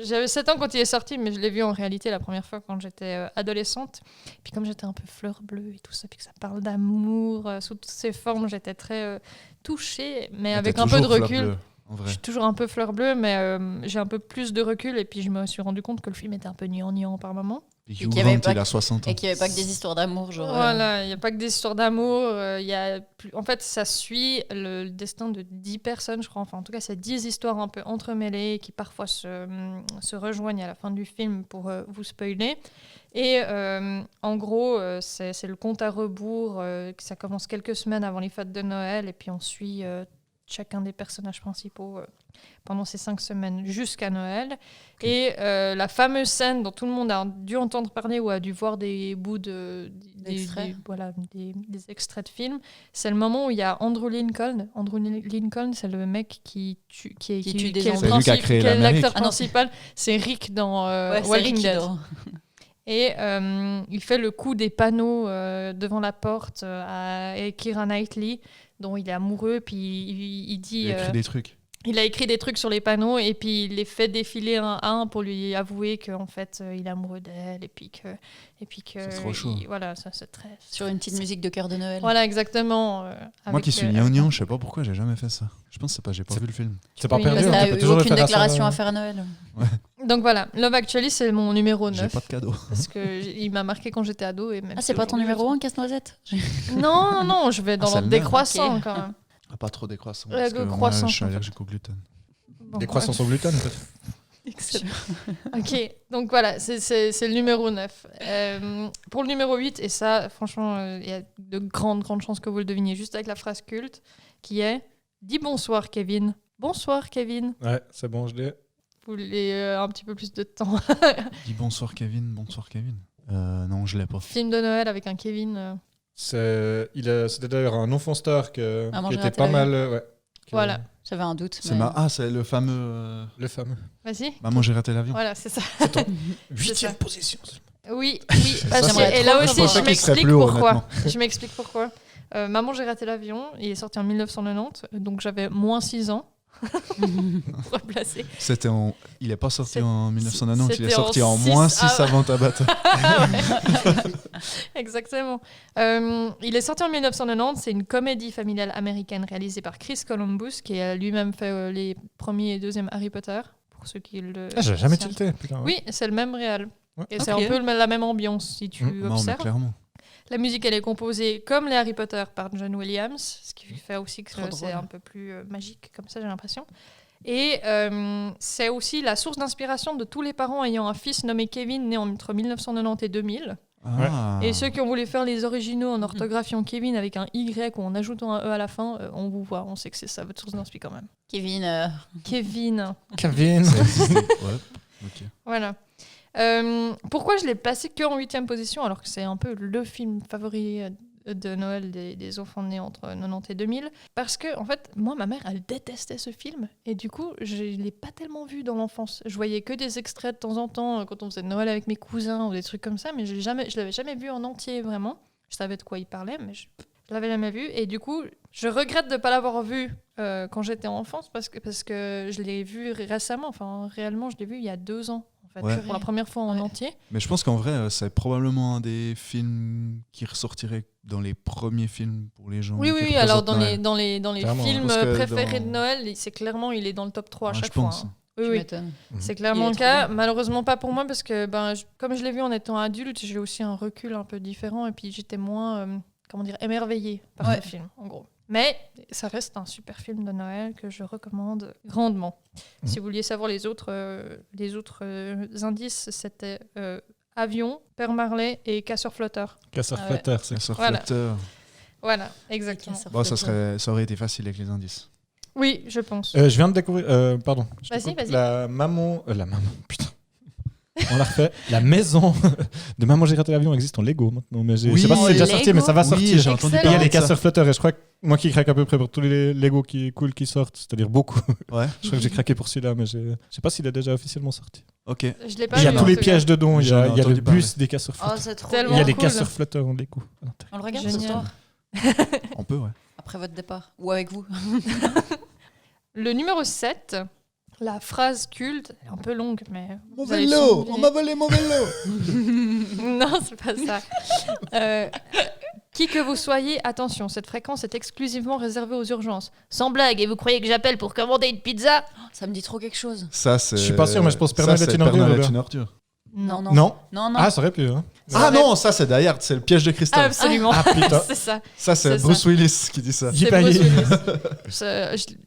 Speaker 2: J'avais 7 ans quand il est sorti, mais je l'ai vu en réalité la première fois quand j'étais adolescente. Puis comme j'étais un peu fleur bleue et tout ça, puis que ça parle d'amour sous toutes ses formes, j'étais très touchée, mais avec
Speaker 1: T'es
Speaker 2: un peu de
Speaker 1: toujours fleur
Speaker 2: recul.
Speaker 1: bleue, en vrai.
Speaker 2: Je suis toujours un peu fleur bleue, mais j'ai un peu plus de recul et puis je me suis rendu compte que le film était un peu gnangnan par moment.
Speaker 1: Puis
Speaker 3: qu'il
Speaker 1: Hugh
Speaker 3: y avait
Speaker 1: Grant,
Speaker 3: pas
Speaker 1: il a
Speaker 3: que-
Speaker 1: 60 ans.
Speaker 3: Et qu'il n'y avait pas que des histoires d'amour. Genre,
Speaker 2: Voilà, il n'y a pas que des histoires d'amour. En fait, ça suit le destin de 10 personnes, je crois. Enfin, en tout cas, c'est 10 histoires un peu entremêlées qui parfois se rejoignent à la fin du film pour vous spoiler. Et en gros, c'est le compte à rebours. Ça commence quelques semaines avant les fêtes de Noël et puis on suit chacun des personnages principaux pendant ces 5 semaines jusqu'à Noël. Et la fameuse scène dont tout le monde a dû entendre parler ou a dû voir des bouts
Speaker 3: D'extraits.
Speaker 2: des extraits de films, c'est le moment où il y a Andrew Lincoln. Andrew Lincoln, c'est le mec qui tue
Speaker 3: des
Speaker 2: est le
Speaker 3: zombies.
Speaker 1: C'est lui qui a créé
Speaker 2: qui est
Speaker 1: l'Amérique.
Speaker 2: l'acteur
Speaker 3: Ah non,
Speaker 2: principal. C'est Rick dans
Speaker 3: ouais, c'est
Speaker 2: Walking
Speaker 3: Ricky
Speaker 2: Dead.
Speaker 3: dans-
Speaker 2: Et il fait le coup des panneaux devant la porte à Keira Knightley, dont il est amoureux, puis il dit...
Speaker 1: Il a écrit des trucs.
Speaker 2: Il a écrit des trucs sur les panneaux et puis il les fait défiler un à un pour lui avouer qu'en fait il est amoureux d'elle et puis que
Speaker 1: C'est trop chaud.
Speaker 2: voilà, ça c'est très
Speaker 3: Sur une petite musique de cœur de Noël.
Speaker 2: voilà exactement.
Speaker 1: Moi
Speaker 2: avec,
Speaker 1: qui suis gnangnan, je sais pas pourquoi j'ai jamais fait ça. Je pense que c'est pas, j'ai pas vu le film.
Speaker 4: C'est pas
Speaker 2: Oui,
Speaker 4: perdu,
Speaker 2: parce
Speaker 4: on
Speaker 3: T'as
Speaker 4: peut
Speaker 3: eu
Speaker 4: toujours le
Speaker 3: aucune
Speaker 4: faire à
Speaker 3: déclaration
Speaker 4: ça.
Speaker 3: à faire à Noël.
Speaker 2: Donc voilà, Love Actually c'est mon numéro
Speaker 1: J'ai
Speaker 2: 9
Speaker 1: pas de cadeau.
Speaker 2: parce que il m'a marqué quand j'étais ado et même
Speaker 3: Ah,
Speaker 2: si
Speaker 3: c'est pas ton
Speaker 2: aujourd'hui,
Speaker 3: numéro 1, Casse-Noisette
Speaker 2: Non, je vais dans
Speaker 1: c'est
Speaker 2: l'ordre
Speaker 1: le même.
Speaker 2: décroissant
Speaker 3: Ok.
Speaker 2: quand même.
Speaker 1: Ah, pas trop décroissant.
Speaker 2: Ouais,
Speaker 1: Parce que moi,
Speaker 2: croissant,
Speaker 1: je suis
Speaker 2: en fait.
Speaker 1: allergique au gluten.
Speaker 2: Bon,
Speaker 4: Des croissants sans gluten, peut-être.
Speaker 2: Excellent. Ok, donc voilà, c'est le numéro 9. Pour le numéro 8, et ça, franchement, il y a de grandes chances que vous le deviniez juste avec la phrase culte, qui est « Dis bonsoir, Kevin ». Bonsoir, Kevin.
Speaker 4: Ouais, c'est bon, je l'ai.
Speaker 2: voulez un petit peu plus de temps.
Speaker 1: Dis bonsoir Kevin. Non, je l'ai pas.
Speaker 2: Film de Noël avec un Kevin.
Speaker 4: C'était d'ailleurs un enfant star qui
Speaker 3: Maman, j'ai
Speaker 4: était
Speaker 3: raté
Speaker 4: pas
Speaker 3: l'avion.
Speaker 4: mal.
Speaker 2: Voilà.
Speaker 3: J'avais un doute.
Speaker 1: C'est
Speaker 3: mais-
Speaker 1: c'est le fameux.
Speaker 4: Le fameux.
Speaker 2: Vas-y.
Speaker 1: Maman, j'ai raté l'avion.
Speaker 2: Voilà, c'est ça.
Speaker 4: C'est en
Speaker 2: huitième
Speaker 4: 8e position.
Speaker 2: Oui.
Speaker 1: Ça,
Speaker 2: parce que-
Speaker 3: j'aimerais
Speaker 2: et là
Speaker 3: trop
Speaker 2: aussi,
Speaker 3: savoir.
Speaker 2: je
Speaker 1: C'est qu'il serait
Speaker 2: m'explique
Speaker 1: plus haut,
Speaker 2: pourquoi.
Speaker 1: honnêtement.
Speaker 2: Je m'explique pourquoi. Maman, j'ai raté l'avion. Il est sorti en 1990, donc j'avais moins 6 ans. Pour replacer.
Speaker 1: Il est pas sorti
Speaker 2: C'est-
Speaker 1: en 1990, il est
Speaker 2: c'était en
Speaker 1: sorti en
Speaker 2: six-
Speaker 1: moins 6
Speaker 2: ah.
Speaker 1: avant Tabata.
Speaker 2: Ah ouais. Exactement. Il est sorti en 1990. C'est une comédie familiale américaine réalisée par Chris Columbus, qui a lui-même fait les premiers et deuxièmes Harry Potter. Pour ceux qui le.
Speaker 4: J'ai jamais
Speaker 2: savent.
Speaker 4: tilté. Putain, ouais.
Speaker 2: Oui, c'est le même réal.
Speaker 4: Ouais.
Speaker 2: Et c'est
Speaker 3: Ok.
Speaker 2: un peu la même ambiance si tu
Speaker 4: Non,
Speaker 1: Non, mais
Speaker 2: observes.
Speaker 1: clairement.
Speaker 2: La musique, elle est composée comme les Harry Potter par John Williams, ce qui fait aussi que
Speaker 3: Trop
Speaker 2: c'est
Speaker 3: drôle.
Speaker 2: un peu plus magique, comme ça j'ai l'impression. Et c'est aussi la source d'inspiration de tous les parents ayant un fils nommé Kevin, né entre 1990 et 2000.
Speaker 1: Ah.
Speaker 2: Et ceux qui ont voulu faire les originaux en orthographiant Kevin avec un Y ou en ajoutant un E à la fin, on vous voit, on sait que c'est ça votre source d'inspiration quand même.
Speaker 3: Kevin,
Speaker 2: Kevin,
Speaker 4: Kevin.
Speaker 1: Ça existait. Ouais, ok.
Speaker 2: voilà. Pourquoi je l'ai placé qu'en 8e position alors que c'est un peu le film favori de Noël des enfants nés entre 90 et 2000? Parce que, en fait, moi, ma mère, elle détestait ce film et du coup, je ne l'ai pas tellement vu dans l'enfance. Je voyais que des extraits de temps en temps quand on faisait Noël avec mes cousins ou des trucs comme ça, mais je l'avais jamais vu en entier vraiment. Je savais de quoi il parlait, mais je l'avais jamais vu. Et du coup, je regrette de ne pas l'avoir vu quand j'étais enfance parce que je l'ai vu récemment. Enfin, réellement, je l'ai vu il y a 2 ans. En fait,
Speaker 1: Ouais.
Speaker 2: pour la première fois en
Speaker 3: Ouais.
Speaker 2: entier.
Speaker 1: Mais je pense qu'en vrai, c'est probablement un des films qui ressortirait dans les premiers films pour les gens.
Speaker 2: Oui,
Speaker 1: qui
Speaker 2: oui,
Speaker 1: représentent
Speaker 2: alors dans
Speaker 1: Noël.
Speaker 2: les
Speaker 4: Clairement,
Speaker 2: films
Speaker 1: parce que
Speaker 2: préférés
Speaker 1: dans-
Speaker 2: de Noël, c'est clairement, il est dans le top 3 à
Speaker 1: Ouais,
Speaker 2: chaque
Speaker 1: je pense.
Speaker 2: fois. Hein. Oui,
Speaker 3: tu
Speaker 2: oui.
Speaker 3: m'étonnes.
Speaker 2: C'est
Speaker 3: Il
Speaker 2: clairement
Speaker 3: est
Speaker 2: le
Speaker 3: trop
Speaker 2: cas.
Speaker 3: bien.
Speaker 2: Malheureusement pas pour moi parce que comme je l'ai vu en étant adulte, j'ai aussi un recul un peu différent et puis j'étais moins émerveillée par
Speaker 3: Ouais.
Speaker 2: le film, en gros. Mais ça reste un super film de Noël que je recommande grandement. Si vous vouliez savoir les autres indices, c'était Avion, Père Marley et Casseur-flotteur.
Speaker 4: Casseur
Speaker 3: Ah ouais.
Speaker 4: flatteur, c'est
Speaker 1: La sœur
Speaker 2: Voilà.
Speaker 1: flatteur.
Speaker 2: Voilà, exactement.
Speaker 1: Bon, ça aurait été facile avec les indices.
Speaker 2: Oui, je pense.
Speaker 4: Je viens de découvrir. Pardon. je te
Speaker 2: Vas-y,
Speaker 4: coupe.
Speaker 2: vas-y.
Speaker 4: La maman. Putain. On l'a refait. La maison de Maman, j'ai raté l'avion existe en Lego maintenant. Mais je sais pas si c'est déjà
Speaker 3: Lego.
Speaker 4: sorti, mais ça va sortir.
Speaker 1: j'ai entendu
Speaker 2: Excellent.
Speaker 4: Et il y a
Speaker 1: parler
Speaker 4: les
Speaker 1: de ça.
Speaker 4: casseurs flotteurs. Et je crois que moi qui craque à peu près pour tous les Lego qui sortent, c'est-à-dire beaucoup.
Speaker 1: Ouais,
Speaker 4: Je crois que j'ai craqué pour celui-là, mais je sais pas s'il est déjà officiellement sorti.
Speaker 1: ok.
Speaker 2: Je l'ai pas
Speaker 4: Il y a
Speaker 2: vu,
Speaker 4: tous
Speaker 2: en
Speaker 4: les
Speaker 2: tout
Speaker 4: pièges dedans. Il y a
Speaker 1: J'en ai
Speaker 4: le
Speaker 1: entendu
Speaker 4: bus
Speaker 1: parler.
Speaker 4: des casseurs
Speaker 3: Oh,
Speaker 4: flotteurs.
Speaker 3: c'est trop
Speaker 2: Tellement
Speaker 4: Il y a
Speaker 3: bien.
Speaker 4: les
Speaker 2: cool.
Speaker 4: casseurs flotteurs en Lego. à l'intérieur.
Speaker 3: On le regarde ce
Speaker 2: Génial.
Speaker 3: soir,
Speaker 1: On peut, ouais.
Speaker 3: après votre départ. Ou avec vous.
Speaker 2: Le numéro 7, la phrase culte, elle est un peu longue, mais.
Speaker 1: Mon
Speaker 2: vous allez
Speaker 1: vélo
Speaker 2: sûrement
Speaker 1: On
Speaker 2: deviner.
Speaker 1: m'a volé mon vélo
Speaker 2: Non, c'est pas ça. Qui que vous soyez, attention, cette fréquence est exclusivement réservée aux urgences. Sans blague, et vous croyez que j'appelle pour commander une pizza?
Speaker 3: Ça me dit trop quelque chose.
Speaker 1: Ça, c'est.
Speaker 4: Je suis pas sûr, mais je pense Père Noël
Speaker 1: ça,
Speaker 4: est
Speaker 1: c'est
Speaker 4: une ordure,
Speaker 1: Père Noël
Speaker 4: là.
Speaker 1: est une ordure.
Speaker 3: Non, non.
Speaker 4: Non.
Speaker 3: Non, non.
Speaker 4: Ah, ça aurait pu. Hein.
Speaker 1: Ah non, ça c'est Die Hard, c'est le piège de cristal.
Speaker 2: Absolument.
Speaker 4: Ah putain.
Speaker 2: C'est ça.
Speaker 1: Ça c'est
Speaker 2: c'est
Speaker 1: Bruce Willis qui dit ça.
Speaker 4: J'y
Speaker 2: C'est Bruce
Speaker 4: parie.
Speaker 2: Willis.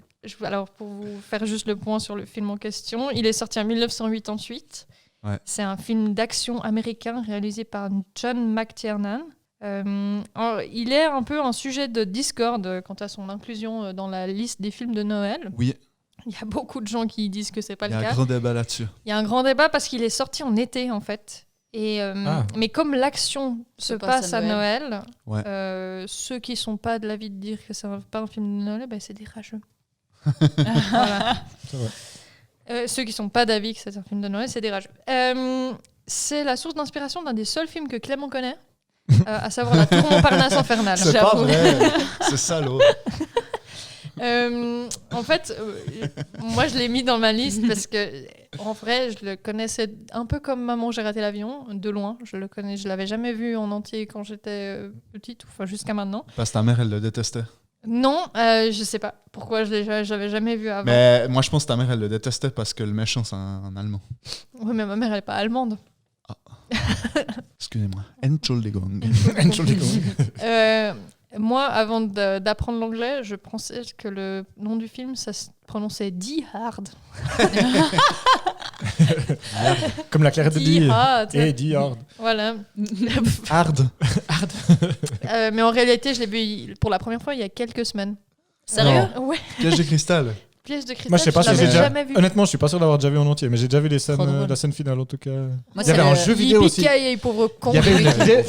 Speaker 2: Alors, pour vous faire juste le point sur le film en question, il est sorti en 1988.
Speaker 1: Ouais.
Speaker 2: C'est un film d'action américain réalisé par John McTiernan. Il est un peu un sujet de discorde quant à son inclusion dans la liste des films de Noël.
Speaker 1: Oui,
Speaker 2: Il y a beaucoup de gens qui disent que c'est pas
Speaker 1: il y
Speaker 2: le
Speaker 1: a
Speaker 2: cas.
Speaker 1: un grand débat là-dessus.
Speaker 2: Il y a un grand débat parce qu'il est sorti en été en fait. Et,
Speaker 4: Ah.
Speaker 2: Mais comme l'action se passe à Noël,
Speaker 1: Ouais.
Speaker 2: ceux qui sont pas de l'avis de dire que c'est pas un film de Noël, ben c'est des rageux. Voilà.
Speaker 4: C'est vrai.
Speaker 2: Ceux qui sont pas d'avis que c'est un film de Noël, c'est des rageux. C'est la source d'inspiration d'un des seuls films que Clément connaît, à savoir La Tour Montparnasse infernale.
Speaker 1: C'est pas
Speaker 2: J'avoue.
Speaker 1: vrai, c'est salaud.
Speaker 2: En fait, moi je l'ai mis dans ma liste parce que en vrai, je le connaissais un peu comme Maman, j'ai raté l'avion, de loin. Je l'avais jamais vu en entier quand j'étais petite, enfin jusqu'à maintenant.
Speaker 1: Parce que ta mère, elle le détestait.
Speaker 2: Non, je sais pas pourquoi j'avais jamais vu avant.
Speaker 1: Mais moi, je pense que ta mère, elle le détestait parce que le méchant, c'est un Allemand.
Speaker 2: Oui, mais ma mère elle est pas allemande.
Speaker 1: Excusez-moi. Entschuldigung.
Speaker 2: Moi, avant d'apprendre l'anglais, je pensais que le nom du film, ça se prononçait Die Hard.
Speaker 4: Comme la clarette de
Speaker 2: Die
Speaker 4: Die.
Speaker 2: Hard.
Speaker 4: Et Die Hard.
Speaker 2: Voilà.
Speaker 1: Hard.
Speaker 2: Mais en réalité, je l'ai vu pour la première fois il y a quelques semaines.
Speaker 3: Sérieux?
Speaker 2: Ouais.
Speaker 1: Piège de cristal.
Speaker 2: Piège de cristal,
Speaker 4: Moi, je sais pas
Speaker 2: je
Speaker 4: si
Speaker 2: l'avais
Speaker 4: j'ai déjà.
Speaker 2: jamais vu.
Speaker 4: Honnêtement, je suis pas sûr d'avoir déjà vu en entier, mais j'ai déjà vu les scènes,
Speaker 3: Trop drôle.
Speaker 4: la scène finale en tout cas.
Speaker 3: Moi,
Speaker 4: Il y
Speaker 3: c'est
Speaker 4: avait un
Speaker 3: le-
Speaker 4: jeu vidéo aussi.
Speaker 2: Yippee-ki-yay, pauvre con.
Speaker 4: Il y avait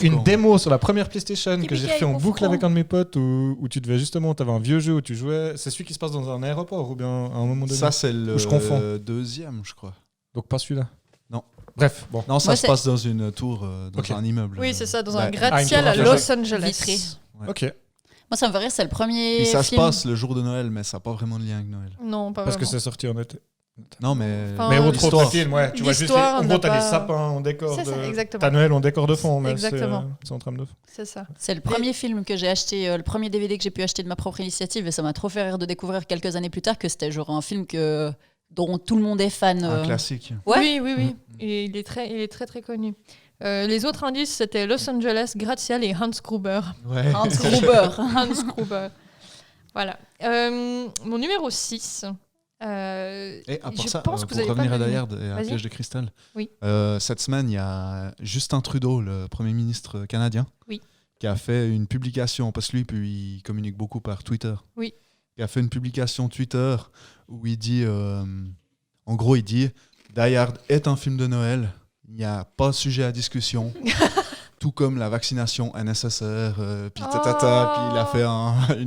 Speaker 2: Oui.
Speaker 4: une démo sur la première PlayStation que j'ai
Speaker 2: Yippee-ki-yay,
Speaker 4: fait en
Speaker 2: pauvre
Speaker 4: boucle
Speaker 2: con.
Speaker 4: avec un de mes potes où tu devais justement, tu avais un vieux jeu où tu jouais. C'est celui qui se passe dans un aéroport ou bien à un moment donné.
Speaker 1: Ça, c'est le
Speaker 4: Ou je confonds.
Speaker 1: deuxième, je crois.
Speaker 4: Donc pas celui-là.
Speaker 1: Non.
Speaker 4: Bref, bon.
Speaker 1: Non, ça
Speaker 3: Moi,
Speaker 1: se
Speaker 3: c'est-
Speaker 1: passe dans une tour, dans
Speaker 4: Ok.
Speaker 1: un immeuble.
Speaker 2: Oui, c'est ça, dans
Speaker 1: Bah,
Speaker 2: un gratte-ciel
Speaker 4: tour
Speaker 2: à
Speaker 4: infernale.
Speaker 2: Los Angeles.
Speaker 3: Vitré.
Speaker 1: Ouais.
Speaker 4: Ok.
Speaker 3: Moi, ça me fait rire, c'est le premier
Speaker 1: Puis ça se
Speaker 3: film.
Speaker 1: passe le jour de Noël, mais ça n'a pas vraiment de lien avec Noël.
Speaker 2: Non, pas
Speaker 4: Parce que
Speaker 2: vraiment.
Speaker 4: c'est sorti en été.
Speaker 1: Non, mais.
Speaker 2: Enfin,
Speaker 4: Mais autre
Speaker 1: l'histoire.
Speaker 4: film, ouais. Tu vois juste.
Speaker 2: L'histoire
Speaker 4: En
Speaker 2: n'a
Speaker 4: gros, t'as
Speaker 2: pas-
Speaker 4: des sapins en décor.
Speaker 2: C'est ça, exactement.
Speaker 4: T'as Noël en décor de fond, mais
Speaker 2: Exactement.
Speaker 4: c'est en trame de fond.
Speaker 2: C'est ça.
Speaker 3: C'est le premier film que j'ai acheté, le premier DVD que j'ai pu acheter de ma propre initiative, et ça m'a trop fait rire de découvrir quelques années plus tard que c'était genre un film dont tout le monde est fan.
Speaker 1: Un classique.
Speaker 3: Ouais.
Speaker 2: Oui. Et il est très très connu. Les autres indices, c'était Los Angeles, gratte-ciel et Hans Gruber.
Speaker 1: Ouais.
Speaker 3: Hans Gruber.
Speaker 2: Hans Gruber. Voilà. Mon numéro 6.
Speaker 1: Et à part
Speaker 2: je
Speaker 1: ça,
Speaker 2: pense que vous
Speaker 1: pour
Speaker 2: avez
Speaker 1: revenir
Speaker 2: pas
Speaker 1: à
Speaker 2: le-
Speaker 1: Die Hard et à
Speaker 2: Vas-y.
Speaker 1: Piège de cristal,
Speaker 2: Oui.
Speaker 1: cette semaine, il y a Justin Trudeau, le Premier ministre canadien,
Speaker 2: Oui.
Speaker 1: qui a fait une publication, parce que lui, puis, il communique beaucoup par Twitter.
Speaker 2: Oui.
Speaker 1: Il a fait une publication Twitter où il dit, en gros, il dit Die Hard est un film de Noël, il n'y a pas sujet à discussion, tout comme la vaccination est nécessaire, puis tatata, puis il a fait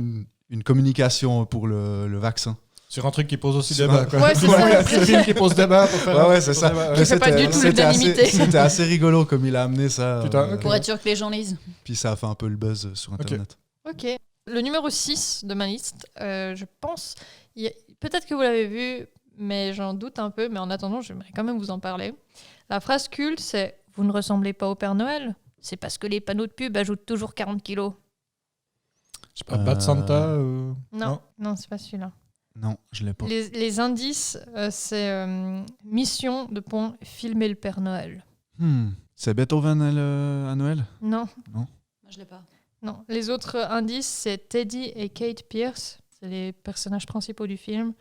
Speaker 1: une communication pour le vaccin.
Speaker 4: Sur un truc qui pose aussi
Speaker 1: Sur
Speaker 4: débat.
Speaker 1: un-
Speaker 4: Quoi.
Speaker 2: Ouais, c'est ça.
Speaker 4: C'est un film qui pose débat pour faire.
Speaker 1: Ouais, c'est ça.
Speaker 4: débat.
Speaker 2: Qui fait pas du tout l'unanimité.
Speaker 1: C'était assez rigolo comme il a amené ça.
Speaker 4: Putain, ok.
Speaker 3: Pour être sûr que les gens lisent.
Speaker 1: Puis ça a fait un peu le buzz sur Internet.
Speaker 2: Ok. Le numéro 6 de ma liste, je pense, peut-être que vous l'avez vu, mais j'en doute un peu, mais en attendant, j'aimerais quand même vous en parler. La phrase culte, c'est « Vous ne ressemblez pas au Père Noël ? C'est parce que les panneaux de pub ajoutent toujours 40 kilos.
Speaker 4: Je sais pas, Bad Santa. »
Speaker 2: Non, c'est pas celui-là.
Speaker 1: Non, je l'ai pas.
Speaker 2: Les indices, c'est mission de point filmer le Père Noël.
Speaker 1: C'est Beethoven à Noël?
Speaker 2: Non,
Speaker 3: Moi, je l'ai pas.
Speaker 2: non. Les autres indices, c'est Teddy et Kate Pierce. C'est les personnages principaux du film.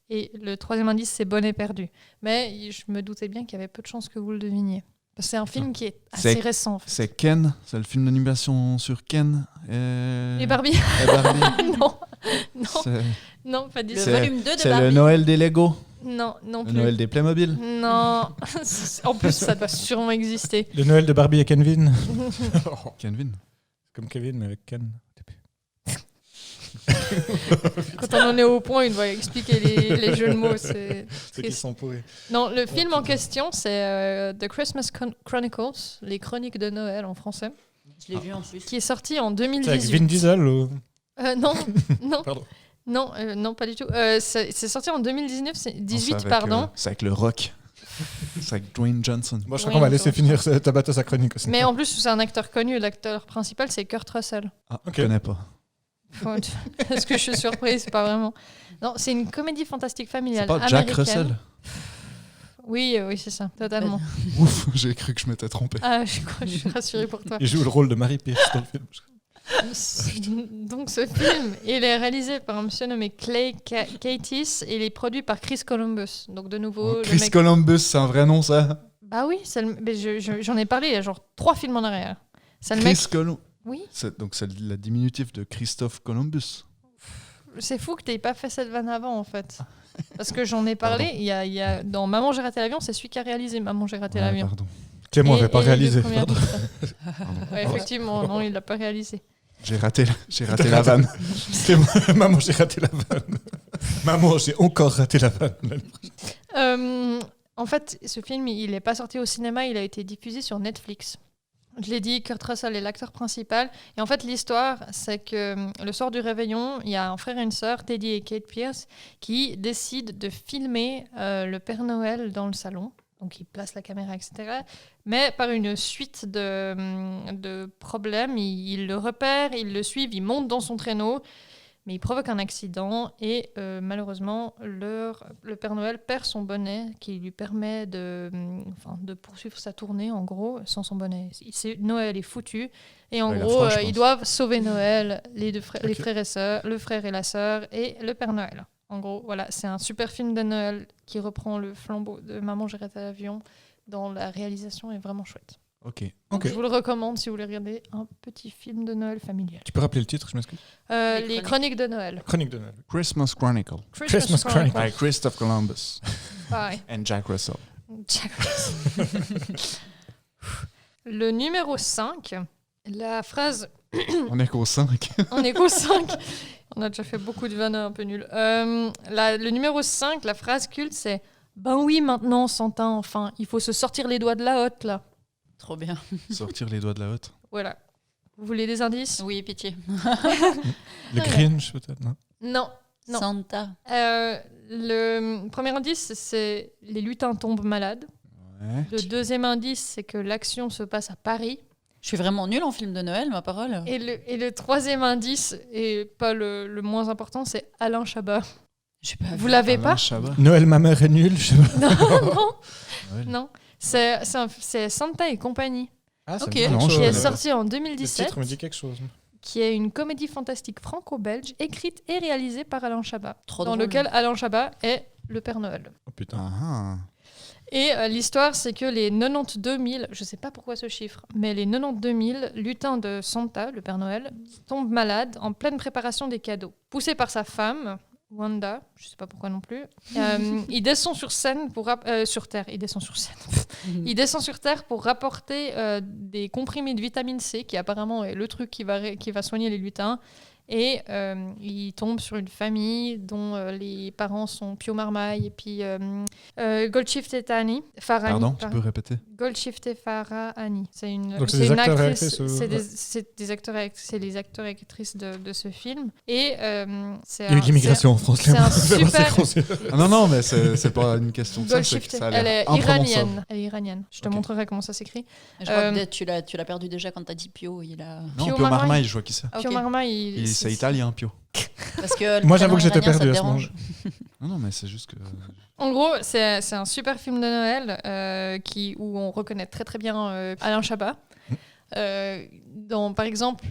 Speaker 2: Et le troisième indice, c'est Bonnet perdu. Mais je me doutais bien qu'il y avait peu de chances que vous le deviniez. Parce que c'est un film qui est assez
Speaker 1: C'est-
Speaker 2: récent. En fait.
Speaker 1: C'est Ken, c'est le film d'animation sur Ken et
Speaker 2: Et Barbie
Speaker 1: et Barbie.
Speaker 2: Non, non,
Speaker 1: C'est-
Speaker 2: non, pas du
Speaker 3: Le
Speaker 2: tout.
Speaker 1: C'est-
Speaker 3: volume 2 de
Speaker 1: C'est le
Speaker 3: Barbie.
Speaker 1: Noël des Lego,
Speaker 2: Non, non
Speaker 1: le
Speaker 2: plus.
Speaker 1: Noël des Playmobil.
Speaker 2: Non. En plus, ça doit sûrement exister.
Speaker 4: Le Noël de Barbie et Kenvin.
Speaker 1: Kenvin.
Speaker 4: Comme Kevin, mais avec Ken.
Speaker 2: Quand on en est au point, il doit expliquer les jeux de mots. C'est
Speaker 4: Ceux qui
Speaker 2: triste.
Speaker 4: sont pourris.
Speaker 2: Non, le film en question, c'est The Christmas Chronicles, les chroniques de Noël en français,
Speaker 3: Je l'ai vu en plus.
Speaker 2: qui est sorti en
Speaker 4: C'est avec
Speaker 2: 2018.
Speaker 4: Vin Diesel ou...
Speaker 2: Non, non,
Speaker 4: Pardon.
Speaker 2: non, non, pas du tout. C'est sorti en 2019, c'est
Speaker 1: Non,
Speaker 2: 18,
Speaker 1: c'est avec,
Speaker 2: pardon.
Speaker 1: c'est avec le Rock. C'est avec Dwayne Johnson.
Speaker 4: Moi, je crois
Speaker 2: Oui,
Speaker 4: qu'on va
Speaker 2: on
Speaker 4: laisser
Speaker 2: peut-
Speaker 4: finir Tabata sa chronique aussi.
Speaker 2: Mais en plus, c'est un acteur connu. L'acteur principal, c'est Kurt Russell.
Speaker 1: Ah,
Speaker 4: Ok.
Speaker 1: je connais pas.
Speaker 2: Est-ce que je suis surprise? Pas vraiment. Non, c'est une comédie fantastique familiale.
Speaker 1: C'est pas Jack
Speaker 2: américaine.
Speaker 1: Russell?
Speaker 2: Oui, oui, c'est ça, totalement.
Speaker 1: Ouf, j'ai cru que je m'étais trompé.
Speaker 2: Ah, je suis rassurée pour toi.
Speaker 4: Il joue le rôle de Mary Pierce dans le film.
Speaker 2: Donc ce film, il est réalisé par un monsieur nommé Clay Kaytis et il est produit par Chris Columbus. Donc de nouveau, le
Speaker 1: Chris
Speaker 2: mec...
Speaker 1: Columbus, c'est un vrai nom, ça?
Speaker 2: Bah oui, mais j'en ai parlé il y a genre 3 films en arrière. C'est le mec...
Speaker 1: Chris Columbus.
Speaker 2: Oui,
Speaker 1: Donc c'est la diminutif de Christophe Columbus.
Speaker 2: c'est fou que t'aies pas fait cette vanne avant en fait. Parce que j'en ai parlé, il y a dans Maman j'ai raté l'avion, c'est celui qui a réalisé Maman j'ai raté
Speaker 1: Ouais,
Speaker 2: l'avion.
Speaker 1: pardon.
Speaker 4: Clément
Speaker 2: Et-
Speaker 4: n'avait pas
Speaker 2: et les deux
Speaker 4: réalisé.
Speaker 2: premières
Speaker 4: Pardon.
Speaker 2: pistes. Ouais, effectivement, non, il l'a pas réalisé.
Speaker 1: J'ai raté la vanne.
Speaker 4: Clément, Maman, j'ai raté la vanne. Maman, j'ai encore raté la vanne.
Speaker 2: En fait, ce film, il n'est pas sorti au cinéma, il a été diffusé sur Netflix. Je l'ai dit, Kurt Russell est l'acteur principal. Et en fait, l'histoire, c'est que le soir du réveillon, il y a un frère et une sœur, Teddy et Kate Pierce, qui décident de filmer le Père Noël dans le salon. Donc, ils placent la caméra, etc. Mais par une suite de problèmes, ils le repèrent, ils le suivent, ils montent dans son traîneau. Mais il provoque un accident et malheureusement, le Père Noël perd son bonnet qui lui permet de poursuivre sa tournée, en gros, sans son bonnet. Noël est foutu. Et en
Speaker 1: Ouais, il a
Speaker 2: gros,
Speaker 1: froid, je
Speaker 2: ils
Speaker 1: pense.
Speaker 2: doivent sauver Noël, les
Speaker 4: Ok.
Speaker 2: frères et sœurs, le frère et la sœur, et le Père Noël. En gros, voilà, c'est un super film de Noël qui reprend le flambeau de Maman, j'ai raté l'avion. Dans la réalisation est vraiment chouette.
Speaker 1: Ok.
Speaker 2: Donc,
Speaker 4: Ok.
Speaker 2: je vous le recommande si vous voulez regarder un petit film de Noël familial.
Speaker 4: Tu peux rappeler le titre, je m'excuse.
Speaker 2: Les chroniques de Noël.
Speaker 4: Chronique de Noël.
Speaker 1: Christmas Chronicle
Speaker 4: Christmas Chronicle.
Speaker 1: by Christophe Columbus
Speaker 2: Pareil.
Speaker 1: and Jack Russell.
Speaker 2: Jack Russell. Le numéro 5, la phrase...
Speaker 1: On est qu'au 5.
Speaker 2: On est qu'au 5. On a déjà fait beaucoup de vannes un peu nulles. Le numéro 5, la phrase culte, c'est « Ben oui, maintenant, Santin, enfin, il faut se sortir les doigts de la hotte, là.
Speaker 3: Trop bien.
Speaker 1: Sortir les doigts de la hotte. »
Speaker 2: Voilà. Vous voulez des indices?
Speaker 3: Oui, pitié.
Speaker 4: Le Grinch, peut-être, non?
Speaker 2: Non. Non.
Speaker 3: Santa.
Speaker 2: Le premier indice, c'est « Les lutins tombent malades ».
Speaker 1: Ouais.
Speaker 2: Le deuxième indice, c'est que l'action se passe à Paris.
Speaker 3: Je suis vraiment nulle en film de Noël, ma parole.
Speaker 2: Et le troisième indice, et pas le moins important, c'est Alain Chabat.
Speaker 3: J'ai pas
Speaker 2: Vous
Speaker 3: vu.
Speaker 2: l'avez
Speaker 1: Alain
Speaker 2: pas?
Speaker 1: Chabat.
Speaker 4: Noël, ma mère est nulle, je sais pas.
Speaker 2: Non,
Speaker 1: Ouais.
Speaker 2: non. C'est Santa et compagnie,
Speaker 4: Ah,
Speaker 3: Ok.
Speaker 4: c'est
Speaker 1: Non,
Speaker 2: qui
Speaker 1: je-
Speaker 2: est
Speaker 1: Ouais.
Speaker 2: sorti en
Speaker 4: Le
Speaker 2: 2017,
Speaker 4: titre me dit quelque chose.
Speaker 2: qui est une comédie fantastique franco-belge, écrite et réalisée par Alain Chabat,
Speaker 3: Trop
Speaker 2: dans
Speaker 3: drôle.
Speaker 2: lequel Alain Chabat est le Père Noël.
Speaker 4: Oh putain.
Speaker 1: Ah,
Speaker 2: Et l'histoire, c'est que les 92 000, je sais pas pourquoi ce chiffre, mais les 92 000 lutins de Santa, le Père Noël, tombent malades en pleine préparation des cadeaux. Poussé par sa femme, Wanda, je sais pas pourquoi non plus, il descend sur scène pour sur Terre, il descend sur scène. Il descend sur Terre pour rapporter des comprimés de vitamine C, qui apparemment est le truc qui va soigner les lutins. Et il tombe sur une famille dont les parents sont Pio Marmaille et puis Golshifteh Farahani.
Speaker 1: pardon, tu peux répéter?
Speaker 2: Golshifteh Farahani. C'est une,
Speaker 4: Donc c'est
Speaker 2: c'est
Speaker 4: des
Speaker 2: une
Speaker 4: acteurs et
Speaker 2: actrice.
Speaker 4: actrices, ou-
Speaker 2: C'est des acteurs et actrices de ce film. Et c'est
Speaker 4: Il y a eu de l'immigration en France.
Speaker 2: c'est un
Speaker 4: C'est pas
Speaker 2: super-
Speaker 4: français.
Speaker 1: Ah non, non, mais c'est pas une question de ça, c'est que
Speaker 2: Golshifteh,
Speaker 1: ça a
Speaker 2: elle est
Speaker 1: l'air imprononçable.
Speaker 2: iranienne. Elle est iranienne. Je te
Speaker 1: Ok.
Speaker 2: montrerai comment ça s'écrit.
Speaker 3: Je crois
Speaker 2: Euh,
Speaker 3: que tu l'as perdu déjà quand t'as dit Pio. Il a...
Speaker 1: Non,
Speaker 2: Pio
Speaker 1: Pio
Speaker 2: Marmaille.
Speaker 1: Marmaille, je vois qui c'est.
Speaker 3: Ah, ok.
Speaker 2: Pio Marmaille,
Speaker 1: C'est italien, Pio.
Speaker 3: Parce que le
Speaker 4: Moi, j'avoue que
Speaker 3: prénom
Speaker 4: j'étais
Speaker 3: iranien, ça
Speaker 4: perdu
Speaker 3: te
Speaker 4: à ce moment.
Speaker 3: dérange.
Speaker 1: Non, non, mais c'est juste que...
Speaker 2: En gros, c'est un super film de Noël où on reconnaît très très bien Alain Chabat. Par exemple,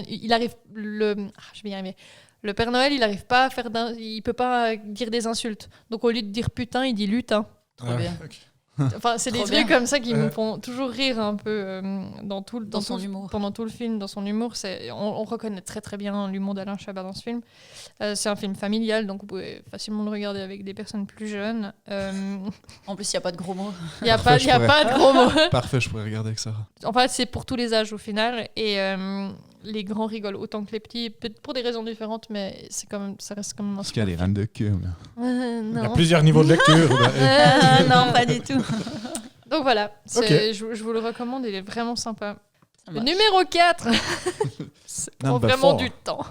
Speaker 2: il arrive je vais y arriver. Le Père Noël, il arrive pas à il peut pas dire des insultes. Donc au lieu de dire putain, il dit lutin.
Speaker 3: Trop bien.
Speaker 4: ok.
Speaker 2: Enfin, c'est des
Speaker 3: Trop
Speaker 2: trucs
Speaker 3: bien.
Speaker 2: comme ça qui me font toujours rire un peu
Speaker 3: Dans son humour.
Speaker 2: pendant tout le film, dans son humour. On reconnaît très très bien l'humour d'Alain Chabat dans ce film. C'est un film familial, donc vous pouvez facilement le regarder avec des personnes plus jeunes.
Speaker 3: En plus, il n'y a pas de gros mots.
Speaker 2: Il n'y a,
Speaker 1: Parfait,
Speaker 2: pas, y a
Speaker 1: je
Speaker 2: pas de gros mots.
Speaker 1: Parfait, je pourrais regarder avec Sarah.
Speaker 2: En fait, c'est pour tous les âges au final. Et les grands rigolent autant que les petits, peut-être pour des raisons différentes, mais ça reste quand même un
Speaker 1: Parce qu'il y a des vannes de cul, là.
Speaker 4: Il y a
Speaker 2: non.
Speaker 4: plusieurs niveaux de lecture.
Speaker 3: Non, pas du tout.
Speaker 2: Donc voilà, je vous le recommande, il est vraiment sympa. Le numéro 4 ça prend
Speaker 1: Number
Speaker 2: vraiment
Speaker 1: 4.
Speaker 2: du temps.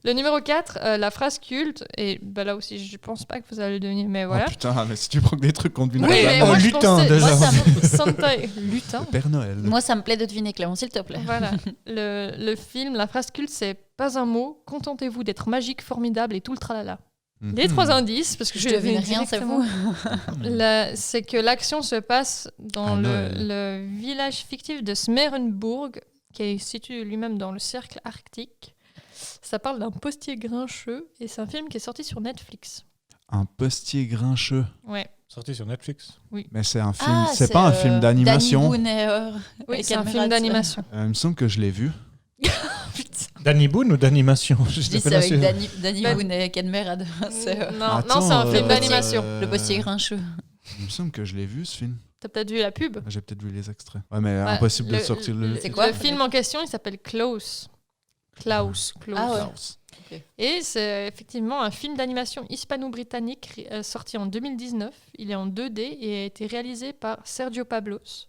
Speaker 2: Le numéro 4, la phrase culte, et bah là aussi, je pense pas que vous allez le deviner, mais voilà.
Speaker 1: Oh putain, mais si tu prends des trucs qu'on devine
Speaker 2: Oui,
Speaker 1: pas,
Speaker 2: mais
Speaker 1: là,
Speaker 2: moi, je
Speaker 4: lutin,
Speaker 2: pensais-
Speaker 4: déjà.
Speaker 2: moi, Santa lutin.
Speaker 1: le Père Noël.
Speaker 3: Moi, ça me plaît de deviner, Clément, s'il te plaît.
Speaker 2: Voilà. Le film, la phrase culte, c'est pas un mot, contentez-vous d'être magique, formidable et tout le tralala.
Speaker 1: Mhm.
Speaker 2: Les 3 indices, parce que
Speaker 3: Je
Speaker 2: je
Speaker 3: devine
Speaker 2: devine
Speaker 3: rien, c'est
Speaker 2: directement.
Speaker 3: fou.
Speaker 2: C'est que l'action se passe dans
Speaker 1: À
Speaker 2: le
Speaker 1: Noël.
Speaker 2: village fictif de Smerenbourg, qui est situé lui-même dans le cercle arctique. Ça parle d'un postier grincheux et c'est un film qui est sorti sur Netflix.
Speaker 1: Un postier grincheux.
Speaker 2: Ouais.
Speaker 4: Sorti sur Netflix.
Speaker 1: Mais c'est un film,
Speaker 3: Ah,
Speaker 1: c'est pas un film d'animation.
Speaker 3: Danny Boone et,
Speaker 2: Oui,
Speaker 3: et
Speaker 2: c'est un
Speaker 3: Ken
Speaker 2: film
Speaker 3: Merad.
Speaker 2: d'animation.
Speaker 1: Il me semble que je l'ai vu.
Speaker 4: Danny Boone ou d'animation?
Speaker 3: Je dis c'est avec Danny
Speaker 2: Ben-
Speaker 3: Boone et Ken Merad. C'est
Speaker 2: Non,
Speaker 1: Attends,
Speaker 2: non, c'est un film
Speaker 3: euh,
Speaker 2: d'animation.
Speaker 3: le postier grincheux.
Speaker 1: Il me semble que je l'ai vu, ce film.
Speaker 2: T'as peut-être vu la pub.
Speaker 1: J'ai peut-être vu les extraits. Ouais, mais
Speaker 2: Ouais,
Speaker 1: impossible de sortir le...
Speaker 3: C'est quoi
Speaker 2: Le film en question, il s'appelle Klaus. Klaus.
Speaker 3: Ah ouais. Ok.
Speaker 2: Et c'est effectivement un film d'animation hispano-britannique sorti en 2019. Il est en 2D et a été réalisé par Sergio Pablos.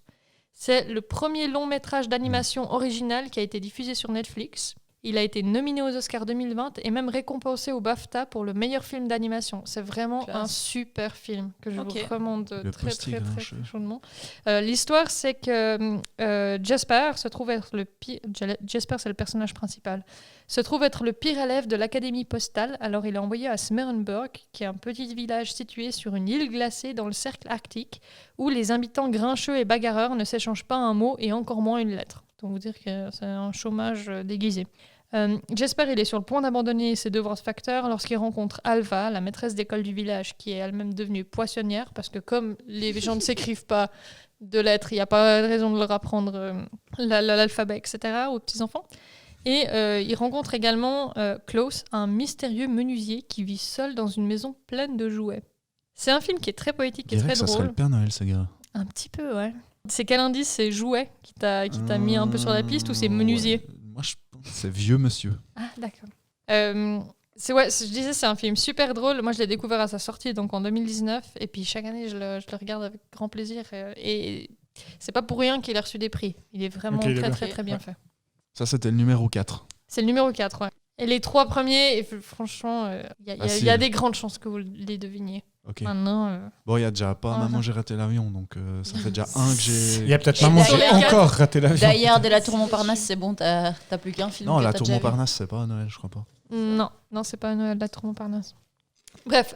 Speaker 2: C'est le premier long métrage d'animation original qui a été diffusé sur Netflix. Il a été nominé aux Oscars 2020 et même récompensé au BAFTA pour le meilleur film d'animation. C'est vraiment
Speaker 3: Classe.
Speaker 2: un super film que je
Speaker 3: Ok.
Speaker 2: vous recommande
Speaker 1: Le
Speaker 2: très
Speaker 1: postier
Speaker 2: très très
Speaker 1: grincheux.
Speaker 2: chaudement. L'histoire, c'est que Jasper se trouve être le pire. Jasper, c'est le personnage principal. Se trouve être le pire élève de l'académie postale. Alors, il est envoyé à Smerenburg, qui est un petit village situé sur une île glacée dans le cercle arctique, où les habitants grincheux et bagarreurs ne s'échangent pas un mot et encore moins une lettre. Donc, vous dire que c'est un chômage déguisé. Jasper, il est sur le point d'abandonner ses devoirs de facteur lorsqu'il rencontre Alva, la maîtresse d'école du village, qui est elle-même devenue poissonnière, parce que comme les gens ne s'écrivent pas, de lettres. Il n'y a pas de raison de leur apprendre l'alphabet, etc. aux petits-enfants. Et il rencontre également Klaus, un mystérieux menuisier qui vit seul dans une maison pleine de jouets. C'est un film qui est très poétique
Speaker 1: Je
Speaker 2: et
Speaker 1: dirais
Speaker 2: très
Speaker 1: que ça serait
Speaker 2: drôle.
Speaker 1: le Père Noël, ce gars.
Speaker 2: Un petit peu, ouais. C'est quel indice? C'est jouet qui t'a mis un peu sur la piste ou c'est menuisier?
Speaker 1: Ouais. Moi, je pense que c'est vieux monsieur.
Speaker 2: Ah, d'accord. Je disais, c'est un film super drôle. Moi, je l'ai découvert à sa sortie, donc en 2019. Et puis, chaque année, je le regarde avec grand plaisir. Et c'est pas pour rien qu'il a reçu des prix. Il est vraiment
Speaker 4: Ok, il est
Speaker 2: très,
Speaker 4: bien.
Speaker 2: très, très bien fait.
Speaker 1: Ça, c'était le numéro 4.
Speaker 2: C'est le numéro 4, ouais. Et les 3 premiers, franchement, il y a des grandes chances que vous les deviniez.
Speaker 1: Ok.
Speaker 2: Maintenant,
Speaker 1: Bon, il y a déjà pas Maman, j'ai raté l'avion, donc ça fait déjà un que
Speaker 4: Il y
Speaker 1: j'ai.
Speaker 4: a peut-être
Speaker 3: Et
Speaker 4: Maman, j'ai
Speaker 3: d'ailleurs-
Speaker 4: encore raté l'avion.
Speaker 3: D'ailleurs, de la Tour Montparnasse, c'est bon, t'as plus qu'un film.
Speaker 1: Non,
Speaker 3: que
Speaker 1: la
Speaker 3: t'as
Speaker 1: Tour
Speaker 3: déjà vu.
Speaker 1: Montparnasse, c'est pas à Noël, je crois pas.
Speaker 2: non, c'est pas Noël, la Tour Montparnasse. Bref,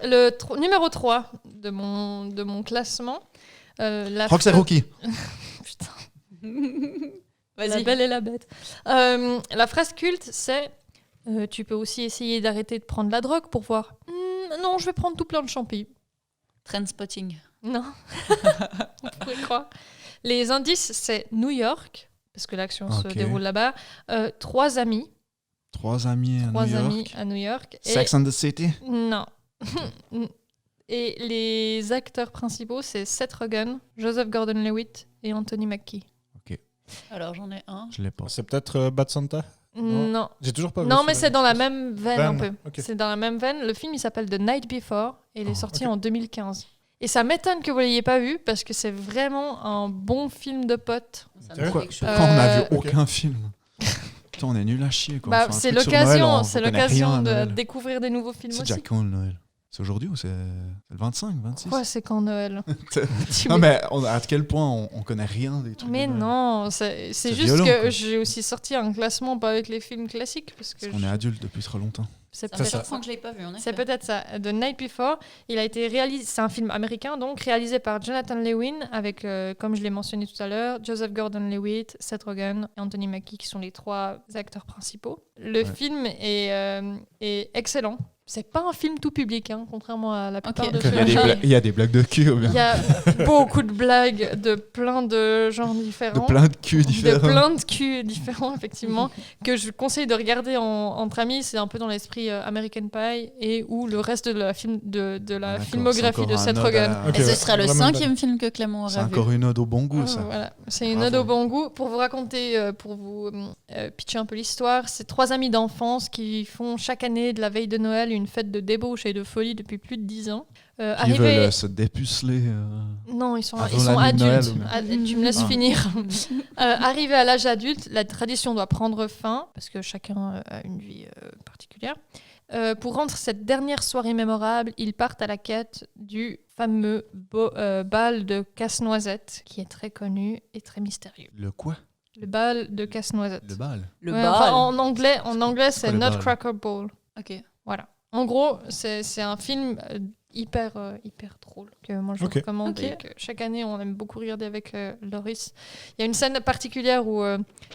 Speaker 2: numéro 3 de mon classement.
Speaker 1: Roxy Rookie.
Speaker 2: Putain.
Speaker 3: Vas-y.
Speaker 2: La Belle et la Bête. La phrase culte, c'est tu peux aussi essayer d'arrêter de prendre la drogue pour voir. Non, je vais prendre tout plein de champis.
Speaker 3: Trendspotting.
Speaker 2: Non, on pourrait croire. Les indices, c'est New York, parce que l'action se
Speaker 1: Ok.
Speaker 2: déroule là-bas. 3 amis.
Speaker 1: 3 amis à
Speaker 2: 3
Speaker 1: New
Speaker 2: amis
Speaker 1: York.
Speaker 2: à New York. Et-
Speaker 1: Sex and the City.
Speaker 2: Non. Et les acteurs principaux, c'est Seth Rogen, Joseph Gordon-Levitt et Anthony Mackie.
Speaker 3: Alors, j'en ai un.
Speaker 1: Je l'ai pas.
Speaker 4: C'est peut-être Bad Santa. Non.
Speaker 2: Non.
Speaker 4: J'ai toujours pas vu.
Speaker 2: Non, mais
Speaker 4: celui-là.
Speaker 2: c'est dans la même veine un peu.
Speaker 4: Ok.
Speaker 2: C'est dans la même veine. Le film, il s'appelle The Night Before et il est
Speaker 1: Oh,
Speaker 2: sorti
Speaker 4: ok.
Speaker 2: en 2015. Et ça m'étonne que vous l'ayez pas vu parce que c'est vraiment un bon film de potes.
Speaker 3: Ça me
Speaker 4: Sérieux
Speaker 3: dit
Speaker 1: Pourquoi,
Speaker 3: quelque chose.
Speaker 1: pourquoi on n'a vu
Speaker 2: ok.
Speaker 1: aucun film? Putain, on est nul à chier, quoi. On
Speaker 2: Bah,
Speaker 1: fait un
Speaker 2: c'est
Speaker 1: truc sur Noël,
Speaker 2: l'occasion,
Speaker 1: on
Speaker 2: c'est
Speaker 1: connaît rien
Speaker 2: l'occasion
Speaker 1: à
Speaker 2: de
Speaker 1: Noël.
Speaker 2: découvrir des nouveaux films
Speaker 1: C'est
Speaker 2: aussi.
Speaker 1: déjà quand le Noël? C'est aujourd'hui ou c'est le 25, 26?
Speaker 2: Quoi, c'est quand Noël? Tu
Speaker 1: Non,
Speaker 2: me-
Speaker 1: mais à quel point on connaît rien des trucs.
Speaker 2: Mais
Speaker 1: de Noël.
Speaker 2: non, c'est
Speaker 1: C'est
Speaker 2: juste
Speaker 1: violent,
Speaker 2: que
Speaker 1: quoi.
Speaker 2: j'ai aussi sorti un classement pas avec les films classiques parce que
Speaker 1: Parce qu'on est adulte depuis trop longtemps.
Speaker 2: c'est
Speaker 3: Ça fait
Speaker 2: peut-être
Speaker 3: longtemps que je l'ai pas vu, en effet.
Speaker 2: C'est peut-être ça. The Night Before, il a été réalisé. C'est un film américain, donc réalisé par Jonathan Lewin, avec, comme je l'ai mentionné tout à l'heure, Joseph Gordon-Levitt, Seth Rogen et Anthony Mackie, qui sont les 3 acteurs principaux. Le film est excellent. C'est pas un film tout public, hein, contrairement à la plupart
Speaker 3: Ok.
Speaker 2: de
Speaker 1: Il y, a des
Speaker 2: ceux-là.
Speaker 1: il y a des blagues de cul, ou bien.
Speaker 2: Il y a beaucoup de blagues de plein de genres
Speaker 1: De
Speaker 2: différents.
Speaker 1: plein de culs
Speaker 2: De
Speaker 1: différents.
Speaker 2: plein de culs différents, effectivement, que je conseille de regarder entre amis. C'est un peu dans l'esprit American Pie et ou le reste de la,
Speaker 1: Ah, d'accord,
Speaker 2: filmographie
Speaker 1: c'est
Speaker 2: de
Speaker 1: encore
Speaker 2: Seth
Speaker 1: un
Speaker 2: Rogen.
Speaker 1: ode à-
Speaker 4: Ok,
Speaker 3: Et ce
Speaker 4: ouais.
Speaker 3: sera le
Speaker 4: Vraiment
Speaker 3: 5e film que Clément
Speaker 1: C'est
Speaker 3: aura vu.
Speaker 1: encore une ode au bon goût, ça.
Speaker 2: Voilà. C'est une
Speaker 1: Bravo.
Speaker 2: ode au bon goût. Pour vous raconter, pour vous pitcher un peu l'histoire, c'est 3 amis d'enfance qui font chaque année de la veille de Noël une fête de débauche et de folie depuis plus de 10 ans.
Speaker 1: Qui
Speaker 2: Arrivé-
Speaker 1: veulent se dépuceler.
Speaker 2: Non, ils sont
Speaker 1: avant
Speaker 2: adultes.
Speaker 1: la nuit de Noël, ou
Speaker 2: Tu me laisses
Speaker 1: Ah.
Speaker 2: finir. Arrivé à l'âge adulte, la tradition doit prendre fin, parce que chacun a une vie particulière. Pour rendre cette dernière soirée mémorable, ils partent à la quête du fameux bal de casse-noisette, qui est très connu et très mystérieux.
Speaker 1: Le quoi?
Speaker 2: Le bal de casse-noisette.
Speaker 1: Le bal.
Speaker 3: Le
Speaker 2: Ouais,
Speaker 3: bal.
Speaker 2: enfin, en anglais, c'est
Speaker 1: quoi le bal?
Speaker 2: Nutcracker Ball.
Speaker 3: Ok.
Speaker 2: Voilà. En gros, c'est un film hyper drôle que moi je vous
Speaker 4: Ok.
Speaker 2: recommande
Speaker 3: Ok.
Speaker 2: et que chaque année on aime beaucoup regarder avec Loris. Il y a une scène particulière où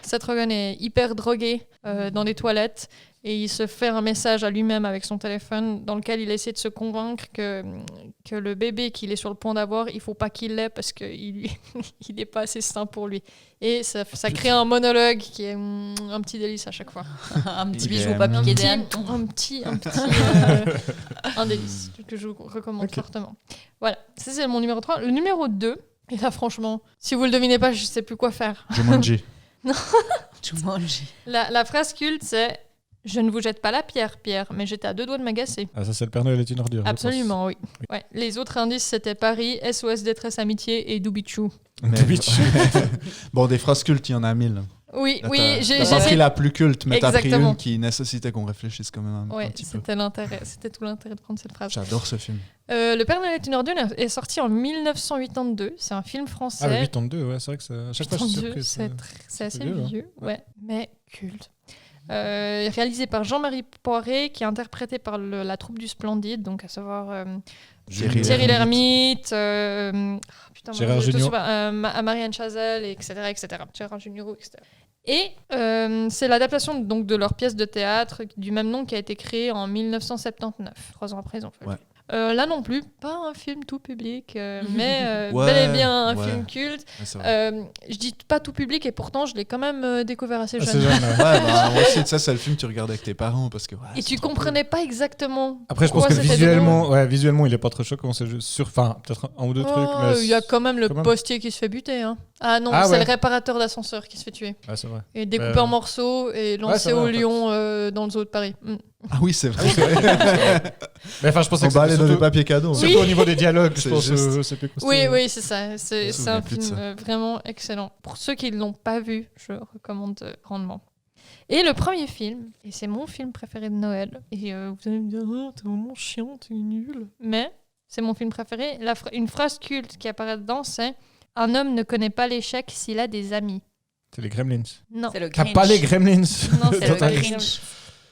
Speaker 2: Seth Rogen est hyper drogué dans des toilettes et il se fait un message à lui-même avec son téléphone dans lequel il essaie de se convaincre que le bébé qu'il est sur le point d'avoir, il faut pas qu'il l'ait parce qu'il il n'est pas assez sain pour lui. Et ça crée un monologue qui est un petit délice à chaque fois.
Speaker 3: Un petit
Speaker 1: Il
Speaker 3: bijou
Speaker 1: est
Speaker 3: pas
Speaker 1: un
Speaker 3: piqué
Speaker 2: petit-
Speaker 3: des hannetons.
Speaker 2: un délice que je vous recommande
Speaker 4: Ok.
Speaker 2: fortement. Voilà, ça c'est mon numéro 3. Le numéro 2, et là franchement, si vous le devinez pas, je sais plus quoi faire.
Speaker 1: Jumanji.
Speaker 3: Jumanji.
Speaker 2: La phrase culte c'est « Je ne vous jette pas la pierre, Pierre, mais j'étais à 2 doigts de m'agacer.
Speaker 4: Ah, ça, c'est le Père Noël est une ordure. » je pense.
Speaker 2: Absolument, oui. Ouais. Les autres indices c'était Paris, SOS Détresse Amitié et Doubichou.
Speaker 1: Mais-
Speaker 4: Twitch.
Speaker 1: Bon, des phrases cultes, il y en a 1000.
Speaker 2: Oui,
Speaker 1: Là,
Speaker 2: oui,
Speaker 1: t'as pas
Speaker 2: j'ai
Speaker 1: pris la plus culte, mais t'as pris
Speaker 2: Exactement.
Speaker 1: une qui nécessitait qu'on réfléchisse quand même un
Speaker 2: Ouais,
Speaker 1: petit peu.
Speaker 2: c'était l'intérêt, c'était tout l'intérêt de prendre cette phrase.
Speaker 1: J'adore ce film.
Speaker 2: Le Père Noël est une ordure est sorti en 1982. C'est un film français.
Speaker 4: Ah, 82, ouais, c'est vrai que ça... à chaque fois, je suis
Speaker 2: 82,
Speaker 4: surpris.
Speaker 2: c'est assez
Speaker 4: vieux, hein.
Speaker 2: vieux, ouais, mais culte. Réalisé par Jean-Marie Poiré, qui est interprété par la troupe du Splendide, donc à savoir Thierry Lhermitte,
Speaker 4: Gérard Jugnot.
Speaker 2: Marianne Chazelle, etc., etc. Gérard Jugnot, etc. Et c'est l'adaptation donc de leur pièce de théâtre du même nom qui a été créée en 1979, 3 ans après ils ont fait.
Speaker 1: Ouais.
Speaker 2: Là non plus, pas un film tout public, mais
Speaker 1: Ouais,
Speaker 2: bel et bien un
Speaker 1: ouais.
Speaker 2: film culte.
Speaker 1: Ouais, c'est vrai.
Speaker 2: Je dis pas tout public et pourtant je l'ai quand même découvert assez
Speaker 4: Ah,
Speaker 2: jeune.
Speaker 4: c'est jeune, ouais.
Speaker 1: Ouais, bah, moi aussi, ça, c'est le film que tu regardes avec tes parents parce que. Ouais,
Speaker 2: Et
Speaker 1: c'est
Speaker 2: tu
Speaker 1: trop
Speaker 2: comprenais pas exactement.
Speaker 4: Après, je pense
Speaker 2: pourquoi
Speaker 4: que
Speaker 2: c'était
Speaker 4: visuellement, il est pas très choquant. C'est juste sur, enfin, peut-être un ou deux trucs.
Speaker 2: Oh,
Speaker 4: Mais
Speaker 2: il y a quand même le
Speaker 4: quand même.
Speaker 2: postier qui se fait buter. Hein. Ah non,
Speaker 4: Ah
Speaker 2: c'est
Speaker 4: ouais.
Speaker 2: le réparateur d'ascenseur qui se fait tuer.
Speaker 4: Ouais, c'est vrai.
Speaker 2: Et découpé en morceaux et lancé
Speaker 4: c'est vrai,
Speaker 2: au
Speaker 4: en fait.
Speaker 2: lion dans le zoo de Paris.
Speaker 1: Ah oui, c'est vrai.
Speaker 4: Mais enfin, je pensais
Speaker 1: On
Speaker 4: que
Speaker 1: va aller
Speaker 4: c'était
Speaker 1: dans des
Speaker 4: surtout,
Speaker 1: papiers cadeaux.
Speaker 4: surtout au niveau des dialogues, je
Speaker 1: C'est
Speaker 4: pense.
Speaker 1: juste.
Speaker 4: C'est plus costaud.
Speaker 2: Oui, c'est ça. C'est
Speaker 1: me
Speaker 2: un
Speaker 1: souviens plus de
Speaker 2: film
Speaker 1: ça.
Speaker 2: vraiment excellent. Pour ceux qui ne l'ont pas vu, je recommande grandement. Et le premier film, et c'est mon film préféré de Noël, et vous allez me dire, oh, t'es vraiment chiant, t'es nul. Mais c'est mon film préféré. Une phrase culte qui apparaît dedans, c'est « Un homme ne connaît pas l'échec s'il a des amis
Speaker 4: C'est les Gremlins. ».
Speaker 2: Non,
Speaker 3: C'est le
Speaker 4: T'as
Speaker 3: Grinch.
Speaker 4: pas les Gremlins.
Speaker 2: non c'est
Speaker 3: le
Speaker 2: pas les
Speaker 3: Grinch.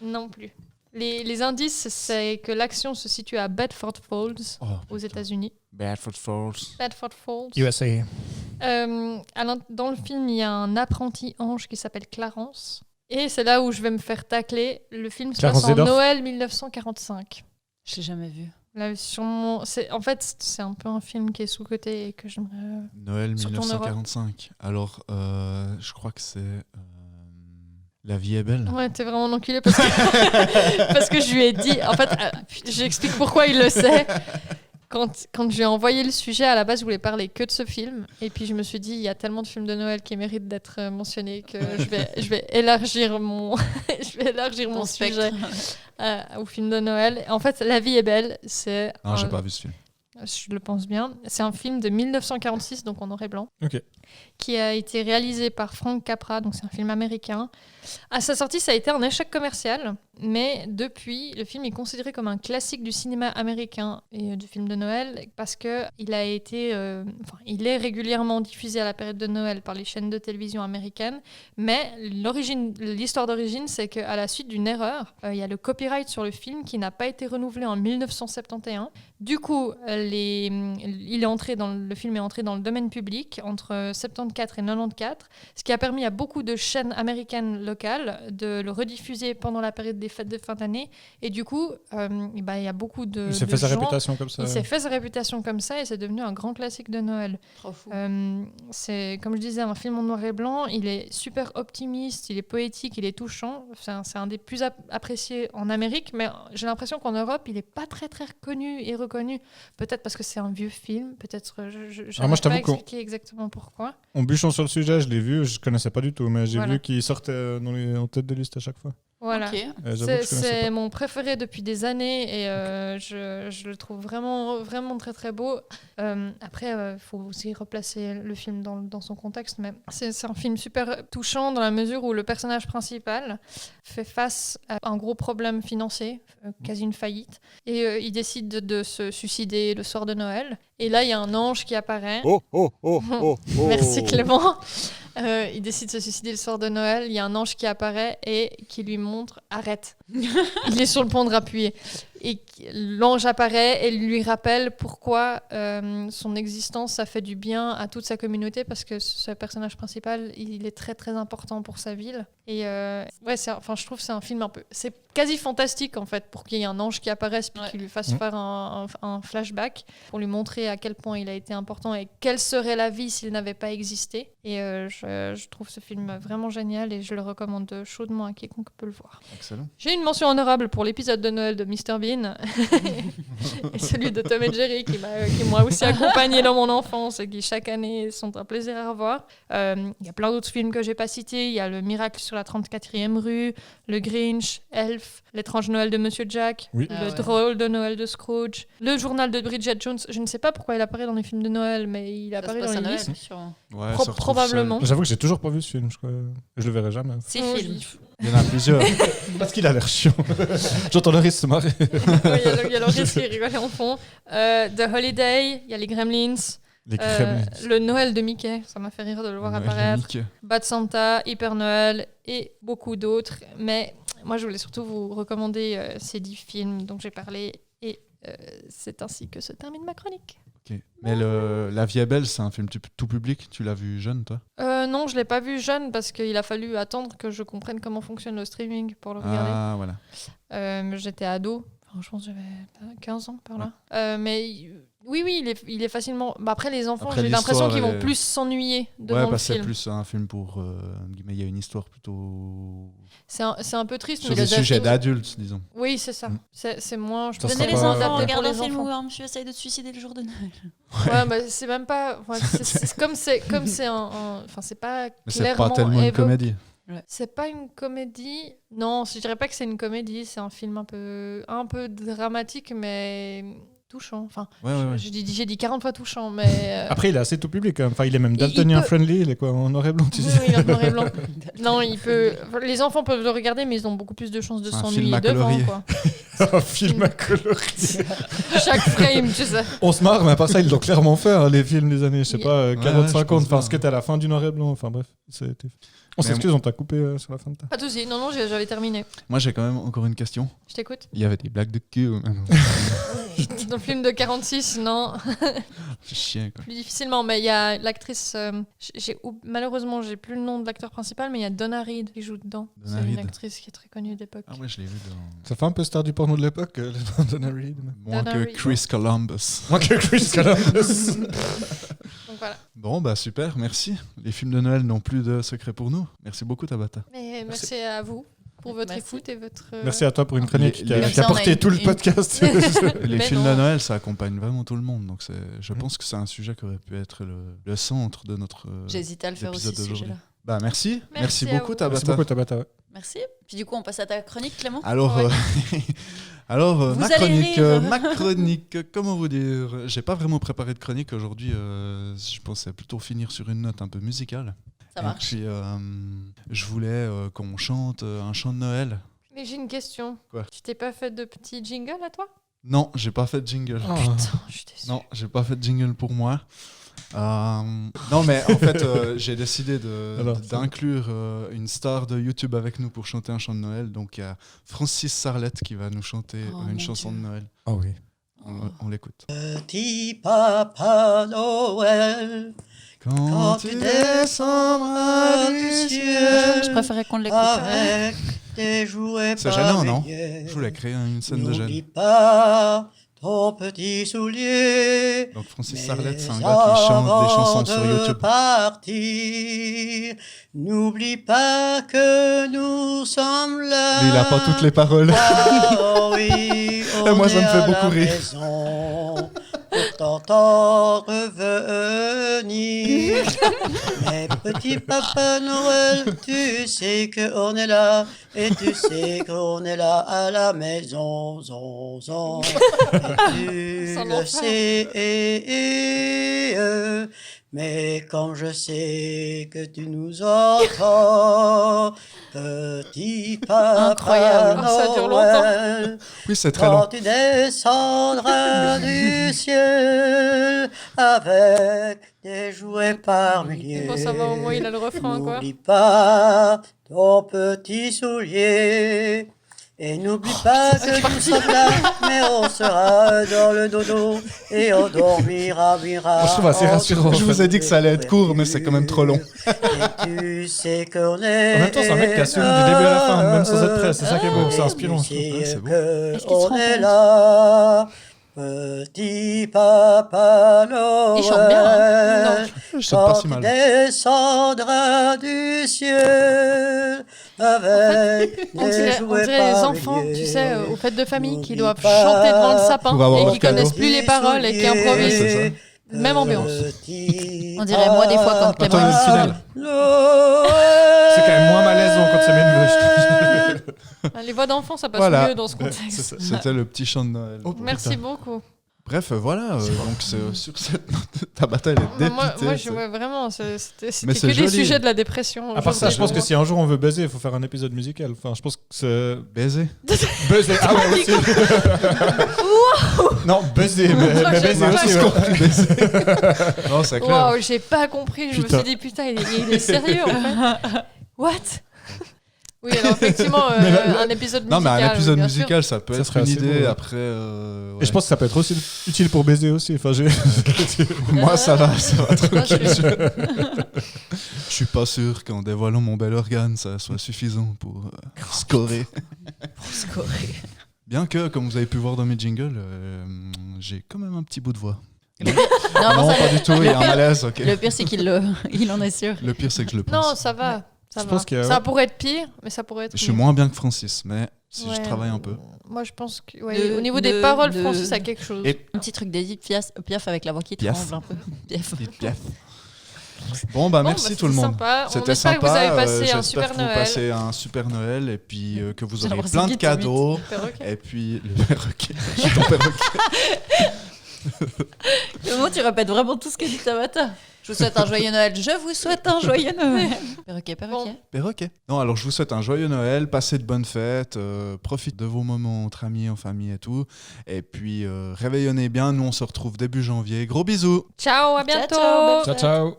Speaker 2: Non plus. Les indices, c'est que l'action se situe à Bedford Falls,
Speaker 1: Oh,
Speaker 2: aux États-Unis.
Speaker 1: Bedford Falls.
Speaker 2: Bedford Falls.
Speaker 4: USA.
Speaker 2: Dans le film, il y a un apprenti ange qui s'appelle Clarence. Et c'est là où je vais me faire tacler. Le film se
Speaker 4: Clarence
Speaker 2: passe en
Speaker 4: Zedorf.
Speaker 2: Noël 1945.
Speaker 3: Je l'ai jamais vu.
Speaker 2: Là, en fait, c'est un peu un film qui est sous-coté et que j'aimerais...
Speaker 1: Noël
Speaker 2: Surtout en Europe.
Speaker 1: 1945. Alors, je crois que c'est. La vie est belle.
Speaker 2: Ouais, t'es vraiment un enculé parce que, parce que je lui ai dit... En fait, j'explique pourquoi il le sait. Quand je lui ai envoyé le sujet, à la base, je voulais parler que de ce film. Et puis, je me suis dit, il y a tellement de films de Noël qui méritent d'être mentionnés que je vais élargir mon, mon sujet au film de Noël. En fait, La vie est belle, c'est...
Speaker 1: Non, j'ai pas vu ce film.
Speaker 2: Je le pense bien. C'est un film de 1946, donc en noir et blanc,
Speaker 4: Ok.
Speaker 2: qui a été réalisé par Frank Capra, donc c'est un film américain. À sa sortie, ça a été un échec commercial, mais depuis, le film est considéré comme un classique du cinéma américain et du film de Noël parce que il il est régulièrement diffusé à la période de Noël par les chaînes de télévision américaines. Mais l'histoire d'origine, c'est qu'à la suite d'une erreur, il y a le copyright sur le film qui n'a pas été renouvelé en 1971. Du coup, le film est entré dans le domaine public entre 74 et 94, ce qui a permis à beaucoup de chaînes américaines locales de le rediffuser pendant la période des fêtes de fin d'année. Et du coup, il y a beaucoup de
Speaker 4: Il s'est
Speaker 2: de
Speaker 4: fait sa
Speaker 2: gens-
Speaker 4: réputation comme ça.
Speaker 2: Il s'est fait sa réputation comme ça et c'est devenu un grand classique de Noël.
Speaker 3: Trop fou.
Speaker 2: C'est, comme je disais, un film en noir et blanc. Il est super optimiste, il est poétique, il est touchant. C'est un des plus appréciés en Amérique, mais j'ai l'impression qu'en Europe, il n'est pas très très connu et reconnu. Peut-être parce que c'est un vieux film, peut-être je
Speaker 4: Ah, moi, je
Speaker 2: pas
Speaker 4: t'avoue qu'on-
Speaker 2: expliquer exactement pourquoi.
Speaker 4: En bûchant sur le sujet, je l'ai vu, je connaissais pas du tout, mais j'ai
Speaker 2: Voilà.
Speaker 4: vu qu'il sortait en tête de liste à chaque fois.
Speaker 2: Voilà.
Speaker 3: Ok.
Speaker 4: J'avoue que je
Speaker 2: C'est
Speaker 4: connaissais pas.
Speaker 2: mon préféré depuis des années et je le trouve vraiment, vraiment très très beau. Après, il faut aussi replacer le film dans son contexte, mais c'est un film super touchant dans la mesure où le personnage principal fait face à un gros problème financier, quasi une faillite, et il décide de se suicider le soir de Noël. Et là, il y a un ange qui apparaît. Merci Clément. Il décide de se suicider le soir de Noël. Il y a un ange qui apparaît et qui lui montre arrête. Il est sur le point de rappuyer. Et l'ange apparaît et lui rappelle pourquoi son existence, ça fait du bien à toute sa communauté parce que ce personnage principal, il est très très important pour sa ville. Et je trouve que c'est un film un peu... C'est quasi fantastique en fait pour qu'il y ait un ange qui apparaisse puis qu'il lui fasse faire un flashback pour lui montrer à quel point il a été important et quelle serait la vie s'il n'avait pas existé. Et je trouve ce film vraiment génial et je le recommande chaudement à quiconque peut le voir.
Speaker 1: Excellent.
Speaker 2: J'ai une mention honorable pour l'épisode de Noël de Mr Bean et celui de Tom et Jerry qui m'a aussi accompagné dans mon enfance et qui chaque année sont un plaisir à revoir. Il y a plein d'autres films que j'ai pas cités. Il y a Le Miracle sur la 34e rue, Le Grinch, Elf, L'étrange Noël de Monsieur Jack,
Speaker 4: Oui.
Speaker 2: Le
Speaker 3: Ah ouais.
Speaker 2: drôle de Noël de Scrooge, Le journal de Bridget Jones. Je ne sais pas pourquoi il apparaît dans les films de Noël, mais il
Speaker 3: Ça se
Speaker 2: apparaît
Speaker 3: passe
Speaker 2: dans
Speaker 3: à
Speaker 2: les
Speaker 3: Noël,
Speaker 2: listes.
Speaker 3: sûrement.
Speaker 1: Ouais,
Speaker 2: Pro-
Speaker 1: ça retrouve
Speaker 2: probablement.
Speaker 4: J'avoue que j'ai toujours pas vu ce film, je crois. Je le verrai jamais.
Speaker 3: C'est
Speaker 2: Oh,
Speaker 3: film.
Speaker 1: seul. Il y en a plusieurs.
Speaker 4: Parce qu'il a l'air chiant. J'entends le risque se marrer.
Speaker 2: Ouais, il y a le risque qui rigole en fond. The Holiday, il y a les Gremlins.
Speaker 4: Les Gremlins.
Speaker 2: Le Noël de Mickey, ça m'a fait rire de le voir
Speaker 1: Ouais,
Speaker 2: apparaître.
Speaker 1: Yannick.
Speaker 2: Bad Santa, Hyper Noël et beaucoup d'autres. Mais moi, je voulais surtout vous recommander ces 10 films dont j'ai parlé. Et c'est ainsi que se termine ma chronique.
Speaker 1: Ok. Mais La vie est belle, c'est un film tout public. Tu l'as vu jeune, toi?
Speaker 2: Non, je ne l'ai pas vu jeune parce qu'il a fallu attendre que je comprenne comment fonctionne le streaming pour le regarder.
Speaker 1: Ah, voilà.
Speaker 2: J'étais ado. Je pense que j'avais 15 ans par là. Mais oui, il est facilement... Bah, après, les enfants,
Speaker 1: Après,
Speaker 2: j'ai l'impression qu'ils
Speaker 1: l'histoire,
Speaker 2: vont plus s'ennuyer
Speaker 1: Ouais,
Speaker 2: devant le
Speaker 1: parce que c'est
Speaker 2: film.
Speaker 1: plus un film pour... mais il y a une histoire plutôt...
Speaker 2: C'est un peu triste.
Speaker 1: Sur
Speaker 2: mais
Speaker 1: des
Speaker 2: les
Speaker 1: sujets
Speaker 2: films-
Speaker 1: d'adultes, disons.
Speaker 2: Oui, c'est ça.
Speaker 1: Mm.
Speaker 2: C'est moins... Je
Speaker 4: Ça
Speaker 2: pense,
Speaker 4: sera
Speaker 3: Donnez les
Speaker 4: pas-
Speaker 3: enfants,
Speaker 2: adapté pour
Speaker 3: regarde un
Speaker 2: les
Speaker 3: film où
Speaker 2: enfants.
Speaker 3: un monsieur essaye de se suicider le jour de Noël.
Speaker 2: Ouais, bah, c'est même pas... Enfin, comme c'est Enfin, c'est pas
Speaker 1: Mais c'est
Speaker 2: clairement
Speaker 1: pas tellement une
Speaker 2: évoqué.
Speaker 1: comédie.
Speaker 2: C'est pas une comédie. Non, je dirais pas que c'est une comédie. C'est un film un peu dramatique, mais touchant. Enfin,
Speaker 1: Ouais.
Speaker 2: j'ai dit 40 fois touchant, mais...
Speaker 4: Après, il est assez tout public. Hein. Enfin, il est même
Speaker 2: Il
Speaker 4: daltonien
Speaker 2: peut-
Speaker 4: friendly. Il est quoi, en noir et blanc, tu
Speaker 2: Oui,
Speaker 4: sais.
Speaker 2: oui, en noir et blanc. Non, il peut... Les enfants peuvent le regarder, mais ils ont beaucoup plus de chances de
Speaker 1: C'est un
Speaker 2: s'ennuyer
Speaker 1: film à
Speaker 2: devant,
Speaker 1: colorier.
Speaker 2: quoi.
Speaker 4: Un film à colorier.
Speaker 2: Chaque frame, tu sais.
Speaker 4: On se marre, mais à part ça, ils l'ont clairement fait, hein, les films des années, je sais
Speaker 2: Yeah.
Speaker 4: pas,
Speaker 1: Ouais,
Speaker 4: 40,
Speaker 1: je
Speaker 4: 50,
Speaker 1: pense
Speaker 4: enfin,
Speaker 1: bien.
Speaker 4: ce qui était à la fin du noir et blanc. Enfin, bref. On
Speaker 1: Mais
Speaker 4: s'excuse, on t'a coupé sur la fin de ta.
Speaker 2: Pas de soucis. Non, j'avais terminé.
Speaker 1: Moi, j'ai quand même encore une question.
Speaker 2: Je t'écoute.
Speaker 1: Il y avait des blagues de cul.
Speaker 2: Dans le film de 46, non,
Speaker 1: C'est chiant, quoi.
Speaker 2: plus difficilement. Mais il y a l'actrice... malheureusement, j'ai plus le nom de l'acteur principal, mais il y a Donna Reed qui joue dedans.
Speaker 1: Donna
Speaker 2: C'est une
Speaker 1: Reed.
Speaker 2: actrice qui est très connue d'époque.
Speaker 1: Ah ouais, je l'ai vu dans...
Speaker 4: Ça fait un peu star du porno de l'époque, le nom de Donna Reed.
Speaker 1: Moins
Speaker 2: Donna
Speaker 1: que
Speaker 2: Reed.
Speaker 1: Chris Columbus.
Speaker 4: Moins que Chris Columbus.
Speaker 2: Donc voilà.
Speaker 1: Bon, bah super, merci. Les films de Noël n'ont plus de secret pour nous. Merci beaucoup, Tabata.
Speaker 2: Mais merci à vous pour votre
Speaker 3: Merci.
Speaker 2: écoute et votre...
Speaker 4: Merci à toi pour une chronique
Speaker 1: Les-
Speaker 4: qui a,
Speaker 1: les-
Speaker 4: qui a
Speaker 3: Comme ça, on a
Speaker 4: porté
Speaker 3: une-
Speaker 4: tout le
Speaker 3: une-
Speaker 4: podcast.
Speaker 1: Les
Speaker 2: Mais
Speaker 1: films
Speaker 2: non.
Speaker 1: de Noël, ça accompagne vraiment tout le monde. Donc je pense que c'est un sujet qui aurait pu être le centre de notre...
Speaker 3: J'hésite à le faire aussi,
Speaker 1: l'épisode
Speaker 3: ce
Speaker 1: d'aujourd'hui.
Speaker 3: sujet-là.
Speaker 1: Bah merci.
Speaker 2: Merci à
Speaker 1: beaucoup,
Speaker 2: vous.
Speaker 1: Tabata.
Speaker 4: Merci beaucoup, Tabata. Ouais.
Speaker 3: Merci. Puis du coup, on passe à ta chronique, Clément.
Speaker 1: Alors,
Speaker 2: Ouais.
Speaker 3: Vous
Speaker 1: ma
Speaker 3: allez
Speaker 1: chronique,
Speaker 3: rire.
Speaker 1: ma chronique, comment vous dire? J'ai pas vraiment préparé de chronique aujourd'hui. Je pensais plutôt finir sur une note un peu musicale.
Speaker 3: Ça marche.
Speaker 1: Et puis, je voulais qu'on chante un chant de Noël.
Speaker 2: Mais j'ai une question.
Speaker 1: Quoi?
Speaker 2: Tu t'es pas fait de petit jingle à toi?
Speaker 1: Non, j'ai pas fait de jingle.
Speaker 2: Putain, je suis déçue.
Speaker 1: Non, j'ai pas fait de jingle pour moi. Non, mais en fait, j'ai décidé
Speaker 4: Alors,
Speaker 1: d'inclure une star de YouTube avec nous pour chanter un chant de Noël. Donc, il y a Francis Sarlette qui va nous chanter
Speaker 3: Oh,
Speaker 1: une
Speaker 3: mon
Speaker 1: chanson
Speaker 3: Dieu.
Speaker 1: de Noël.
Speaker 4: Ah oui.
Speaker 1: On l'écoute.
Speaker 6: Petit Papa Noël,
Speaker 1: Quand
Speaker 6: tu descendras du ciel,
Speaker 3: Je préférais qu'on l'écoute.
Speaker 6: avec tes jouets
Speaker 1: C'est gênant, non?
Speaker 6: pareillés,
Speaker 1: Je voulais créer une scène de
Speaker 6: n'oublie
Speaker 1: gêne.
Speaker 6: pas ton petit soulier.
Speaker 1: Donc Francis
Speaker 6: Mais
Speaker 1: Sarlette, c'est un gars qui chante des chansons sur
Speaker 6: avant de
Speaker 1: YouTube.
Speaker 6: partir, n'oublie pas que nous sommes là.
Speaker 1: Lui, il a pas toutes les paroles.
Speaker 6: Ah oui, on
Speaker 1: Moi, ça me
Speaker 6: est
Speaker 1: fait
Speaker 6: à
Speaker 1: beaucoup
Speaker 6: la
Speaker 1: rire.
Speaker 6: maison pour t'entendre venir. Mais petit Papa Noël, tu sais qu'on est là, et tu sais qu'on est là à la maison, zon, zon. Et tu
Speaker 2: Sans
Speaker 6: le
Speaker 2: l'enfer.
Speaker 6: sais, mais comme je sais que tu nous entends, petit Papa
Speaker 3: Incroyable.
Speaker 2: Ça dure
Speaker 6: Noël,
Speaker 1: Oui, c'est très long.
Speaker 6: quand tu descendras du ciel avec des jouets par milliers,
Speaker 2: Bon, ça va, au moins il a le refrain, quoi.
Speaker 6: n'oublie pas ton petit soulier. Et n'oublie pas que nous sommes là, mais on sera dans le dodo et on dormira,
Speaker 4: Moi, je trouve assez rassurant,
Speaker 1: Je vous ai dit que ça allait être court, mais c'est quand même trop long.
Speaker 6: Et tu sais qu'on est.
Speaker 4: En même temps, c'est un mec qui assume du début à la fin, même sans être prêt. C'est ça qui est beau, c'est inspirant. je trouve.
Speaker 1: Ouais, c'est bon.
Speaker 3: Est-ce qu'il se
Speaker 6: On
Speaker 3: rend
Speaker 6: est
Speaker 3: compte
Speaker 6: là, petit Papa Noël.
Speaker 3: Il chante bien, hein.
Speaker 1: Je chante pas
Speaker 6: Quand
Speaker 1: si
Speaker 6: tu
Speaker 1: mal.
Speaker 6: descendras du ciel avec
Speaker 2: On
Speaker 6: des
Speaker 2: dirait
Speaker 6: jouets
Speaker 2: les enfants,
Speaker 6: pareilles.
Speaker 2: tu sais, aux fêtes de famille, qui
Speaker 6: N'oublie
Speaker 2: doivent
Speaker 6: pas
Speaker 2: chanter devant le sapin
Speaker 1: pour avoir
Speaker 2: et
Speaker 1: leur
Speaker 2: qui
Speaker 1: cadeau.
Speaker 2: connaissent plus les paroles et qui improvisent.
Speaker 1: c'est ça.
Speaker 2: Même ambiance.
Speaker 3: On dirait moi des fois quand
Speaker 1: Attends,
Speaker 3: Clément
Speaker 1: une fidèle.
Speaker 4: C'est quand même moins malaisant quand c'est Méneveux, je trouve.
Speaker 2: Les voix d'enfants, ça passe
Speaker 1: Voilà.
Speaker 2: mieux dans ce
Speaker 1: C'est
Speaker 2: contexte.
Speaker 1: ça, c'était le petit chant de Noël.
Speaker 4: Oh,
Speaker 2: Merci beaucoup.
Speaker 1: Bref, voilà. Donc sur cette note, Tabata, elle est
Speaker 2: Moi,
Speaker 1: dépitée.
Speaker 2: moi, je
Speaker 1: c'est-
Speaker 2: vois vraiment, c'était
Speaker 1: Mais
Speaker 2: que
Speaker 1: c'est
Speaker 2: des
Speaker 1: joli.
Speaker 2: sujets de la dépression.
Speaker 4: À part ça,
Speaker 2: aujourd'hui
Speaker 4: je pense
Speaker 2: pour
Speaker 4: que
Speaker 2: moi.
Speaker 4: si un jour on veut baiser, il faut faire un épisode musical. Enfin, je pense que c'est.
Speaker 1: Baiser.
Speaker 4: Baiser. Ah ouais, aussi. Non, baiser, mais
Speaker 2: j'ai
Speaker 4: baiser
Speaker 2: pas
Speaker 4: aussi.
Speaker 2: compris.
Speaker 4: ouais.
Speaker 1: Non, c'est clair.
Speaker 2: Waouh, j'ai pas compris. Je
Speaker 4: Putain.
Speaker 2: me suis dit, putain, il est sérieux en fait. What? Oui, alors effectivement,
Speaker 4: Mais là-
Speaker 2: un épisode musical.
Speaker 1: Non, mais un épisode
Speaker 2: bien sûr.
Speaker 1: musical, ça peut
Speaker 4: Ça
Speaker 1: être
Speaker 4: serait
Speaker 1: une
Speaker 4: assez
Speaker 1: idée.
Speaker 4: beau, ouais.
Speaker 1: Après,
Speaker 4: Et je pense que ça peut être aussi utile pour baiser aussi. Enfin, j'ai.
Speaker 1: moi, ça va
Speaker 2: Non,
Speaker 1: tranquille.
Speaker 2: je-
Speaker 1: Je suis pas sûr qu'en dévoilant mon bel organe, ça soit suffisant pour scorer.
Speaker 3: pour scorer.
Speaker 1: Bien que, comme vous avez pu voir dans mes jingles, j'ai quand même un petit bout de voix.
Speaker 3: Non,
Speaker 1: Non,
Speaker 3: ça-
Speaker 1: pas du tout, il y a un malaise, ok.
Speaker 3: Le pire, c'est qu'il il en est sûr.
Speaker 1: Le pire, c'est que je le pense.
Speaker 2: Non, ça va. Ça
Speaker 4: Je
Speaker 2: va.
Speaker 4: pense que,
Speaker 2: Ça
Speaker 4: ouais.
Speaker 2: pourrait être pire, mais ça pourrait être
Speaker 1: Je suis
Speaker 2: mieux.
Speaker 1: moins bien que Francis, mais si je
Speaker 2: Ouais.
Speaker 1: travaille un peu.
Speaker 2: Moi, je pense que
Speaker 3: De-
Speaker 2: au niveau
Speaker 3: de-
Speaker 2: des paroles,
Speaker 3: de-
Speaker 2: Francis a quelque chose.
Speaker 1: Et-
Speaker 3: Un petit truc d'Edith Piaf avec la voix qui
Speaker 1: Piaf.
Speaker 3: tremble un peu. Piaf.
Speaker 1: Petite piaf. Bon, bah merci
Speaker 2: Bon,
Speaker 1: tout le
Speaker 2: c'était
Speaker 1: monde.
Speaker 2: sympa. On
Speaker 1: C'était
Speaker 2: espère
Speaker 1: sympa.
Speaker 2: que vous avez passé un
Speaker 1: j'espère
Speaker 2: super
Speaker 1: que vous
Speaker 2: Noël.
Speaker 1: passez un super Noël et puis que vous
Speaker 3: J'ai
Speaker 1: aurez
Speaker 3: l'impression
Speaker 1: plein de
Speaker 3: qu'il te
Speaker 1: cadeaux.
Speaker 2: Perroquet.
Speaker 1: Et puis le perroquet. Je suis ton perroquet.
Speaker 3: Comment tu répètes vraiment tout ce que dit Tabata? Je vous souhaite un joyeux Noël. Je vous souhaite un joyeux Noël. Perroquet, perroquet.
Speaker 1: Perroquet. Non, alors je vous souhaite un joyeux Noël, passez de bonnes fêtes, profitez de vos moments entre amis, en famille et tout. Et puis réveillonnez bien, nous on se retrouve début janvier. Gros bisous.
Speaker 2: Ciao, à
Speaker 3: Ciao,
Speaker 2: bientôt.
Speaker 3: ciao,
Speaker 4: Ciao, ciao.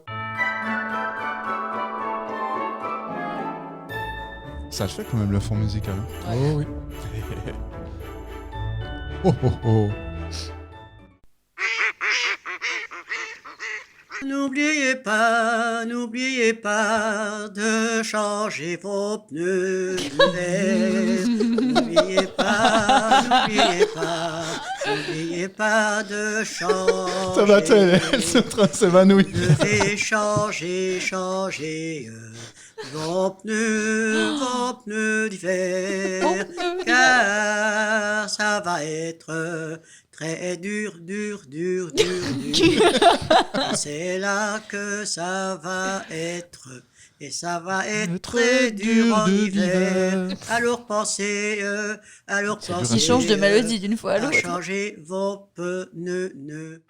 Speaker 1: Ça le fait quand même le fond musical. Hein.
Speaker 4: Oh oui. Oh, oh, oh.
Speaker 6: N'oubliez pas de changer vos pneus d'hiver. N'oubliez pas de changer.
Speaker 1: Ça va, elle se train de s'évanouir.
Speaker 6: Devez changer vos pneus d'hiver, car ça va être très dur. C'est là que ça va être, et ça va être très dur en hiver. Alors pensez,
Speaker 1: dur à
Speaker 3: Il change de mélodie d'une fois à
Speaker 6: à
Speaker 3: l'autre.
Speaker 6: changer vos pneus.